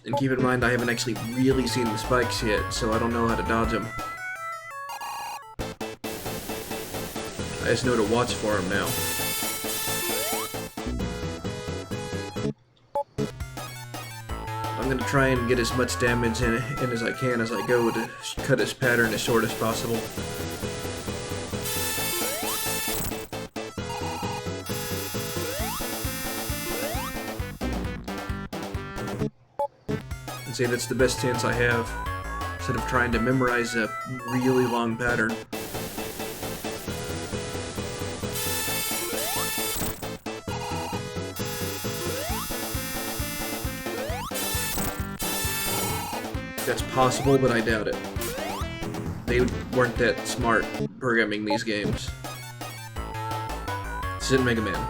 And keep in mind, I haven't actually really seen the spikes yet, so I don't know how to dodge them. I just know to watch for them now. I'm gonna try and get as much damage in as I can as I go to cut his pattern as short as possible. And say that's the best chance I have, instead of trying to memorize a really long pattern. That's possible, but I doubt it. They weren't that smart programming these games. This isn't Mega Man.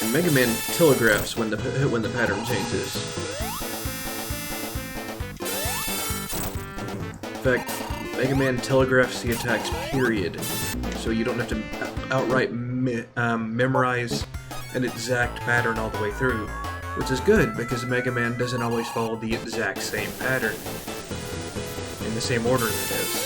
And Mega Man telegraphs when the pattern changes. In fact, Mega Man telegraphs the attacks, period. So you don't have to outright memorize an exact pattern all the way through, which is good because Mega Man doesn't always follow the exact same pattern in the same order, that is.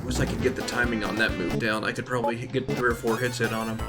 Wish I could get the timing on that move down. I could probably get 3 or 4 hits in on him.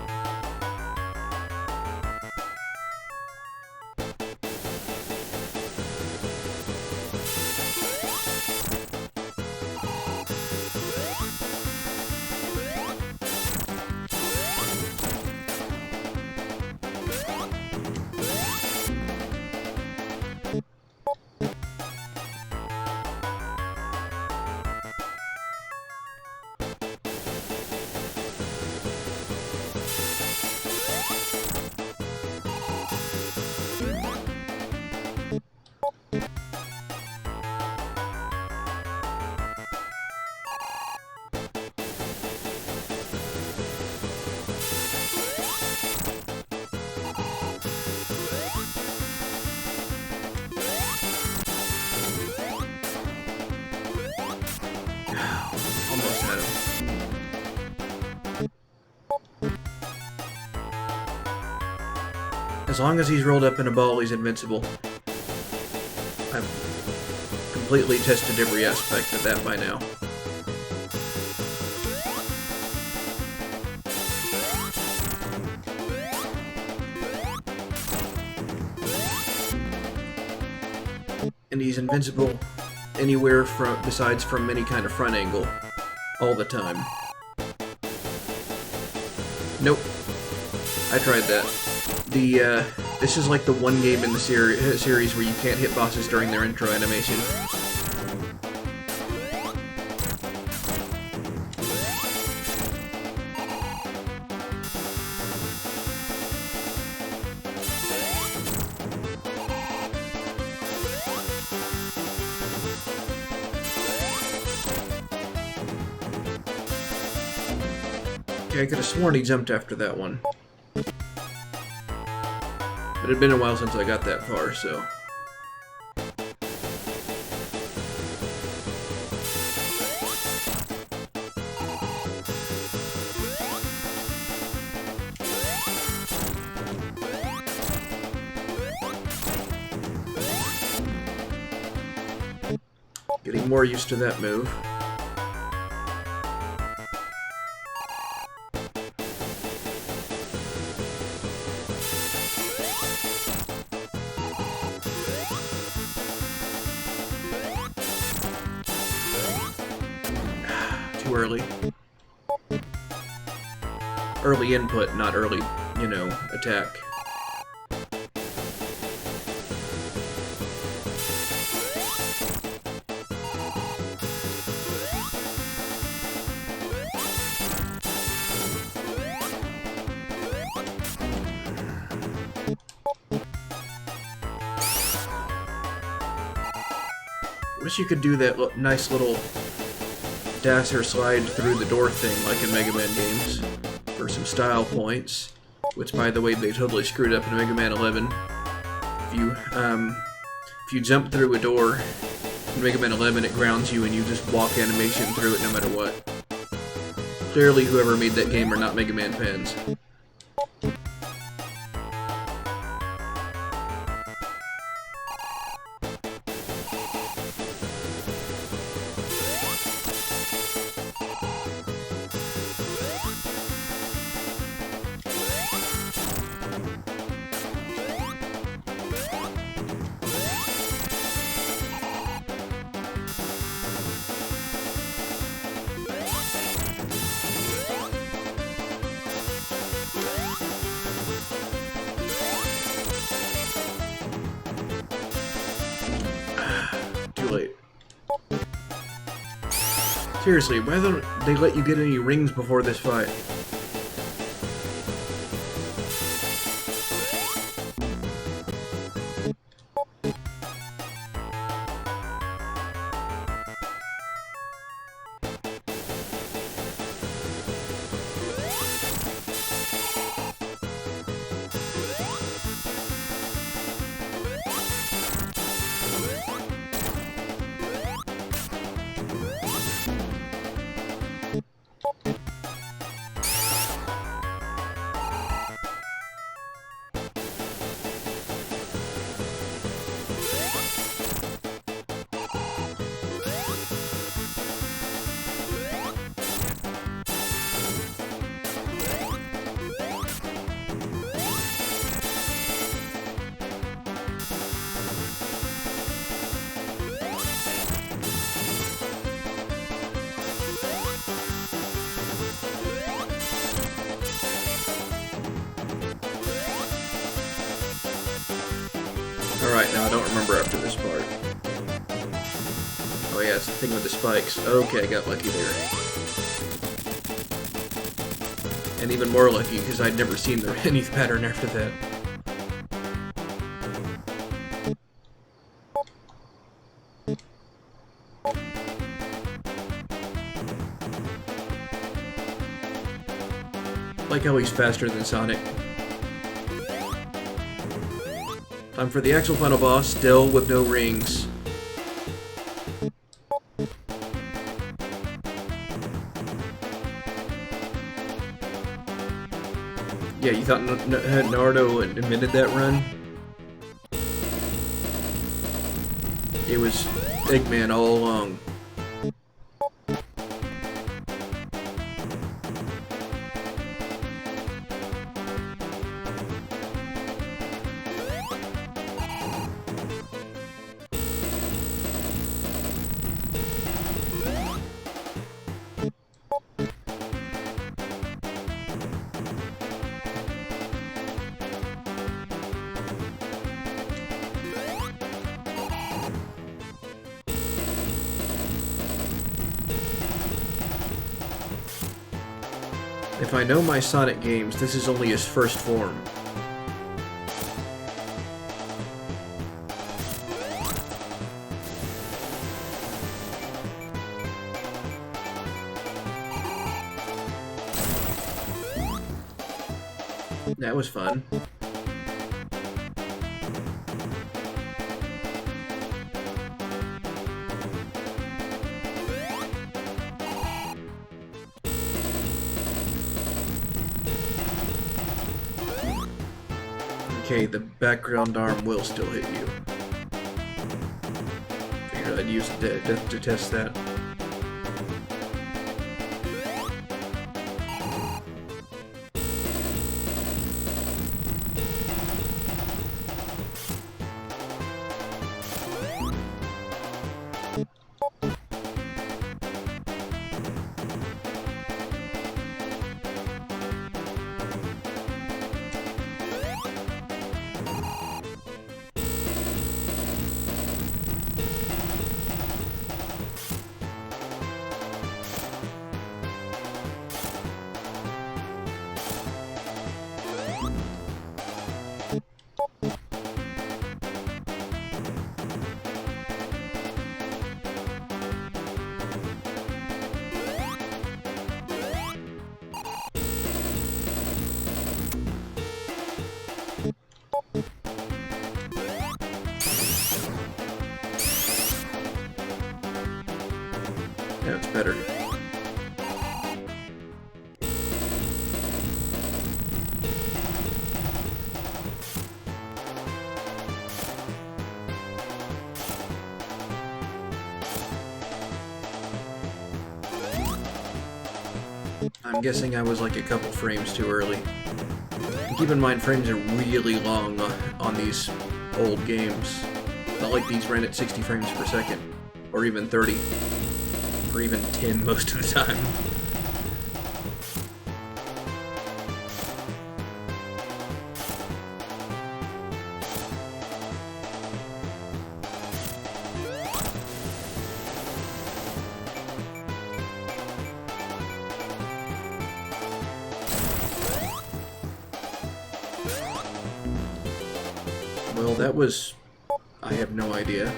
As long as he's rolled up in a ball, he's invincible. I've completely tested every aspect of that by now. And he's invincible anywhere besides from any kind of front angle, all the time. Nope. I tried that. This is like the one game in the series where you can't hit bosses during their intro animation. Okay, I could have sworn he jumped after that one. But it had been a while since I got that far, so... Getting more used to that move. Too early. Early input, not early, you know, attack. Wish you could do that nice little dash or slide through the door thing like in Mega Man games for some style points, which by the way they totally screwed up in Mega Man 11. If you jump through a door in Mega Man 11, it grounds you and you just walk animation through it no matter what. Clearly whoever made that game are not Mega Man fans. Too late. Seriously, why don't they let you get any rings before this fight? Alright, now I don't remember after this part. Oh yeah, it's the thing with the spikes. Okay, I got lucky there. And even more lucky, because I'd never seen the Renith pattern after that. Like how he's faster than Sonic. Time for the actual final boss, still with no rings. Yeah, you thought Naruto admitted that run? It was Eggman all along. If I know my Sonic games, this is only his first form. That was fun. Okay, the background arm will still hit you. Figured I'd use death to test that. Yeah, it's better. I'm guessing I was like a couple frames too early. And keep in mind, frames are really long on these old games. Not like these ran at 60 frames per second, or even 30. Or even 10 most of the time. Well, that was... I have no idea.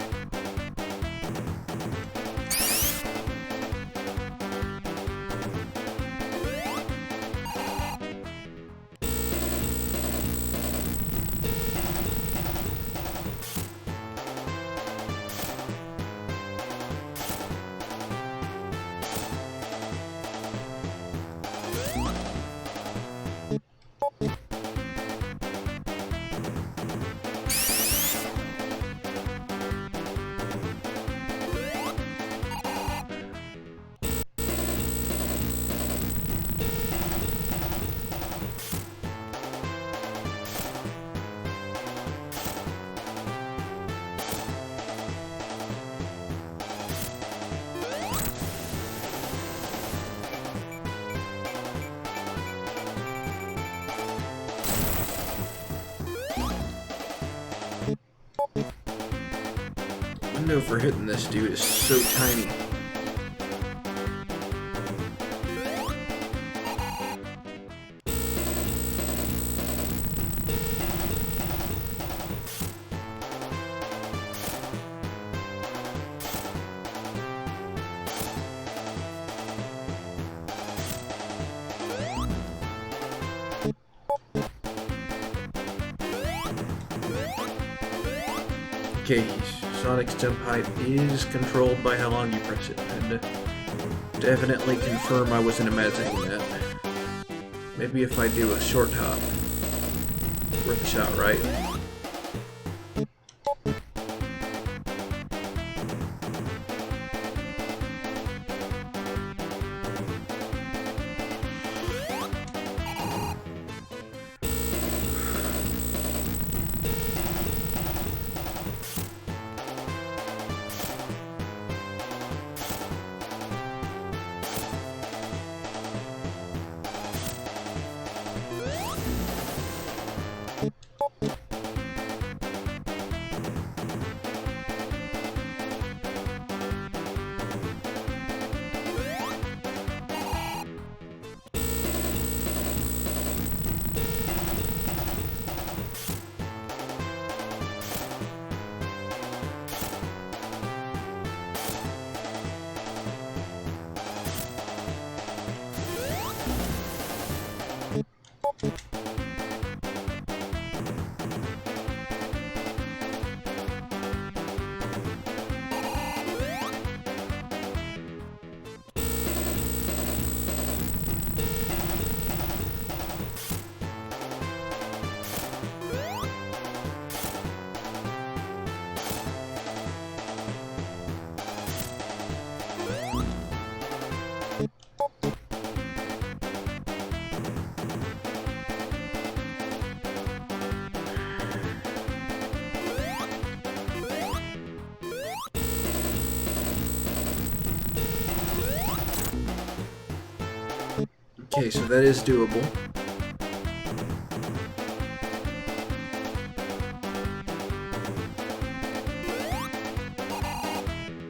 The window for hitting this dude is so tiny. Okay, Sonic's jump height is controlled by how long you press it, and definitely confirm I wasn't imagining that. Maybe if I do a short hop. Worth a shot, right? Okay, so that is doable.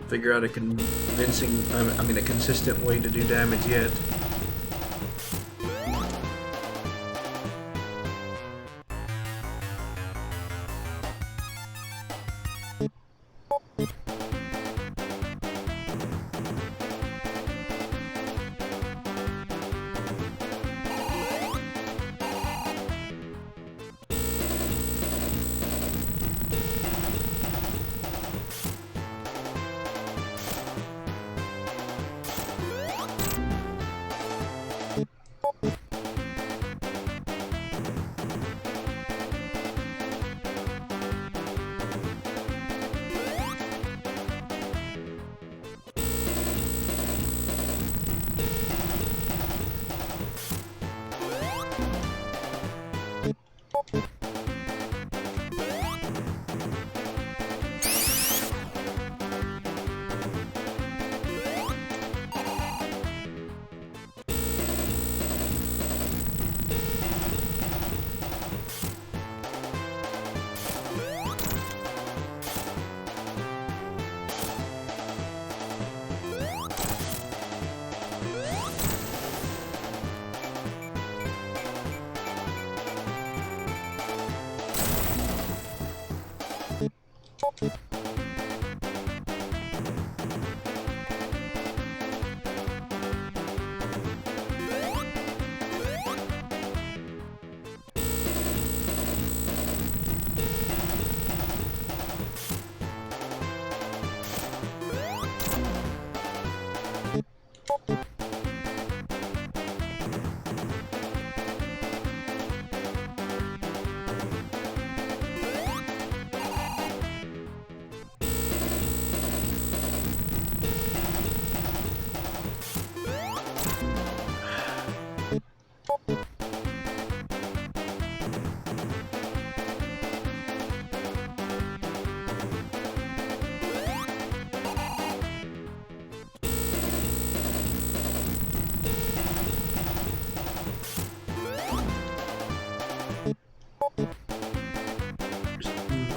Figure out a a consistent way to do damage yet.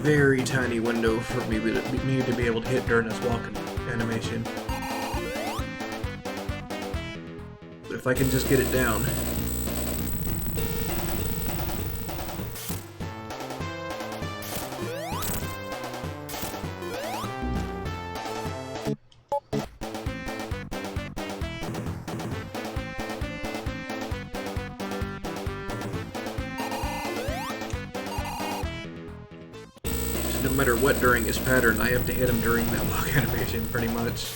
Very tiny window for me to be able to hit during this walking animation. But if I can just get it down. No matter what during his pattern, I have to hit him during that walk animation, pretty much.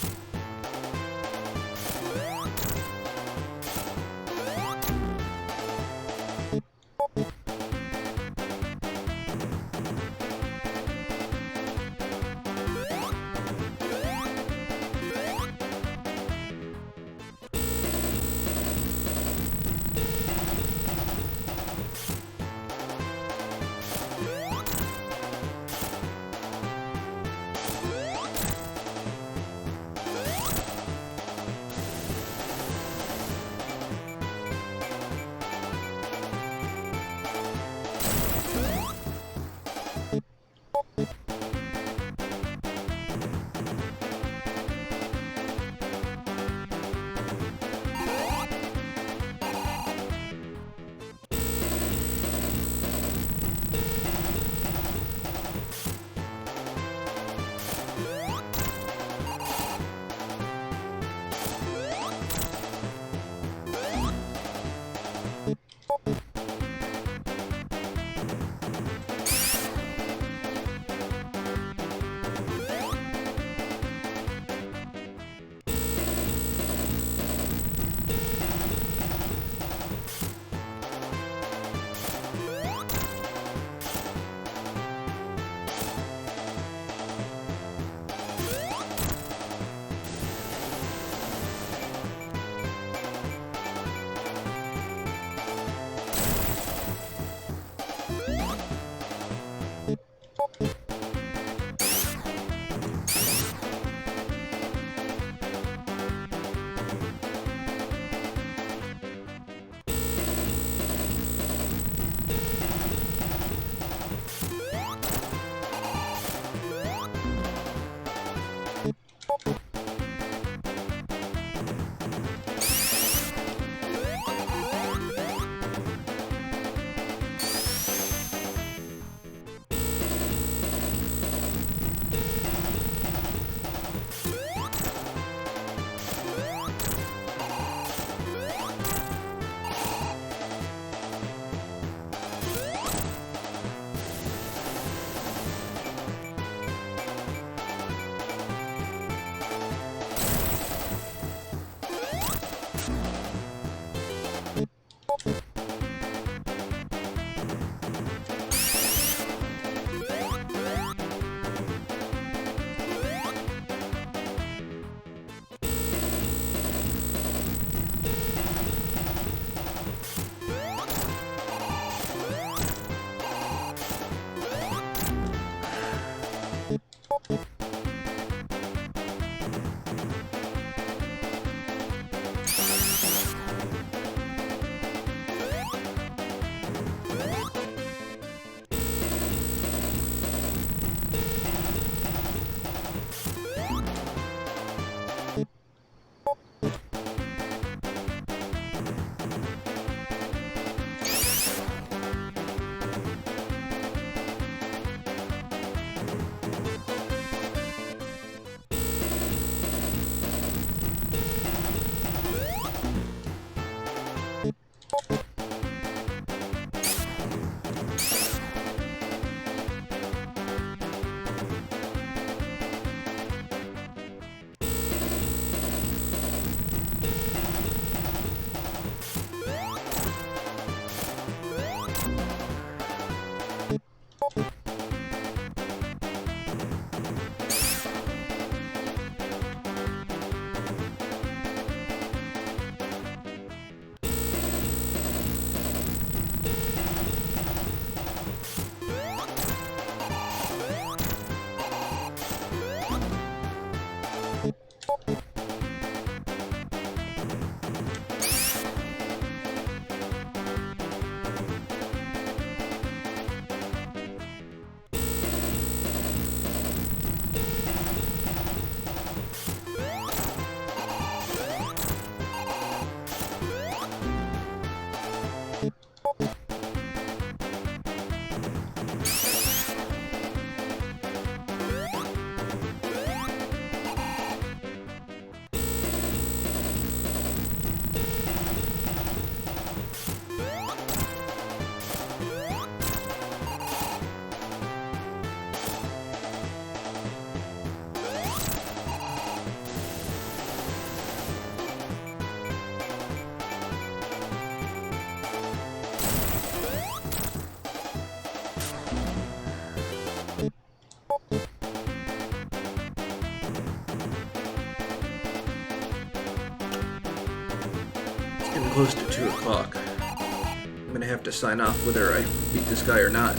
close to 2 o'clock. I'm gonna have to sign off whether I beat this guy or not.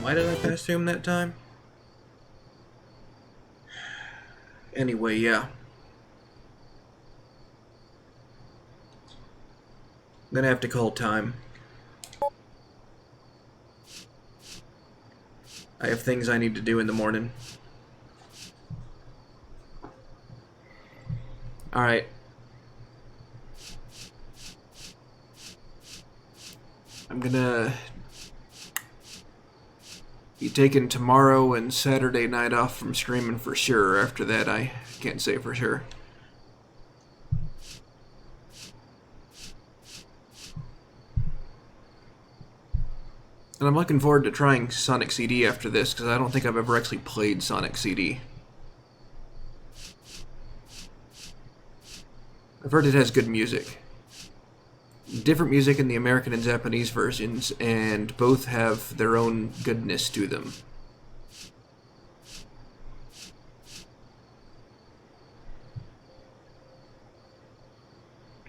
Why did I pass through him that time? Anyway, yeah. I'm gonna have to call time. I have things I need to do in the morning. Alright. I'm gonna be taking tomorrow and Saturday night off from streaming for sure. After that, I can't say for sure. And I'm looking forward to trying Sonic CD after this, because I don't think I've ever actually played Sonic CD. I've heard it has good music. Different music in the American and Japanese versions, and both have their own goodness to them.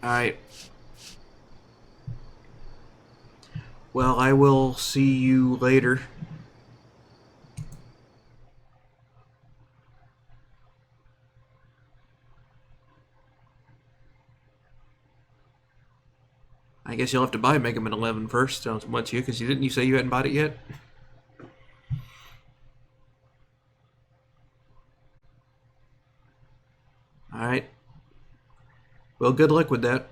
Alright. Well, I will see you later. I guess you'll have to buy Mega Man 11 first, once you, because you say you hadn't bought it yet? Alright. Well, good luck with that.